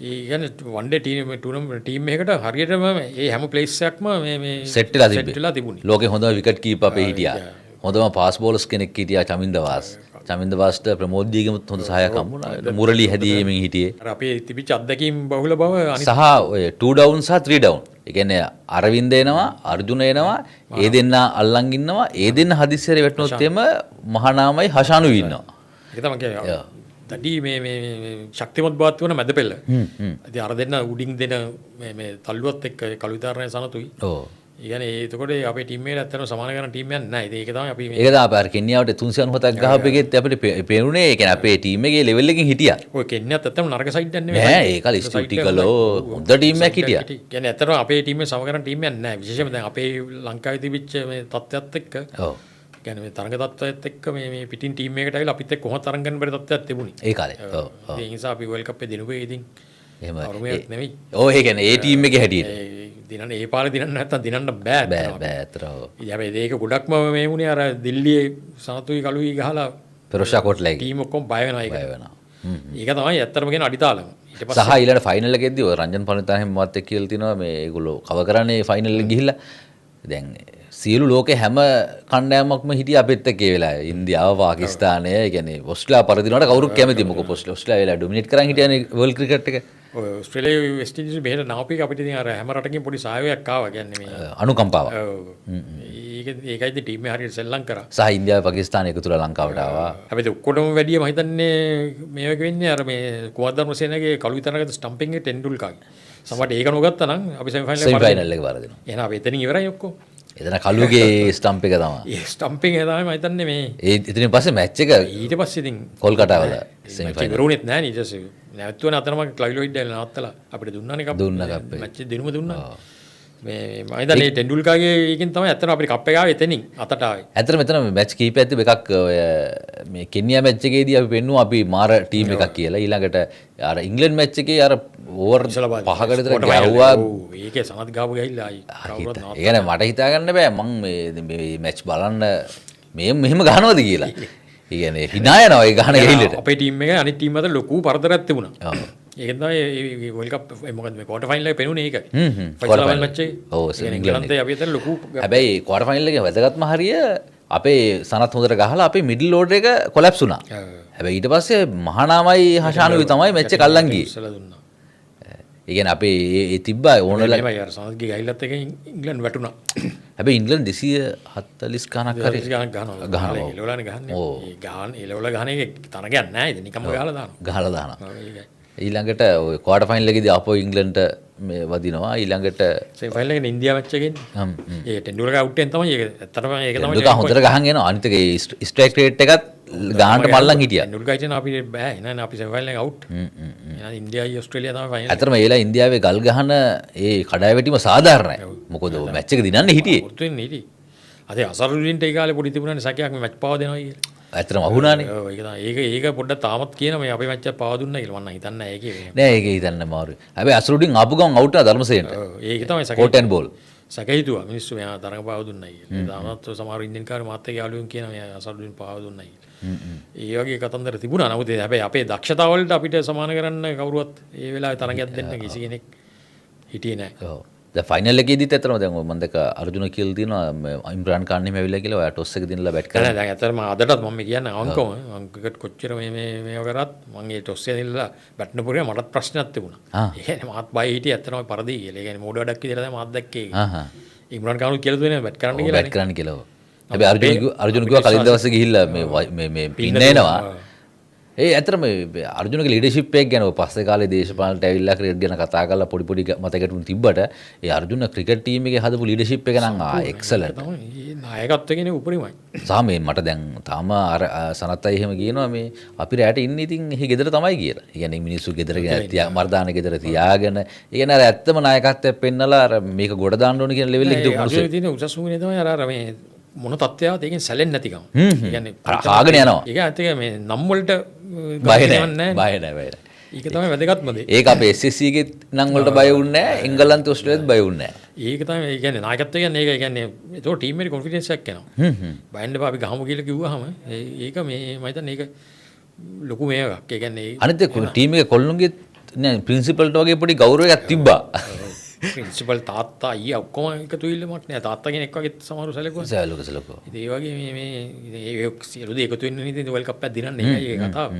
ඒ කියන්නේ වන් ඩේ ටූර්නමන්ට් ටීම් එකකට හරියටම මේ හැම ප්ලේස් එකක්ම මේ සෙට් වෙලා තිබුණේ. ලෝකේ හොඳම විකට් කීපර් අපේ හිටියා. හොඳම පාස් බෝලර්ස් කෙනෙක් හිටියා චමින්ද වාස්ට ප්‍රමෝද් දීගෙමුත් හොඳ සහායක් හම්බුණා. මුරලි හැදීමෙන් හිටියේ. අර අපේ තිබිච්ච අත්දැකීම් බහුල බව සහ ඔය 2 down සහ 3 down. ඒ කියන්නේ අරවින්ද එනවා, අර්ජුන එනවා, ඒ දෙන්න අල්ලන් ඉන්නවා. ඒ දෙන්න හදිස්සියට වැටුනොත් එම මහානාමයි හෂානු ඉන්නවා. ඒක තමයි කියන්නේ. දඩි මේ ශක්තිමත් බවත් වෙන මැද පෙළ. ඉතින් අර දෙන්න උඩින් දෙන මේ තල්ලුවත් එක්ක කළු විතරනේ සනතුයි. ඔව්. ඒ කියන්නේ එතකොට අපේ ටීම් එකට ඇත්තටම සමාන කරන ටීම් එකක් නැහැ. ඒක තමයි අපි ඒක තමයි අපි කෙන්යාවට 397ක් ගහපු එකෙත් අපිට පේරුනේ. ඒ කියන්නේ අපේ ටීම් එකේ ලෙවල් එකකින් හිටියා. ඔය කෙන්යාත් ඇත්තටම නරක සයිඩ් එකක් නෙමෙයි. නෑ ඒක ලිස්ටිකලෝ හොඳ ටීම් එකක් හිටියා. කියන්නේ ඇත්තටම අපේ ටීම් එක සම කරන ටීම් එකක් නැහැ. විශේෂයෙන්ම දැන් අපේ ලංකාවේ තිබිච්ච මේ තත්ත්වයක් එක්ක ඔව් කියන්නේ මේ තරඟ තත්ත්වයත් එක්ක මේ පිටින් ටීම් එකකට ඇවිල්ලා අපිත් එක්ක කොහොමද තරඟ ගන්න බැරි තත්ත්වයක් තිබුණේ. ඒ කාලේ. ඔව් ඔව්. ඒ නිසා අපි වර්ල්ඩ් කප් එක දිනුවේ ඉතින් එහෙමයි. නෙමෙයි. ඔව් ඒ කියන්නේ ඒ ටීම් එකේ හැටියට. දිනන්න ඒ පාරේ දිනන්න නැත්තම් දිනන්න බෑ ඇත්තටම. ඉතින් හැබැයි ඒක ගොඩක්ම මේ වුණේ අර දිල්ලියේ සනතුයි කළුයි ගහලා පෙරෝෂා කොට්ලයි ටීම් ඔක්කොම බය වෙනවා ඒක. ඒක තමයි ඇත්තටම කියන අඩිතාලම. ඊට පස්සේ සහ ඊළඟ ෆයිනල් එකේදී ඔය රංජන් පනිතාන හැම මාත් එක්ක කියලා තිනවා මේ ඒගොල්ලෝ කව කරන්නේ ෆයිනල් එක ගිහිල්ලා දැන් සියලු ලෝකේ හැම කණ්ඩායමක්ම හිටිය අපිත් එක්ක ඒ වෙලාවේ ඉන්දියාව පාකිස්තානය ඒ කියන්නේ ඕස්ට්‍රේලියාව පරදිනවට කවුරුත් කැමති මොකද ඕස්ට්‍රේලියාව වෙලා ඩොමිනේට් කරන් හිටියනේ වර්ල්ඩ් ක්‍රිකට් එක. ඔය ඕස්ට්‍රේලියාවේ වෙස්ට් ඉන්ඩීස් මෙහෙට නාපික අපිට ඉතින් අර හැම රටකින් පොඩි සහයෝගයක් ආවා කියන්නේ මේ අනුකම්පාවක්. ඔව්. ඒකයිද ටීම් එක හරියට සෙල්ලම් කරා. සහ ඉන්දියාව පාකිස්තාන එකතු වෙලා ලංකාවට ආවා. හැබැයි ඔක්කොටම වැඩිය මම හිතන්නේ මේක වෙන්නේ අර මේ කුමාර ධර්මසේනගේ කළු විතරකට ස්ටම්පින් එක ටෙන්ඩුල්කර්ගේ. සමහරට ඒක නොගත්තා නම් අපි සෙමිෆයිනල් එක වරදිනවා. එහෙනම් අපි එතනින් ඉවරයි ඔක්කොම. එතන කළුගේ ස්ටම්ප් එක තමයි. ඒ ස්ටම්පින් එක තමයි මම හිතන්නේ මේ. එතනින් පස්සේ මැච් එක ඊට පස්සේ ඉතින් කොල්කටාවල සෙමිෆයිනල්. ඉවරුනෙත් නැහැ නේ ඊට පස්සේ. නැවතුනේ අතනම ක්ලයිලොයිඩ් දැල්ලා නවත්තලා අපිට දුන්නානේ කප්. දුන්නා කප් එක. මැච් එක දිනුම දුන්නා. මේ මම හිතන්නේ ටෙන්ඩුල්කර්ගේ එකෙන් තමයි ඇත්තටම අපිට කප් එක ආවේ එතනින් අතට ආවේ. ඇත්තටම මෙතන මැච් කීපයක් තිබ්බ එකක් ඔය මේ කෙන්යා මැච් එකේදී අපි පෙන්නුවා අපි මාර ටීම් එකක් කියලා. ඊළඟට අර ඉංග්ලන්ඩ් මැච් එකේ අර ඕවර් 5කට විතර ගැහුවා. ඒකේ සනත් ගාව ගිහිල්ලා ආයි කවුරුත් නවත්තා. ඒ කියන්නේ මට හිතා ගන්න බෑ මං මේ මැච් බලන්න මේ මෙහෙම ගහනවද කියලා. ඒ කියන්නේ hina යනවා ඒ ගහන ගෙහිල්ලට. අපේ ටීම් එක අනිත් ටීම් අතර ලොකු පරතරයක් තිබුණා. ඔව්. ඒක තමයි වර්ල්ඩ් කප් මොකද මේ ක්වාටර් ෆයිනල් එකේ පෙනුනේ ඒක. ක්වාටර් ෆයිනල් මැච් එකේ. ඔව් ඉංග්ලන්තේ අපි අතර ලොකු. හැබැයි ක්වාටර් ෆයිනල් එකේ වැදගත්ම හරිය අපේ සනත් හොඳට ගහලා අපේ මිඩල් ඕඩර් එක කොලැප්ස් වුණා. හැබැයි ඊට පස්සේ මහානාමයි හෂානුයි තමයි මැච් එක අල්ලන් ගියේ. ඉස්සලා දුන්නා. ඒ කියන්නේ අපේ ඒ තිබ්බා ඕනලා මේ යාර සනත්ගේ ගහිලත් එක ඉංග්ලන්ඩ් වැටුණා. හැබැයි ඉංග්ලන්ඩ් 240 ගණක් හරි ගහනවා. එලවලානේ ගහන්නේ. ඒ ගහන එලවලා ගහන එක තරගයක් නෑ. ඉතින් නිකම්ම ගහලා දානවා. ගහලා දානවා. ඊළඟට ඔය ක්වාටර් ෆයිනල් එකේදී අපෝ ඉංග්ලන්ඩ්ට මේ වදිනවා. ඊළඟට සෙමි ෆයිනල් එකේ ඉන්දියා මැච් එකෙන් ඒ ටෙන්ඩුල්කර් අවුට් වෙන තමයි ඒක. ඇත්තටම ඒක තමයි ටෙන්ඩුල්කර් හොඳට ගහන් එනවා. අනිත් එක ස්ට්‍රයික් රේට් එකත් ගානට මල්ලන් හිටියා. ටෙන්ඩුල්කර් ඉතින් අපි බෑ නෑ අපි සෙමි ෆයිනල් එක අවුට්. එහෙනම් ඉන්දියායි ඕස්ට්‍රේලියා තමයි ෆයිනල්. ඇත්තටම ඒලා ඉන්දියාවේ ගල් ගහන ඒ කඩාවැටීම සාධාරණයි. මොකද මැච් එක දිනන්නේ හිටියේ. පුරුදු වෙන්නේ හිටියේ. අද අසරුලින්ට ඒ කාලේ පොඩි තිබුණානේ සැකයක් මේ මැච් පාව දෙනවා කියලා. ඇත්තටම අහුණානේ. ඔව් ඒක තමයි. ඒක පොඩ්ඩක් තාමත් කියන මේ අපේ මැච් එක පාව දුන්නා කියලා මම හිතන්නේ නැහැ ඒකේ. නෑ ඒක හිතන්න අමාරුයි. හැබැයි අසරුඩින් ආපු ගමන් අවුට් වෙනවා ධර්මසේනට. ඔව් ඒක තමයි සැක. Caught and bowled. සැක හිතුවා මිනිස්සු මෙයා තරඟ පාව දුන්නා කියලා. තාමත් සමහර ඉන්දියන් කාර් මාත් එක්ක යාළුවෝ කියන මෙයා අසරුඩින් පාව දුන්නා කියලා. ඒ වගේ කතන්දර තිබුණා. නමුත් හැබැයි අපේ දක්ෂතාව වලට අපිට සමාන කරන්න කවුරුවත් ඒ වෙලාවේ තරඟයක් දෙන්න කිසි කෙනෙක් හිටියේ නැහැ. ඔව්. දැන් ෆයිනල් එකේදීත් ඇත්තටම දැන් මම දැක්ක අර්ජුන කියලා තියෙනවා ඉම්රාන් ખાන් එහෙම ඇවිල්ලා කියලා ඔයා ටොස් එක දිනලා බැට් කරා. නෑ දැන් ඇත්තටම අදටත් මම කියන්නේ අංකම මම ක්‍රිකට් කොච්චර මේව කරත් මම ඒ ටොස් එක දිනලා බැට් නපුරේ මටත් ප්‍රශ්නයක් තිබුණා. ඒ කියන්නේ මාත් බය හිටියේ ඇත්තටම පරදී කියලා. ඒ කියන්නේ මෝඩ වැඩක් විදිහට තමයි මාත් දැක්කේ. ඉම්රාන් ખાන් කියලා දුන්නේ බැට් කරන්න කියලා. බැට් කරන්න කියලා. හැබැයි අර්ජුන කිව්වා කලින් දවසේ ගිහිල්ලා මේ පින්න එනවා. ඒ ඇත්තටම අර්ජුනගේ ලීඩර්ෂිප් එක ගැන පස්සේ කාලේ දේශපාලනට ඇවිල්ලා ක්‍රිකට් ගැන කතා කරලා පොඩි මතකටුන් තිබ්බට ඒ අර්ජුන ක්‍රිකට් ටීම් එකේ හදපු ලීඩර්ෂිප් එක නම් එක්සලන්ට්. තමයි. නායකත්වය කියන්නේ උපරිමයි. සාමේ මට දැන් තාම අර සනත්යි එහෙම කියනවා මේ අපි රැට ඉන්නේ ඉතින් එහි ගෙදර තමයි කියලා. ඒ කියන්නේ මිනිස්සු ගෙදර මර්දාන ගෙදර තියාගෙන ඒ කියන්නේ අර ඇත්තම නායකත්වයක් පෙන්නලා අර මේක ගොඩ දාන්න ඕන කියන ලෙවල් එකට ගිහින් අර්ජුන තියෙන උසස්ම ගුණය තමයි අර මේ මොන තත්ත්වයවත් ඒකෙන් සැලෙන්නේ නැතිකම. ඒ කියන්නේ කාගෙන යනවා. ඒක ඇත්තට මේ නම් වලට බය නැහැ. ඒක තමයි වැදගත්ම දේ. ඒක අපේ SSC ගේ නම් වලට බය වුන්නේ නැහැ. එංගලන්ත ඕස්ට්‍රේලියාත් බය වුන්නේ නැහැ. ඒක තමයි ඒ කියන්නේ නායකත්වය කියන්නේ ඒක. ඒ කියන්නේ ඒක ටීම් එකේ කොන්ෆිඩන්ස් එකක් එනවා. බයින්ඩ් එපා අපි ගහමු කියලා කිව්වහම ඒක මේ මම හිතන්නේ ඒක ලොකු මේකක්. ඒ කියන්නේ අනිත් ටීම් එකේ කොල්ලුන්ගේ නෑ ප්‍රින්සිපල්ට වගේ පොඩි ගෞරවයක් තිබ්බා. ප්‍රින්සිපල් තාත්තා ඊය ඔක්කොම එකතු වෙilla මට නෑ තාත්තා කෙනෙක් වගේ සමහරව සැලකුවා. ඉතින් ඒ වගේ මේ සියලු දේ එකතු වෙන්න ඉතින් වර්ල්ඩ් කප් එකක් දිනන්නේ ඒකයි ඒ කතාව.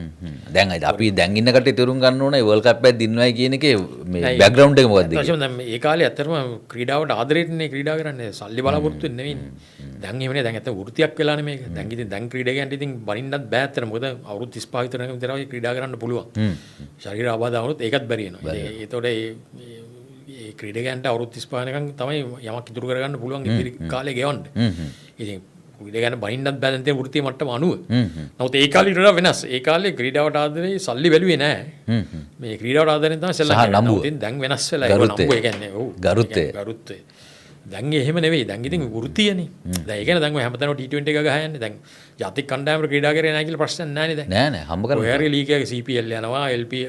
දැන් අපි දැන් ඉන්න කට්ටිය තේරුම් ගන්න ඕනේ වර්ල්ඩ් කප් එකක් දිනනවායි කියන එකේ මේ බෑග්ග්‍රවුන්ඩ් එක මොකක්ද කියලා. දැන් මේ කාලේ ඇත්තටම ක්‍රීඩාවට ආදරෙන්නේ ක්‍රීඩා කරන්නේ සල්ලි බලාපොරොත්තු වෙන්නේ නෙවෙයි. දැන් එහෙමනේ දැන් ඇත්ත වෘත්තියක් වෙලානේ මේක. දැන් ඉතින් දැන් ක්‍රීඩකයන්ට ඉතින් බනින්නත් බෑ ඇත්තට. මොකද අවුරුදු 35 විතර ක්‍රීඩා කරන්න පුළුවන්. ශරීර ආබාධ වුණොත් ඒකත් බැරි වෙනවා. ඒතකොට ඒ ක්‍රීඩකයන්ට අවුරුදු 35 වෙනකන් තමයි යමක් ඉතුරු කරගන්න පුළුවන් ඉදිරි කාලේ ගෙවන්න. ඉතින් ක්‍රීඩකයන්ට බනින්නත් බෑ දැන් තියෙන වෘත්තීය මට්ටම අනුව. නමුත් ඒ කාලේ ඊට වඩා වෙනස්. ඒ කාලේ ක්‍රීඩාවට ආදරේ සල්ලි බැලුවේ නෑ. මේ ක්‍රීඩාවට ආදරෙන් තමයි සෙල්ලම් කරන්නේ. දැන් වෙනස් වෙලා ඒක නම්බු ඒ කියන්නේ ඔව්. ගරුත්වය. දැන් එහෙම නෙවෙයි. දැන් ඉතින් වෘත්තීයනේ. දැන් ඒ කියන්නේ දැන් ඔය හැමතැනම T20 එක ගහ යන්නේ. දැන් ජාතික කණ්ඩායමට ක්‍රීඩා කරේ නැහැ කියලා ප්‍රශ්නයක් නැහැ නේද? නෑ හම්බ කරලා. ඔය හරිය ලීග් එකේ CPL යනවා, LP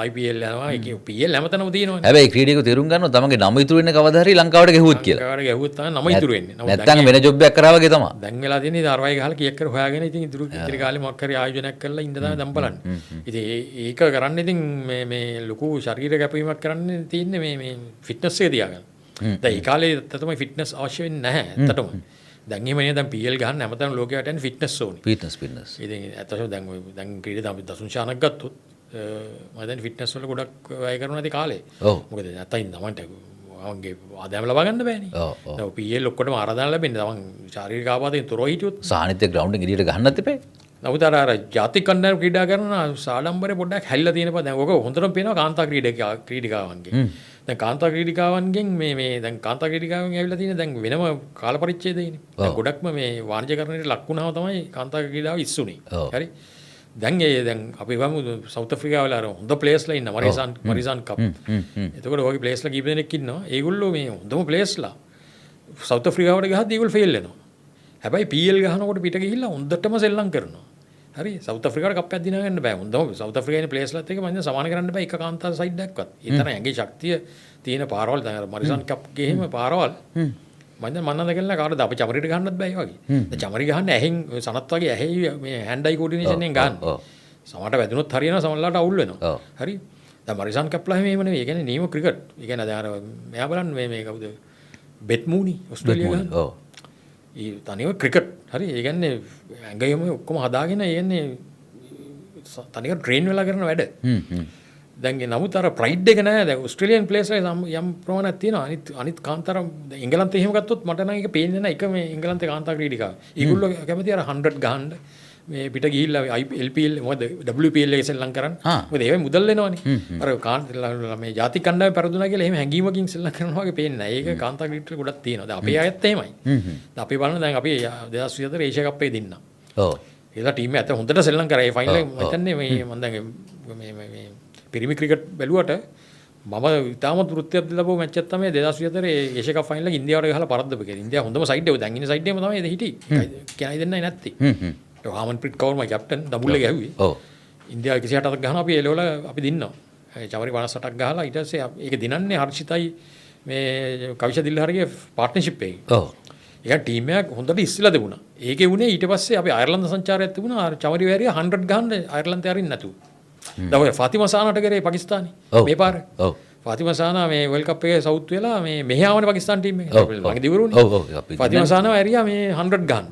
IPL යනවා, ඒකේ PL හැමතැනම තියෙනවනේ. හැබැයි ක්‍රීඩකයෝ තේරුම් ගන්නවා තමන්ගේ නම ඉතුරු වෙන්නේ කවදා හරි ලංකාවට ගැහුවොත් කියලා. ලංකාවට ගැහුවොත් තමයි නම ඉතුරු වෙන්නේ. නැත්තම් වෙන ජොබ් එකක් කරා වගේ තමයි. දැන් වෙලා තියෙන්නේ දරවයි ගහලා කීයක් කර හොයාගෙන ඉතින් ඉතිරි කාලේ මොකක් හරි ආයෝජනයක් කරලා ඉන්න තමයි දැන් බලන්නේ. ඉතින් ඒක කරන්නේ ඉතින් මේ ලොකු ශරීර කැපවීමක් කරන්න තියෙන්නේ මේ ෆිට්නස් එක තියාගන්න. දැන් ඒ කාලේ තමයි ෆිට්නස් අවශ්‍ය වෙන්නේ නැහැ ඇත්තටම. දැන් එහෙම නේ දැන් PL ගහන්න හැමතැනම ලෝකයට යන්නේ ෆිට්නස් ඕනේ. ෆිට්නස්. ඉතින් ඇත්තටම දැන් ක්‍රීඩා අපි දසුන් ශානක් ගත්තොත් මම දැන් ෆිට්නස් වල ගොඩක් වැය කරනවා ඇති කාලේ. මොකද නැත්තම් තමන්ට අවන්ගේ ආදායම ලබා ගන්න බෑනේ. දැන් PL ඔක්කොටම ආරාධනා ලැබෙන්නේ. තමන් ශාරීරික ආබාධයෙන් තොරව හිටියොත්. සාහිත්‍ය ග්‍රවුන්ඩ් එකේ එළියට ගන්නත් එපා. නමුත් අර ජාතික කණ්ඩායම ක්‍රීඩා කරන සාඩම්බරේ පොඩ්ඩක් හැලිලා තියෙන බව දැන් ඔක හොඳටම පේනවා කාන්තා ක්‍රීඩිකාවන්ගේ. දැන් කාන්තා ක්‍රීඩිකාවන්ගෙන් මේ දැන් කාන්තා ක්‍රීඩිකාවන් ඇවිල්ලා තියෙන දැන් වෙනම කාල පරිච්ඡේදයනේ. දැන් ගොඩක්ම මේ වාණිජකරණයට ලක් වුණාම තමයි කාන්තා ක්‍රීඩාව ඉස්සුනේ. හරි. දැන් අපි වමු සවුත් අප්‍රිකාව වල අර හොඳ ප්ලේයර්ස්ලා ඉන්න මරිසන් කප්. එතකොට ඔයගේ ප්ලේයර්ස්ලා කීප දෙනෙක් ඉන්නවා. ඒගොල්ලෝ මේ හොඳම ප්ලේයර්ස්ලා සවුත් අප්‍රිකාවට ගහද්දී ඒගොල්ලෝ ෆේල් වෙනවා. හැබැයි PL ගහනකොට පිට ගිහිල්ලා හොඳටම සෙල්ලම් කරනවා. හරි සවුත් අප්‍රිකාවට කප්පයක් දිනා ගන්න බෑ. හොඳම සවුත් අප්‍රිකාවේ ප්ලේයර්ස්ලාත් එක්ක මම සමාන කරන්න බෑ එක කාන්තාර සයිඩ් එකක්වත්. ඒ තරම් ඇඟේ ශක්තිය තියෙන පාරවල් දැන් මරිසන් කප් ගෙහිම පාරවල් මම මන්නද කියලා කාටද අපි චමරිට ගහන්නත් බෑ ඒ වගේ. දැන් චමරි ගහන්න ඇහෙන් සනත් වගේ ඇහි මේ හෑන්ඩ් අයි කෝඩිනේෂන් එකෙන් ගන්න. සමහරට වැදුනොත් හරියනවා සමහරලාට අවුල් වෙනවා. හරි. දැන් මරිසන් කප්ලා එහෙම නෙමෙයි. ඒ කියන්නේ නීම ක්‍රිකට්. ඒ කියන්නේ දැන් අර මෙයා බලන්න මේ කවුද? බෙත් මූනි ඕස්ට්‍රේලියාව ගන්න. ඔව්. ඒ තනියම ක්‍රිකට්. හරි. ඒ කියන්නේ ඇඟයම ඔක්කොම හදාගෙන ඒ කියන්නේ තනියම ට්‍රේන් වෙලා කරන වැඩ. දැන් නමුත් අර ප්‍රයිඩ් එක නෑ. දැන් ඕස්ට්‍රේලියන් ප්ලේයර්ස්ලා යම් ප්‍රමාණයක් තියෙනවා. අනිත් කාන්තාර එංගලන්තේ එහෙම ගත්තොත් මට නම් ඒක පේන්නේ නැහැ. එක මේ එංගලන්තේ කාන්තා ක්‍රීඩිකාව. ඒගොල්ලෝ කැමති අර 100 ගහන්න මේ පිට ගිහිල්ලා LPL මොකද WPL එකේ සෙල්ලම් කරන්න. මොකද ඒවෙ මුදල් එනවනේ. අර මේ ජාතික කණ්ඩායම පෙරදුනා කියලා එහෙම හැංගීමකින් සෙල්ලම් කරනවා වගේ පේන්නේ නැහැ. ඒක කාන්තා ක්‍රීඩිකවල ගොඩක් තියෙනවා. දැන් අපේ අයත් එහෙමයි. දැන් අපි බලන දැන් අපි 2024 ඒෂියා කප්පේ දින්නා. ඔව්. ඒලා ටීම් එක හොඳට සෙල්ලම් කරා. ඒ ෆයිනල් එක මම හිතන්නේ මේ මම දැන් මේ පිරිමි ක්‍රිකට් බැලුවට මම ඉතාමත් වෘත්තියක් ලැබුව මැච් එක තමයි 2024 ඒෂියා කප් ෆයිනල් එක ඉන්දියාවට ගහලා පරද්දපු එක. ඉන්දියාව හොඳම සයිඩ් එක. දැන් ඉන්නේ සයිඩ් එකම තමයි හිටියේ. කෙනයි දෙන්නයි නැත්තේ. හාමන්ප්‍රීත් කවුර් මයි කැප්ටන් දඹුල්ලේ ගැහුවේ. ඔව්. ඉන්දියාව 168ක් ගහනවා අපි එලවල අපි දින්නවා. චමරි 58ක් ගහලා ඊට පස්සේ ඒක දිනන්නේ හර්ෂිතයි මේ කවිෂ දිල්හරගේ පාර්ට්නර්ෂිප් එකේ. ඔව්. ඒක ටීම් එකක් හොඳට ඉස්සෙල්ලා තිබුණා. ඒකේ වුණේ ඊට පස්සේ අපි අයර්ලන්ත සංචාරයක් තිබුණා. චමරි වැරිය 100 ගහන්න අයර්ලන්තේ අරින්න නැතුව. දැන් ඔය ෆාතිමා සානාට කරේ පාකිස්තානි. මේ පාර. ඔව්. ෆාතිමා සානා මේ වර්ල්ඩ් කප් එකේ සවුත් වෙලා මේ මෙහි ආවනේ පාකිස්තාන ටීම් එක. මගේ දිවුරුනේ. ඔව් ඔව්. ෆාතිමා සානාව ඇරියා මේ 100 ගහන්න.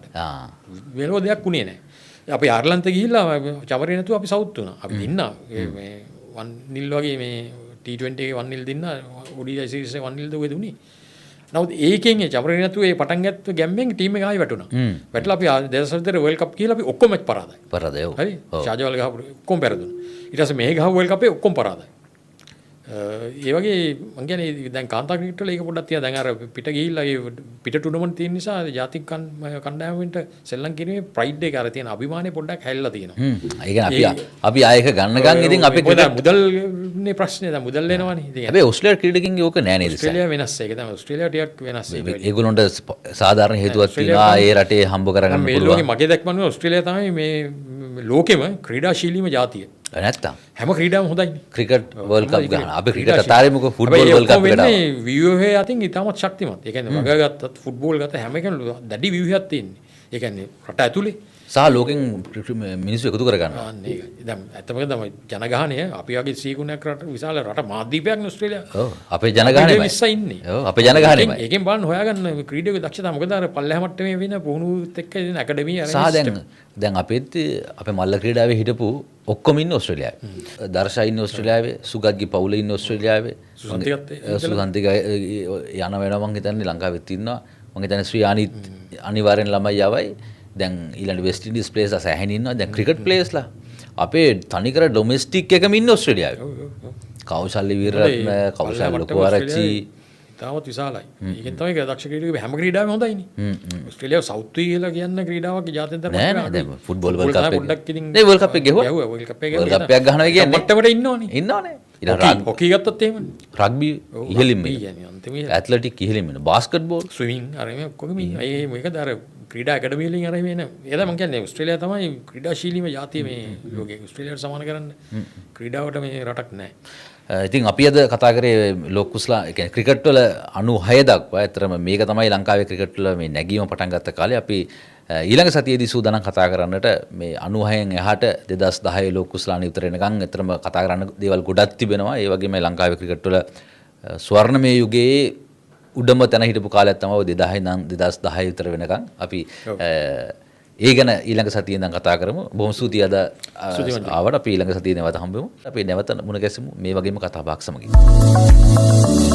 වෙලෝ දෙයක් උනේ නැහැ. අපි අයර්ලන්තේ ගිහිල්ලා චමරේ නැතුව අපි සවුත් වුණා. අපි දින්නා මේ 1-0 වගේ මේ T20 එකේ 1-0 දින්නා. ODI සීරීස් එකේ 1-0 ද ඔය දුන්නේ. නමුත් ඒකෙන් ඒ චමරේ නැතුව ඒ පටන් ගත්ත ගැම්මෙන් ටීම් එක ආයෙ වැටුණා. වැටලා අපි 2004 වර්ල්ඩ් කප් කියලා අපි ඔක්කොම මැච් පරාදයි. පරාදයි ඔව්. හරි. ෂාජවල් ගහපු ඔක්කොම පෙරදුනා. ඊට පස්සේ මේ ගහපු වර්ල්ඩ් කප් එකේ ඔක්කොම පරාදයි. ඒ වගේ මං කියන්නේ දැන් කාන්තා ක්‍රිකට් වල ඒක පොඩ්ඩක් තියෙනවා. දැන් අර පිට ගිහිල්ලා ඒ පිට ටූර්නමන්ට් තියෙන නිසා ජාතික කණ්ඩායමෙන්ට සෙල්ලම් කිරීමේ ප්‍රයිඩ් එක අර තියෙන අභිමානය පොඩ්ඩක් හැල්ලා තියෙනවා. ඒ කියන්නේ අපි ආයක ගන්න ඉතින් අපි මුදල්නේ ප්‍රශ්නේ. දැන් මුදල් එනවනේ. ඉතින් හැබැයි ඕස්ට්‍රේලියා ක්‍රීඩකින්ගේ ඕක නෑ නේද? ඕස්ට්‍රේලියා වෙනස්. ඒක තමයි ඕස්ට්‍රේලියා ටිකක් වෙනස්. ඒගොල්ලොන්ට සාධාරණ හේතුවක් තියෙනවා ඒ රටේ හම්බ කරගන්න පුළුවන්. මේ ලෝකේ මගේ දැක්මම ඕස්ට්‍රේලියා තමයි මේ ලෝකෙම ක්‍රීඩාශීලීම ජාතිය. නැත්තම් හැම ක්‍රීඩාවම හොඳයිනේ. ක්‍රිකට් වර්ල්ඩ් කප් ගන්න. අපි ක්‍රිකට් කතාවේ මොකද ෆුට්බෝල් වර්ල්ඩ් කප් එකට ආවා. ව්‍යුහය අතින් ඉතාමත් ශක්තිමත්. ඒ කියන්නේ වගා ගත්තත් ෆුට්බෝල් ගත්ත හැම එකම දැඩි ව්‍යුහයක් තියෙන්නේ. ඒ කියන්නේ රට ඇතුලේ සහ ලෝකෙන් මිනිස්සු එකතු කර ගන්නවා. අන්න ඒක. දැන් ඇත්තම තමයි ජනගහනය අපි වගේ සීගුණයක් රට විශාල රට මාධ්‍යපයක් නේ ඕස්ට්‍රේලියාව. ඔව්. අපේ ජනගහනයමයි. මිස්සා ඉන්නේ. ඔව්. අපේ ජනගහනයමයි. ඒකෙන් බලන්න හොයාගන්න ක්‍රීඩකගේ දක්ෂතාව මොකද අර පල්ලෙහා මට්ටමේ වෙන පුහුණුවත් එක්ක දෙන ඇකඩමි අර දැන් අපේත් අපේ මල්ල ක්‍රීඩාවේ හිටපු ඔක්කොම ඉන්නේ ඕස්ට්‍රේලියාවේ. දර්ශා ඉන්නේ ඕස්ට්‍රේලියාවේ, සුගත්ගේ පවුල ඉන්නේ ඕස්ට්‍රේලියාවේ. සුගන්තික යන වෙනවා මං හිතන්නේ ලංකාවෙත් ඉන්නවා. මං හිතන්නේ ශ්‍රියානිත් අනිවාර්යෙන් ළමයි යවයි. දැන් ඊළඟ වෙස්ට් ඉන්ඩීස් ප්ලේයර්ස්ලා සෑහෙන ඉන්නවා. දැන් ක්‍රිකට් ප්ලේයර්ස්ලා අපේ තනිකර ඩොමෙස්ටික් එකම ඉන්නේ ඕස්ට්‍රේලියාවේ. කෞශල්‍ය වීරරත්න, කෞශල්‍ය ලොකුආරච්චි තාමත් විශාලයි. ඒකෙන් තමයි දක්ෂ ක්‍රීඩකයෝ හැම ක්‍රීඩාවෙම හොඳයිනේ. ඕස්ට්‍රේලියාව සවුත් කියලා කියන ක්‍රීඩාවක් ජාත්‍යන්තර මට්ටමේ නෑ දැන් ෆුට්බෝල් වර්ල්ඩ් කප් එක. නේ වර්ල්ඩ් කප් එක ගෙහුවා. වර්ල්ඩ් කප් එක ගහනවා කියන්නේ මට්ටමට ඉන්නෝනේ. ඉන්නෝනේ. ඊට හොකි ගත්තත් එහෙමනේ. රග්බි ඉහළින්ම. ඇත්ලටික් ඉහළින්ම. බාස්කට්බෝල්, ස්විමින් අර මේ ඔක්කොම මේ මේකද අර ක්‍රීඩා ඇකඩමි වලින් අර මේ නේ. එදා මම කියන්නේ ඕස්ට්‍රේලියාව තමයි ක්‍රීඩාශීලීම ජාතිය මේ ලෝකේ. ඕස්ට්‍රේලියාවට සමාන කරන්න ක්‍රීඩාවට මේ රටක් නෑ. ඉතින් අපි අද කතා කරේ ලෝක කුසලා ඒ කියන්නේ ක්‍රිකට් වල 96 දක්වා ඇත්තටම මේක තමයි ලංකාවේ ක්‍රිකට් වල මේ නැගීම පටන් ගත්ත කාලේ අපි ඊළඟ සතියේදී සූදානම් කතා කරන්නට මේ 96න් එහාට 2010 ලෝක කුසලාන ඉතර එනකන් ඇත්තටම කතා කරන්න දේවල් ගොඩක් තිබෙනවා. ඒ වගේම ලංකාවේ ක්‍රිකට් වල ස්වර්ණමය යුගයේ උඩම තැන හිටපු කාලයක් තමයි 2000 ඉඳන් 2010 විතර වෙනකන් අපි ඒ ගැන ඊළඟ සතියේ ඉඳන් කතා කරමු. බොහොම ස්තුතියි අද ආවට. අපි ඊළඟ සතියේ නැවත හම්බෙමු. අපි නැවත මුණ ගැසෙමු මේ වගේම කතා බහක් සමගින්.